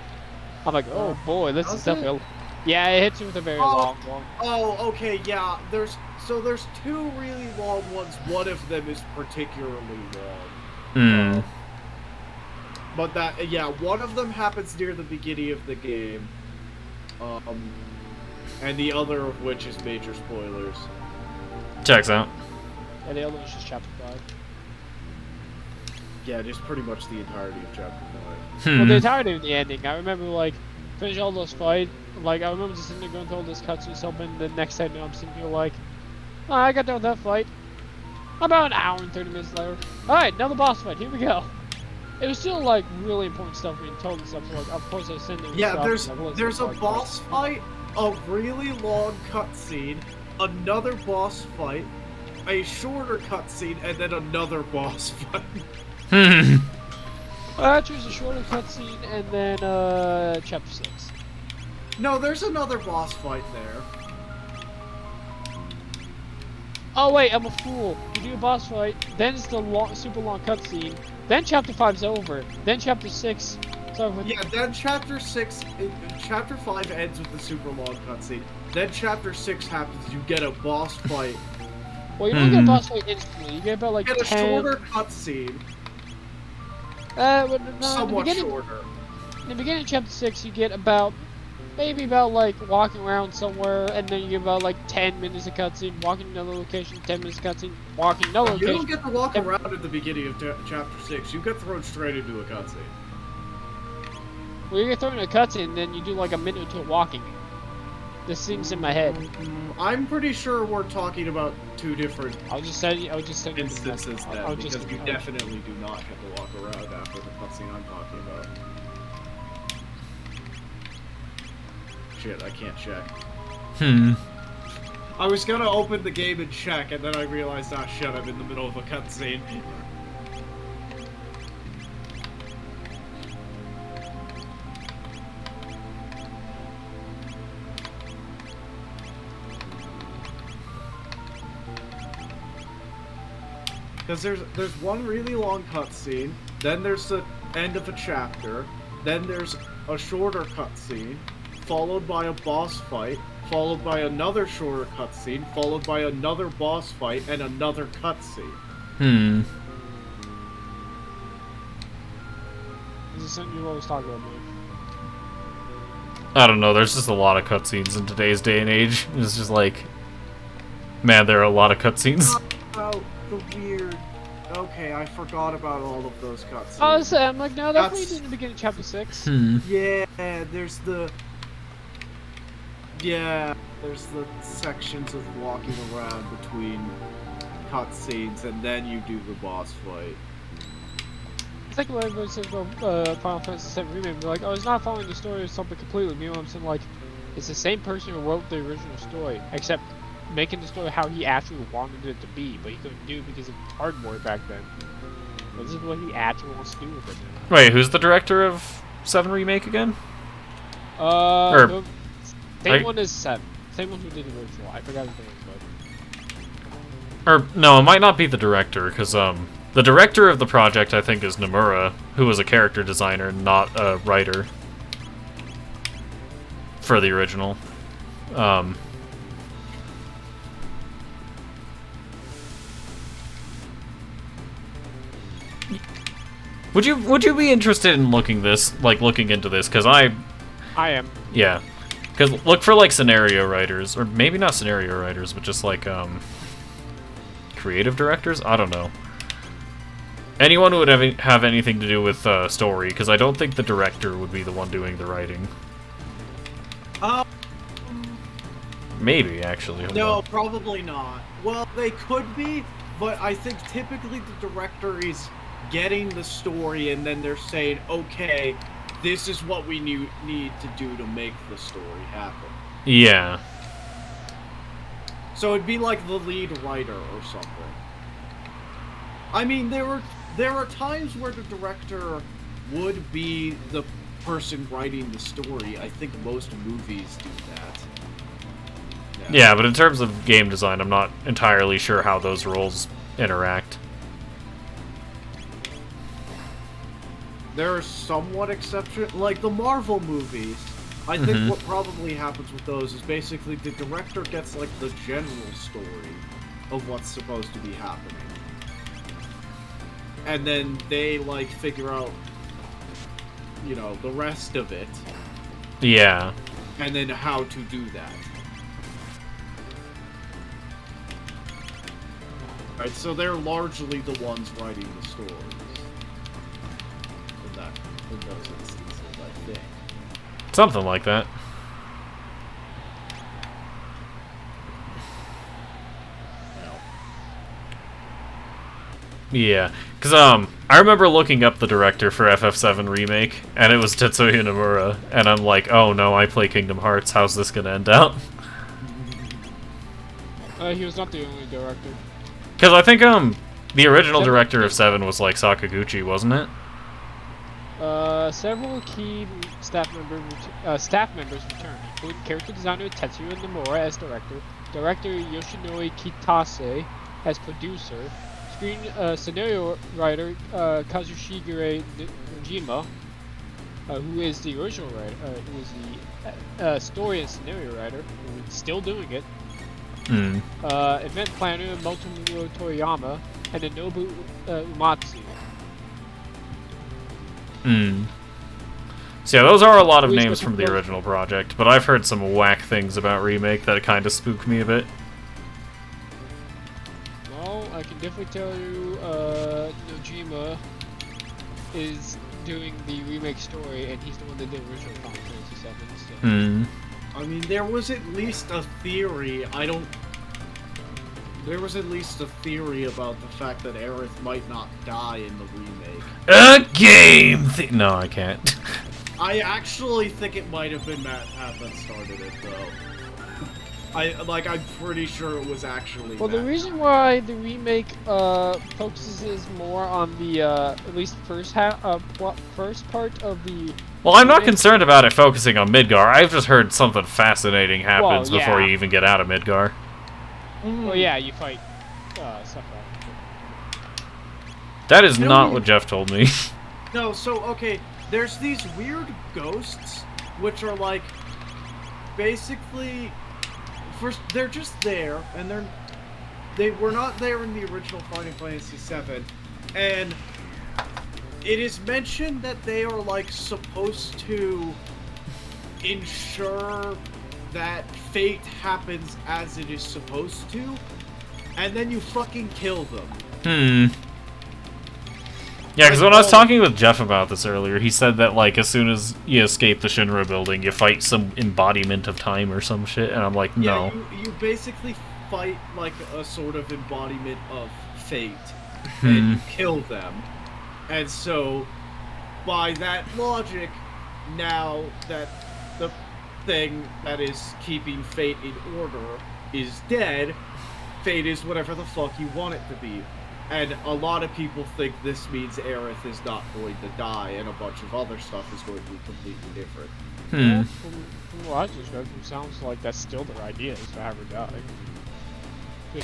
D: I'm like, oh boy, this is
C: Does it?
D: definitely... Yeah, it hits you with a very long one.
C: Oh, okay, yeah. There's two really long ones. One of them is particularly long.
A: Hmm.
C: But that, yeah, one of them happens near the beginning of the game. And the other of which is major spoilers.
A: Checks out.
D: And the other one's just chapter 5.
C: Yeah, just pretty much the entirety of chapter 5.
D: Well, the entirety of the ending. I remember, like, finish all those fights. Like, I remember just sitting there going through all this cutscenes, hoping the next time I'm sitting here like, oh, I got done with that fight. About an hour and 30 minutes later. Alright, another boss fight. Here we go. It was still, like, really important stuff being told and stuff. So, like, of course I was sitting there.
C: Yeah,
D: stuff,
C: there's
D: and, like,
C: there's a
D: like,
C: boss fight, a really long cutscene, another boss fight, a shorter cutscene, and then another boss fight.
D: I choose a shorter cutscene and then chapter 6.
C: No, there's another boss fight there.
D: Oh wait, I'm a fool. You do a boss fight, then it's the long, super long cutscene, then chapter 5's over, then chapter 6. So
C: Yeah, then chapter 6, chapter 5 ends with the super long cutscene. Then chapter 6 happens, you get a boss fight.
D: well, you don't get a boss fight instantly. You get about like
C: You get a
D: 10.
C: shorter cutscene,
D: Well, no,
C: somewhat shorter.
D: In the beginning of chapter 6, you get about maybe about like walking around somewhere, and then you get about like 10 minutes of cutscene, walking to another location, 10 minutes of cutscene, walking to another
C: You
D: location.
C: don't get to walk around at the beginning of chapter 6. You get thrown straight into a cutscene.
D: Well, you get thrown in a cutscene, and then you do like a minute or two of walking. This seems in my head.
C: I'm pretty sure we're talking about two different
D: I'll just send you.
C: instances then,
D: I'll
C: because
D: just,
C: you definitely do not get to walk around after the cutscene I'm talking about. Shit, I can't check. I was gonna open the game and check, and then I realized, ah shit, I'm in the middle of a cutscene. Because there's one really long cutscene, then there's the end of a chapter, then there's a shorter cutscene, followed by a boss fight, followed by another shorter cutscene, followed by another boss fight, and another cutscene.
D: Is this something you always talk about, Mike?
A: I don't know, there's just a lot of cutscenes in today's day and age. It's just like, man, there are a lot of cutscenes.
C: About the weird... Okay, I forgot about all of those cutscenes.
D: Oh, so I'm like, no, that's what you
C: That's-
D: did in the beginning of chapter 6.
C: Yeah, there's the... Yeah, there's the sections of walking around between cutscenes, and then you do the boss fight.
D: It's like what everybody says about Final Fantasy VII Remake. They're like, oh, it's not following the story or something completely new. I'm saying, like, it's the same person who wrote the original story, except making the story how he actually wanted it to be, but he couldn't do it because of hardware back then. But this is what he actually wants to do with it now.
A: Wait, who's the director of 7 Remake again?
D: The same
A: I-
D: one as 7. Same one who did the original. I forgot his name, but...
A: Or, no, it might not be the director, because, the director of the project, I think, is Nomura, who was a character designer, not a writer. For the original. Would you be interested in looking into this? Because
D: I am.
A: yeah. Because look for, like, scenario writers, or maybe not scenario writers, but just, like, creative directors? I don't know. Anyone who would have anything to do with story, because I don't think the director would be the one doing the writing. Maybe, actually. Hold
C: No,
A: on.
C: probably not. Well, they could be, but I think typically the director is getting the story and then they're saying, okay, this is what we need to do to make the story happen.
A: Yeah.
C: So it'd be like the lead writer or something. I mean, there are times where the director would be the person writing the story. I think most movies do that.
A: Yeah, but in terms of game design, I'm not entirely sure how those roles interact.
C: There are somewhat exceptions, like the Marvel movies. I think what probably happens with those is basically the director gets like the general story of what's supposed to be happening. And then they like figure out, you know, the rest of it.
A: Yeah.
C: And then how to do that. Right, so they're largely the ones writing the stories. In those instances, I think.
A: Something like that. Yeah, because I remember looking up the director for FF7 Remake, and it was Tetsuya Nomura, and I'm like, oh no, I play Kingdom Hearts, how's this gonna end out?
D: He was not the only director.
A: Because I think the original director of 7 was like Sakaguchi, wasn't it?
D: Several key staff members returned, including character designer Tetsuya Nomura as director, director Yoshinori Kitase as producer, scenario writer Kazushige Nojima, who is the original writer, who is the story and scenario writer, who is still doing it. Event planner Motomuro Toriyama, and Nobu Umatsu.
A: So yeah, those are a lot of names from the original project, but I've heard some whack things about Remake that kind of spook me a bit.
D: Well, I can definitely tell you, Nojima is doing the remake story, and he's the one that did original Final Fantasy VII. So.
C: I mean, there was at least a theory. There was at least a theory about the fact that Aerith might not die in the remake.
A: A game! No, I can't.
C: I actually think it might have been Matt that started it, though. I'm pretty sure it was actually
D: Well,
C: Matt.
D: the reason why the remake focuses more on the at least first part of the.
A: Well, I'm not concerned about it focusing on Midgar. I've just heard something fascinating happens before you even get out of Midgar.
D: Well, yeah, you fight stuff like
A: That is not what Jeff told me.
C: No, so, okay, there's these weird ghosts, which are, like, basically, first, they're just there, and they were not there in the original Final Fantasy VII, and it is mentioned that they are, like, supposed to ensure that fate happens as it is supposed to, and then you fucking kill them.
A: Yeah, because when I was talking with Jeff about this earlier, he said that, like, as soon as you escape the Shinra building, you fight some embodiment of time or some shit, and I'm like, no.
C: Yeah, you basically fight, like, a sort of embodiment of fate, and you kill them. And so, by that logic, now that the thing that is keeping fate in order is dead, fate is whatever the fuck you want it to be. And a lot of people think this means Aerith is not going to die, and a bunch of other stuff is going to be completely different.
D: Well, from what I just read, it sounds like that's still their idea, is to have her die.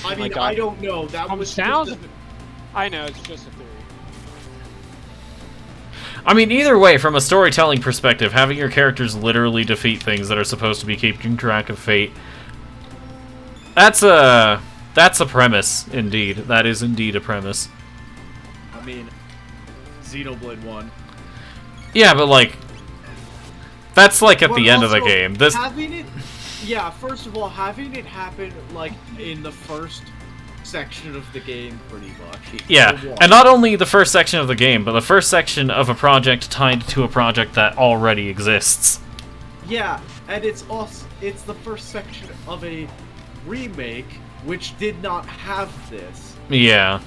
C: I mean, I don't know. That was
D: sounds. I know, it's just a theory.
A: I mean, either way, from a storytelling perspective, having your characters literally defeat things that are supposed to be keeping track of fate, that's a premise, indeed. That is indeed a premise.
C: I mean, Xenoblade 1.
A: Yeah, but, like, That's like at
C: But
A: the end of the
C: also,
A: game. This
C: having it, yeah. First of all, having it happen like in the first section of the game, pretty much.
A: Yeah,
C: For one.
A: and not only the first section of the game, but the first section of a project tied to a project that already exists.
C: Yeah, and it's also the first section of a remake which did not have this.
A: Yeah.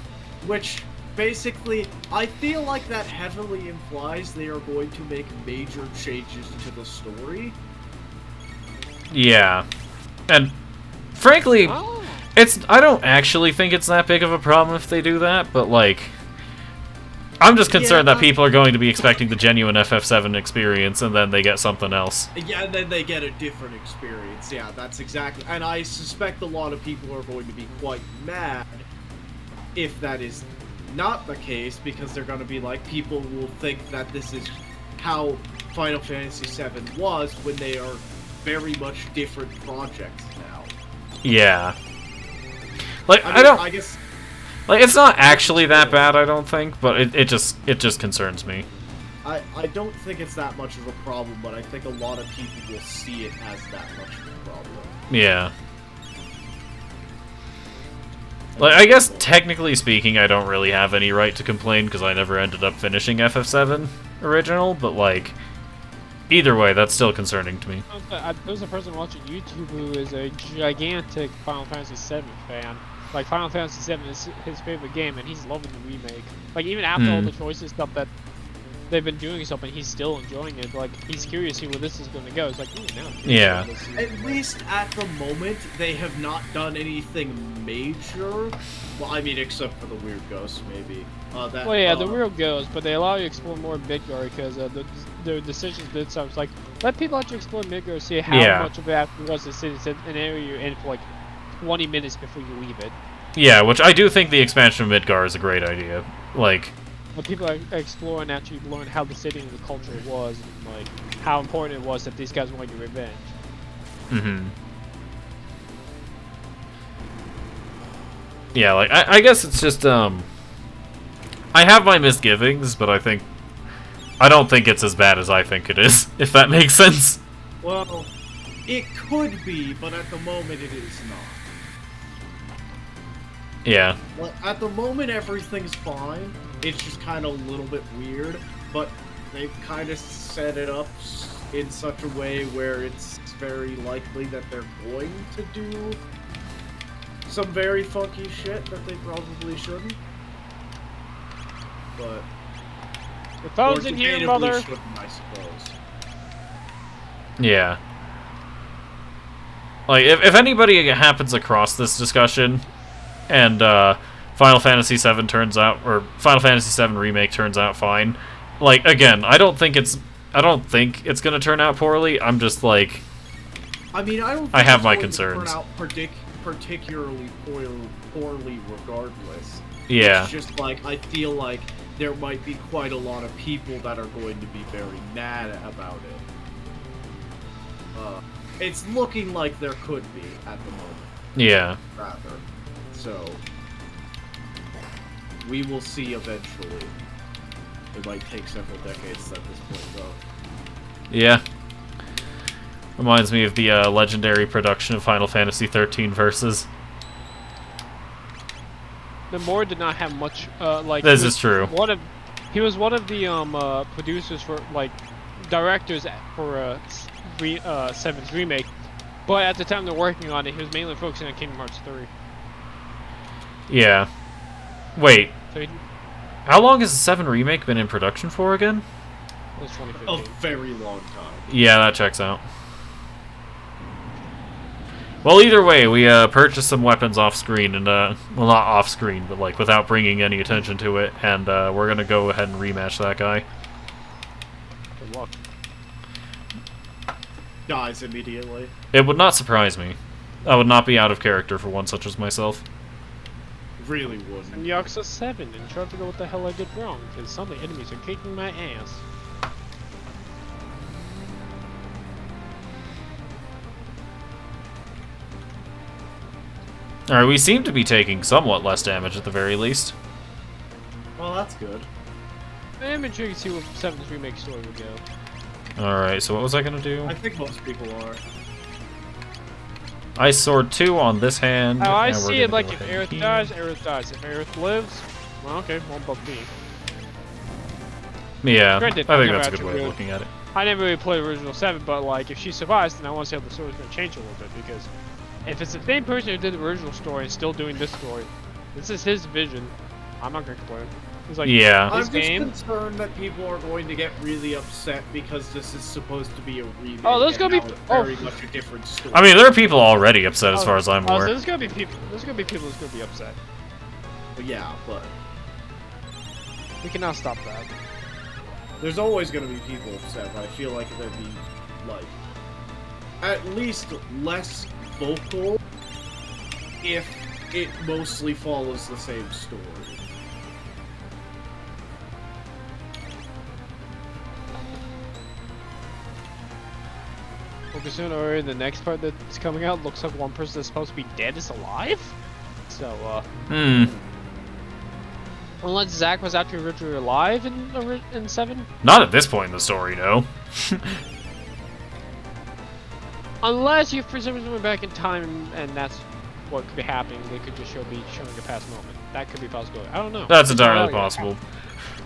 C: Which basically, I feel like that heavily implies they are going to make major changes to the story.
A: Yeah. And frankly,
D: Oh.
A: I don't actually think it's that big of a problem if they do that, but like I'm just concerned that people are going to be expecting the genuine FF7 experience and then they get something else.
C: Yeah, and then they get a different experience. Yeah, that's exactly. And I suspect a lot of people are going to be quite mad if that is not the case, because they're going to be like, people will think that this is how Final Fantasy VII was when they are very much different projects now.
A: Yeah. Like
C: I guess
A: like it's not actually that bad, I don't think, but it just concerns me.
C: I don't think it's that much of a problem, but I think a lot of people will see it as that much of a problem.
A: Yeah. Like, I guess technically speaking, I don't really have any right to complain because I never ended up finishing FF7 original, but like either way, that's still concerning to me.
D: There's a person watching YouTube who is a gigantic Final Fantasy VII fan. Like, Final Fantasy VII is his favorite game, and he's loving the remake. Like, even after all the choices stuff that they've been doing something, he's still enjoying it. Like, he's curious to see where this is going to go. It's like, ooh, now I'm curious
A: Yeah.
D: about this.
C: At least at the moment, they have not done anything major. Well, I mean, except for the Weird Ghosts, maybe.
D: Well, yeah, the real goes, but they allow you to explore more Midgar because the decisions did something. It's like, let people actually explore Midgar, see how much of it was the city. It's an area you're in for like 20 minutes before you leave it.
A: Yeah, which I do think the expansion of Midgar is a great idea. Like,
D: But people are exploring actually learn how the city and the culture was, and like how important it was that these guys wanted your revenge.
A: Yeah, like I guess it's just I have my misgivings, but I don't think it's as bad as I think it is, if that makes sense.
C: Well, it could be, but at the moment it is not.
A: Yeah.
C: Well, at the moment everything's fine. It's just kind of a little bit weird, but they've kind of set it up in such a way where it's very likely that they're going to do some very funky shit that they probably shouldn't. But
D: The phone's
C: or
D: in here,
C: debatably
D: mother.
C: shouldn't, I suppose.
A: Yeah. Like, if anybody happens across this discussion, and Final Fantasy VII turns out, or Final Fantasy VII Remake turns out fine, like, again, I don't think it's gonna turn out poorly. I'm just like,
C: I mean, I don't. Think
A: I have
C: it's
A: my
C: going to
A: concerns.
C: turn out particularly poorly, regardless.
A: yeah,
C: It's just like I feel like there might be quite a lot of people that are going to be very mad about it. It's looking like there could be at the moment,
A: yeah.
C: rather. So we will see eventually. It might take several decades at this point, though.
A: Yeah. Reminds me of the legendary production of Final Fantasy 13 Versus.
D: Nomura did not have much. Like
A: This is true.
D: He was one of the producers for like directors for Seven's remake, but at the time they're working on it, he was mainly focusing on Kingdom Hearts 3.
A: Yeah. Wait,
D: So it
A: how long has the 7 remake been in production for again?
D: was
C: A
D: 2015.
C: very long time.
A: Yeah, that checks out. Well, either way, we purchased some weapons off screen, and well, not off screen, but like without bringing any attention to it, and we're gonna go ahead and rematch that guy.
D: Good luck.
C: Dies immediately.
A: It would not surprise me. I would not be out of character for one such as myself.
C: Really
D: And
C: wouldn't.
D: Yakuza 7 and try to figure out what the hell I did wrong, because some of the enemies are kicking my ass.
A: Alright, we seem to be taking somewhat less damage at the very least.
C: Well, that's good.
D: I'm intrigued to see what 7's remake story would go.
A: Alright, so what was I gonna do?
C: I think most people are.
A: Ice Sword 2 on this hand.
D: Oh, I
A: and we're
D: see it
A: gonna
D: like
A: go
D: if
A: ahead and
D: Aerith
A: heal.
D: dies, Aerith dies. If Aerith lives, well, okay, won't bug me.
A: Yeah,
D: Granted,
A: I
D: I've
A: think
D: never
A: that's a good
D: actually
A: way of
D: really-
A: looking at it.
D: I never really played original 7, but like if she survives, then I want to see how the story's going to change a little bit, because if it's the same person who did the original story and still doing this story, this is his vision, I'm not going to complain. He's like,
A: Yeah.
C: I'm
D: this
C: just
D: game.
C: concerned that people are going to get really upset because this is supposed to be a remake.
D: Oh, there's
C: and
D: gonna be-
C: now it's
D: oh.
C: very much a different story.
A: I mean, there are people already upset as far as I'm
D: so
A: aware.
D: there's going to be people. There's going to be people who's going to be upset.
C: Yeah, but
D: We cannot stop that.
C: there's always going to be people upset. But I feel like they'd be like at least less vocal if it mostly follows the same story.
D: Well, soon or the next part that's coming out looks like one person that's supposed to be dead is alive. So,
A: Hmm.
D: unless Zack was actually originally alive in 7,
A: Not at this point in the story, no.
D: unless you for some reason went back in time and that's what could be happening, they could just be showing a past moment. That could be possible. I don't know.
A: That's
D: It's not
A: entirely
D: out yet.
A: possible.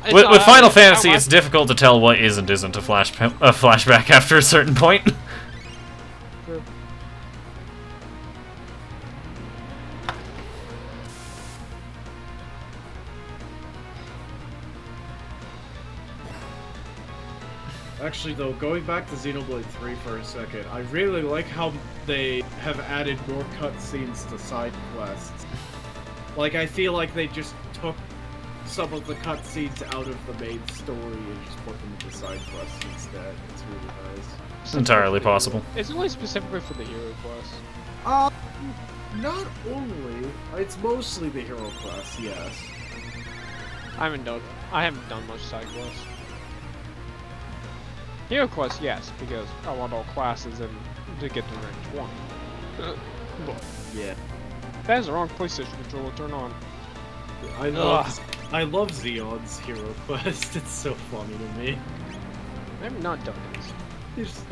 D: It's
A: With
D: not out
A: Final
D: yet.
A: Fantasy,
D: I-
A: it's difficult to tell what is and isn't a flashback after a certain point.
C: Actually, though, going back to Xenoblade 3 for a second, I really like how they have added more cutscenes to side quests. Like, I feel like they just took some of the cutscenes out of the main story and just put them into side quests instead. It's really nice.
A: It's entirely possible.
D: It's only specifically for the hero quest.
C: Not only. It's mostly the hero quest, yes.
D: I haven't done much side quests. Hero quest, yes, because I want all classes and to get to rank 1. But
C: Yeah.
D: that is the wrong PlayStation controller. Turn on.
C: I love Xeon's hero quest. It's so funny to me.
D: I have not done this.
C: There's-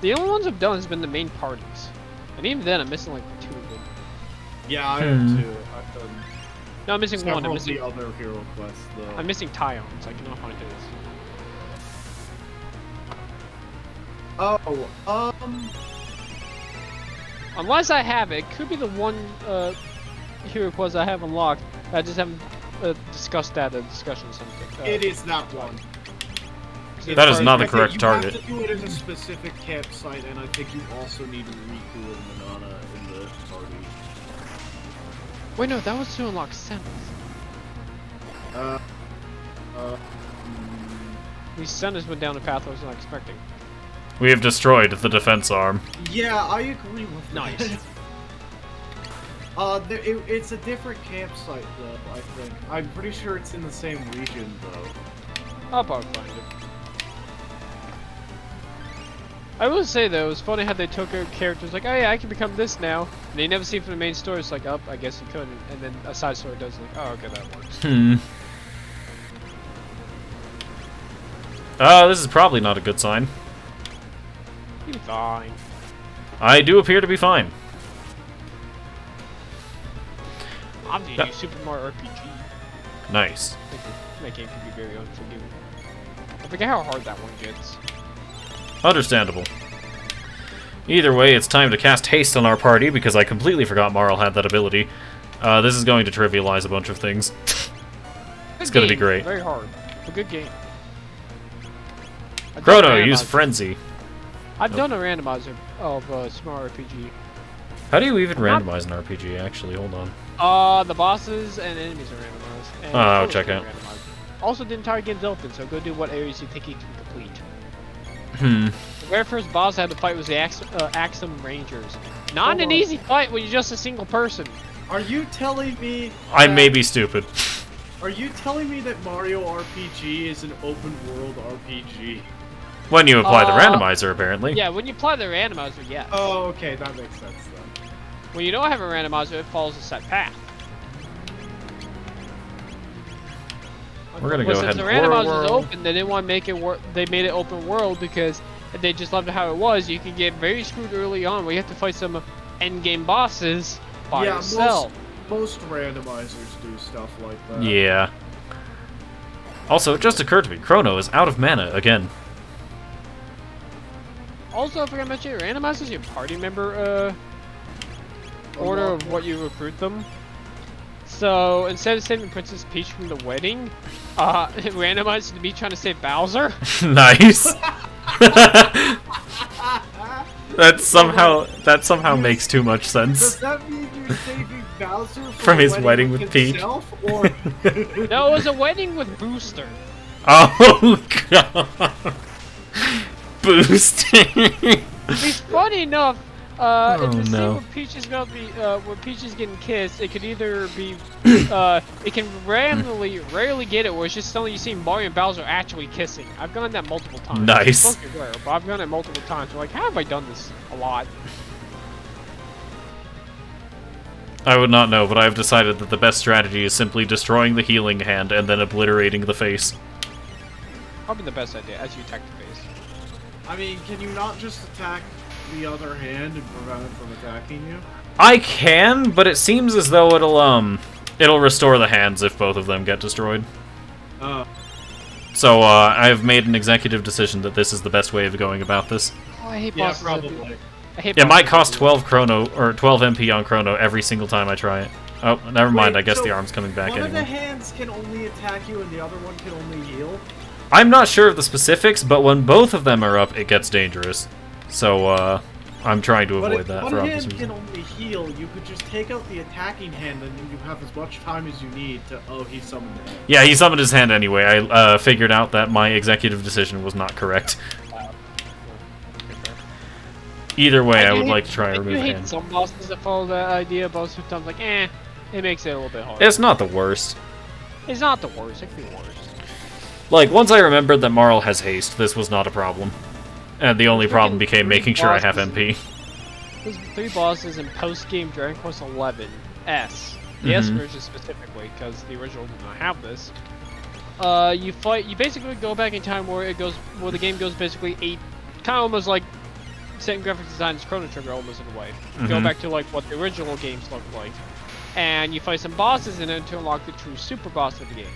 D: The only ones I've done has been the main parties, and even then I'm missing like 2 of them.
C: Yeah, I have too. I've done
D: No, I'm missing one.
C: several
D: I'm
C: of the
D: missing.
C: other hero quests, though.
D: I'm missing Tyons. I cannot find his.
C: Oh,
D: Unless I have it, it could be the one hero quest I have unlocked. I just haven't discussed that in discussion something.
C: it is that one.
A: That is not the
C: I think
A: correct
C: you
A: target.
C: have to do it at a specific campsite, and I think you also need Riku and Manana in the party.
D: Wait, no, that was to unlock Senna's. These Senna's went down a path I was not expecting.
A: We have destroyed the defense arm.
C: Yeah, I agree with
D: Nice.
C: that. It's a different campsite, though, I think. I'm pretty sure it's in the same region, though.
D: I'll probably find it. I will say though, it was funny how they took out characters like, oh yeah, I can become this now, and you never see it from the main story. It's like, oh, I guess you couldn't, and then a side story does like, oh, okay, that works.
A: This is probably not a good sign.
D: You'll be fine.
A: I do appear to be fine.
D: I'm the new Super Mario RPG.
A: Nice.
D: That game can be very unforgiving. I forget how hard that one gets.
A: Understandable. Either way, it's time to cast haste on our party because I completely forgot Marl had that ability. This is going to trivialize a bunch of things. It's gonna be great.
D: Very hard. It's a good game. I've done
A: Chrono,
D: a
A: use
D: randomizer.
A: Frenzy.
D: I've done a randomizer of Super Mario RPG.
A: How do you even randomize an RPG, actually? Hold on.
D: The bosses and enemies are randomized. And
A: Oh,
D: totals
A: check
D: are
A: out.
D: randomized. Also, the entire game's open, so go do what areas you think you can complete.
A: Hmm.
D: The very first boss I had to fight was the Axum Rangers. Not
C: Hold
D: an
C: on.
D: easy fight when you're just a single person.
C: Are you telling me...
A: I
C: that-
A: may be stupid.
C: Are you telling me that Mario RPG is an open world RPG?
A: When you apply the
D: Uh,
A: randomizer, apparently.
D: Yeah, when you apply the randomizer, yes.
C: Oh, okay, that makes sense then.
D: When you don't have a randomizer, it follows a set path.
A: We're gonna
D: But
A: go
D: since
A: ahead
D: the
A: and
D: randomizer is
A: world.
D: open, they didn't want to make it they made it open world because and they just left it how it was, you can get very screwed early on where you have to fight some endgame bosses by yourself.
C: Most randomizers do stuff like that.
A: Yeah. Also, it just occurred to me, Chrono is out of mana again.
D: Also, I forgot to mention, your randomizers your party member order of what you recruit them. So instead of saving Princess Peach from the wedding, it randomized to be trying to save Bowser.
A: Nice. that somehow makes too much sense.
C: Does that mean you're saving Bowser
A: from his wedding with Peach?
C: Or...
D: No, it was a wedding with Booster.
A: Oh god. Booster.
D: It's funny enough. In the scene
A: no.
D: where Peach is about to be, where Peach is getting kissed, it could either be, it can rarely get it, where it's just suddenly you see Mario and Bowser actually kissing. I've done that multiple times.
A: Nice.
D: It's supposed to be rare, but I've done it multiple times. Like, how have I done this a lot?
A: I would not know, but I have decided that the best strategy is simply destroying the healing hand and then obliterating the face.
D: Probably the best idea, as you attack the face.
C: I mean, can you not just attack the other hand and prevent it from attacking you?
A: I can, but it seems as though it'll restore the hands if both of them get destroyed. So, I've made an executive decision that this is the best way of going about this.
D: Oh, I hate
C: Yeah,
D: bosses.
C: probably.
D: I hate
A: It might
D: bosses.
A: cost 12 chrono, or 12 MP on chrono every single time I try it. Oh, never mind,
C: Wait,
A: I guess
C: so
A: the arm's coming back
C: one of the
A: anyway.
C: hands can only attack you and the other one can only heal?
A: I'm not sure of the specifics, but when both of them are up, it gets dangerous. So, I'm trying to
C: But
A: avoid
C: if
A: that
C: one
A: for obvious
C: hand
A: reasons.
C: can only heal, you could just take out the attacking hand and then you have as much time as you need to... Oh, he summoned it.
A: Yeah, he summoned his hand anyway. I figured out that my executive decision was not correct. Either way, I would like to try and
D: I
A: remove
D: do
A: the
D: hate
A: hand.
D: some bosses that follow that idea, but sometimes like, it makes it a little bit hard.
A: It's not the worst.
D: It's not the worst, it could be worse.
A: Like, once I remembered that Marl has haste, this was not a problem. And the only problem became making sure I have MP.
D: There's 3 bosses in post-game Dragon Quest XI S. The S
A: Mhm.
D: version specifically, because the original did not have this. You basically go back in time where the game goes basically kind of almost like same graphic design as Chrono Trigger almost in a way. You Go
A: Mhm.
D: back to like what the original games looked like. And you fight some bosses in it to unlock the true super boss of the game.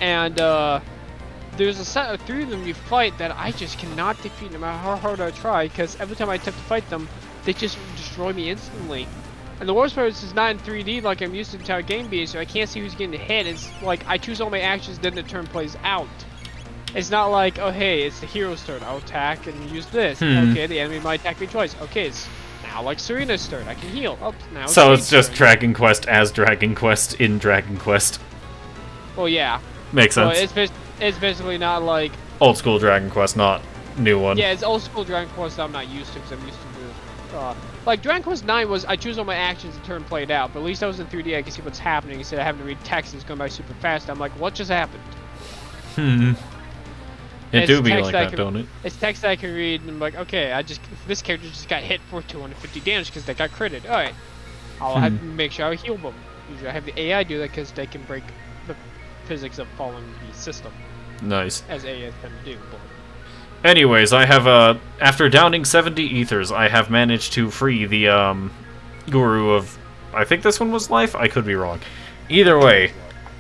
D: And there's a set of 3 of them you fight that I just cannot defeat no matter how hard I try, because every time I attempt to fight them, they just destroy me instantly. And the worst part is it's not in 3D like I'm used to the entire game being, so I can't see who's getting hit. It's like I choose all my actions, then the turn plays out. It's not like, oh hey, it's the hero's turn, I'll attack and use this. Okay, the enemy might attack me twice. Okay, it's now like Serena's turn, I can heal. Oh, now
A: So it's
D: Shade's
A: just
D: turn.
A: Dragon Quest as Dragon Quest in Dragon Quest.
D: Well, yeah.
A: Makes
D: But
A: sense.
D: it's basically not like...
A: Old school Dragon Quest, not new one.
D: Yeah, it's old school Dragon Quest that I'm not used to, because I'm used to the... like, Dragon Quest 9 was, I choose all my actions and turn played out, but at least I was in 3D, I can see what's happening instead of having to read text and it's going by super fast. I'm like, what just happened?
A: It
D: It's
A: do be
D: text
A: like
D: that I
A: that,
D: can-
A: don't it?
D: It's text that I can read, and I'm like, okay, this character just got hit for 250 damage because they got critted. Alright, I'll have to make sure I heal them. Usually I have the AI do that because they can break the physics of following the system,
A: Nice.
D: as AI tend to do. But
A: Anyways, I have, after downing 70 ethers, I have managed to free the, guru of... I think this one was life? I could be wrong. Either way,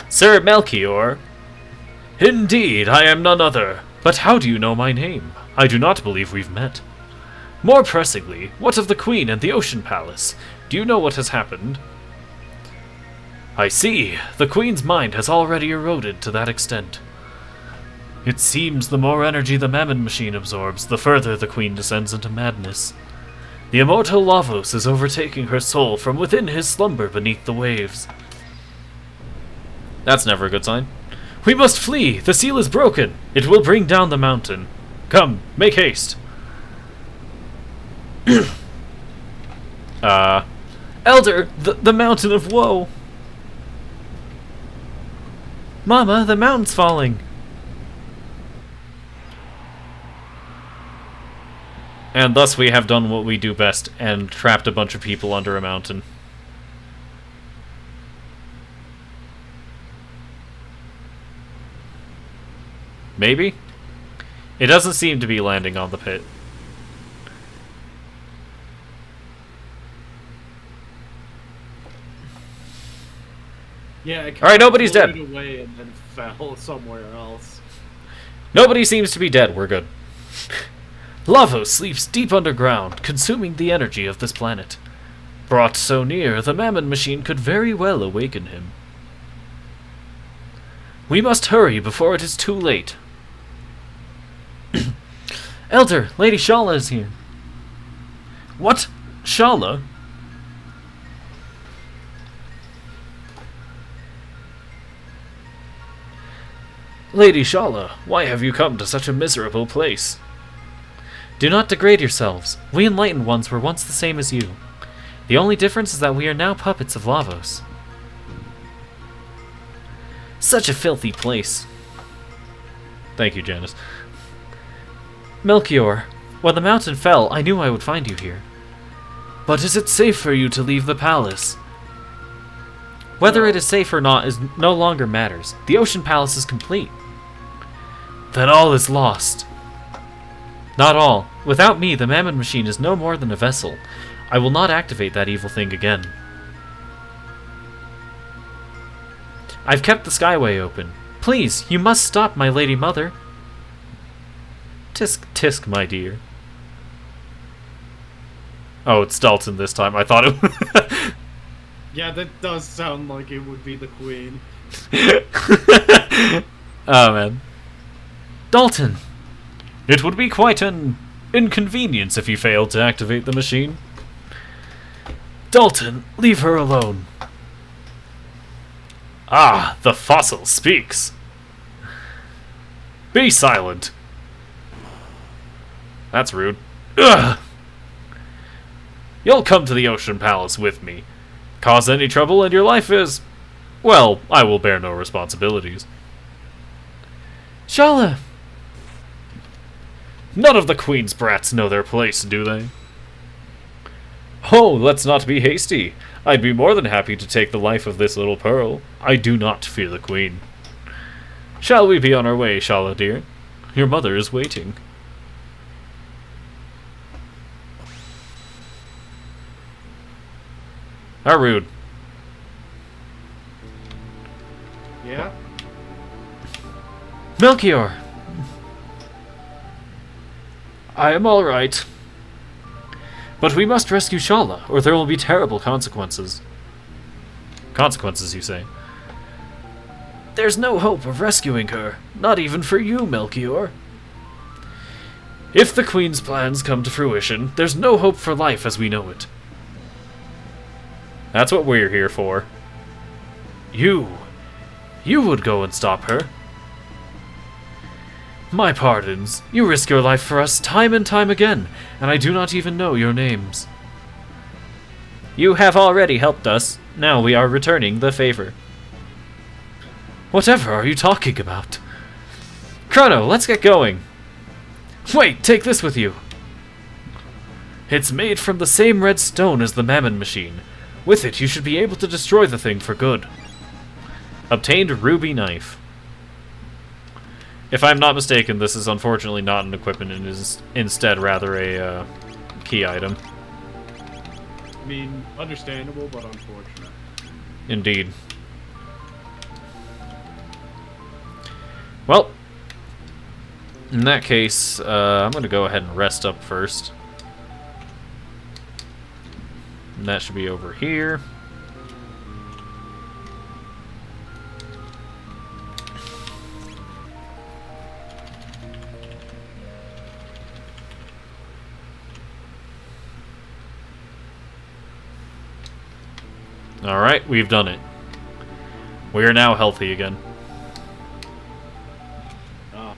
A: Sir Melchior... Indeed, I am none other. But how do you know my name? I do not believe we've met. More pressingly, what of the Queen and the Ocean Palace? Do you know what has happened? I see. The Queen's mind has already eroded to that extent. It seems the more energy the Mammon machine absorbs, the further the Queen descends into madness. The immortal Lavos is overtaking her soul from within his slumber beneath the waves. That's never a good sign. We must flee! The seal is broken! It will bring down the mountain. Come, make haste! Elder, the mountain of woe! Mama, the mountain's falling! And thus we have done what we do best, and trapped a bunch of people under a mountain. Maybe? It doesn't seem to be landing on the pit.
C: Yeah, it
A: Alright, nobody's dead.
C: floated away and then fell somewhere else.
A: Nobody seems to be dead. We're good. Lavos sleeps deep underground, consuming the energy of this planet. Brought so near, the Mammon machine could very well awaken him. We must hurry before it is too late. Elder, Lady Shala is here. What? Shala? Lady Shala, why have you come to such a miserable place? Do not degrade yourselves. We enlightened ones were once the same as you. The only difference is that we are now puppets of Lavos. Such a filthy place. Thank you, Janice. Melchior, when the mountain fell, I knew I would find you here. But is it safe for you to leave the palace? Whether it is safe or not is no longer matters. The Ocean Palace is complete. Then all is lost. Not all. Without me, the Mammon machine is no more than a vessel. I will not activate that evil thing again. I've kept the Skyway open. Please, you must stop, my lady mother. Tisk, tisk, my dear. Oh, it's Dalton this time. I thought it...
C: Yeah, that does sound like it would be the queen.
A: Oh, man. Dalton! It would be quite an inconvenience if you failed to activate the machine. Dalton, leave her alone. Ah, the fossil speaks. Be silent. That's rude. Ugh! You'll come to the Ocean Palace with me. Cause any trouble and your life is... Well, I will bear no responsibilities. Shala! None of the Queen's brats know their place, do they? Oh, let's not be hasty. I'd be more than happy to take the life of this little pearl. I do not fear the Queen. Shall we be on our way, Shala dear? Your mother is waiting. How rude.
C: Yeah?
A: Melchior! I am all right. But we must rescue Shala, or there will be terrible consequences. Consequences, you say? There's no hope of rescuing her, not even for you, Melchior. If the Queen's plans come to fruition, there's no hope for life as we know it. That's what we're here for. You would go and stop her. My pardons. You risk your life for us time and time again, and I do not even know your names. You have already helped us. Now we are returning the favor. Whatever are you talking about? Chrono, let's get going. Wait, take this with you. It's made from the same red stone as the Mammon machine. With it, you should be able to destroy the thing for good. Obtained ruby knife. If I'm not mistaken, this is unfortunately not an equipment and is instead rather a key item.
C: I mean, understandable, but unfortunate.
A: Indeed. Well, in that case, I'm going to go ahead and rest up first. And that should be over here. Alright, we've done it. We are now healthy again.
C: Ah,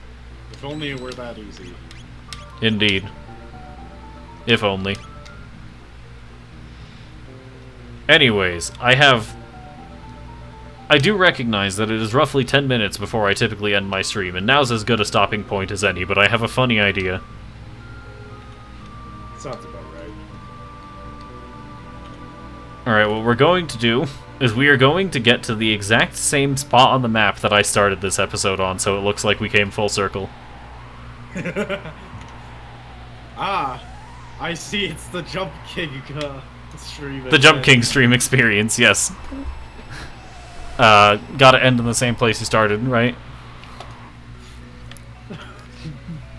C: if only it were that easy.
A: Indeed. If only. Anyways, I do recognize that it is roughly 10 minutes before I typically end my stream, and now's as good a stopping point as any, but I have a funny idea.
C: Sounds about right.
A: Alright, what we're going to do is we are going to get to the exact same spot on the map that I started this episode on, so it looks like we came full circle.
C: Ah, I see. It's the Jump King stream.
A: The Jump King stream experience, yes. Gotta end in the same place you started, right?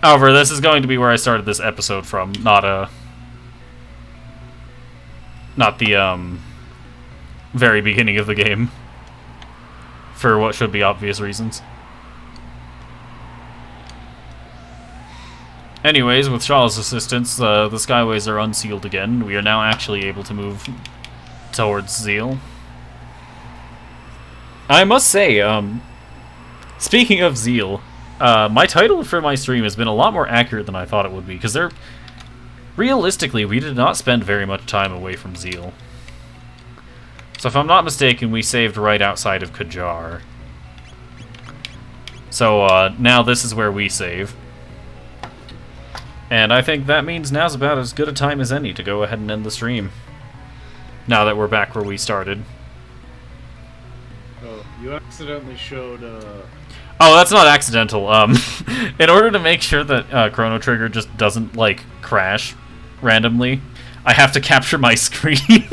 A: However, this is going to be where I started this episode from, not the very beginning of the game. For what should be obvious reasons. Anyways, with Shaw's assistance, the skyways are unsealed again. We are now actually able to move towards Zeal. I must say, speaking of Zeal, my title for my stream has been a lot more accurate than I thought it would be, because realistically, we did not spend very much time away from Zeal. So if I'm not mistaken, we saved right outside of Qajar. So now this is where we save. And I think that means now's about as good a time as any to go ahead and end the stream. Now that we're back where we started.
C: Oh, you accidentally showed,
A: Oh, that's not accidental. In order to make sure that Chrono Trigger just doesn't, like, crash randomly, I have to capture my screen.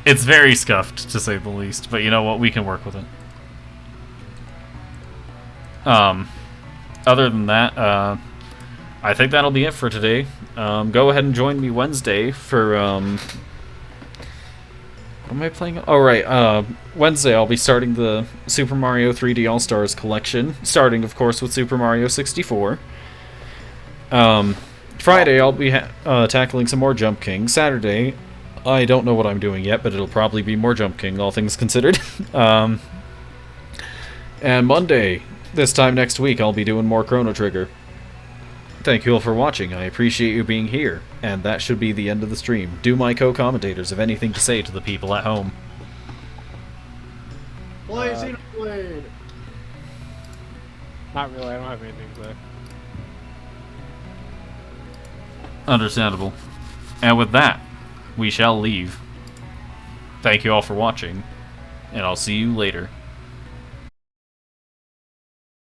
A: It's very scuffed, to say the least, but you know what? We can work with it. Other than that, I think that'll be it for today. Go ahead and join me Wednesday for, what am I playing? Oh, right, Wednesday I'll be starting the Super Mario 3D All-Stars collection, starting, of course, with Super Mario 64. Friday I'll be tackling some more Jump King. Saturday, I don't know what I'm doing yet, but it'll probably be more Jump King, all things considered. And Monday, this time next week, I'll be doing more Chrono Trigger. Thank you all for watching. I appreciate you being here, and that should be the end of the stream. Do my co-commentators have anything to say to the people at home?
C: Play Xenoblade!
D: Not really, I don't have anything to say.
A: Understandable. And with that, we shall leave. Thank you all for watching, and I'll see you later.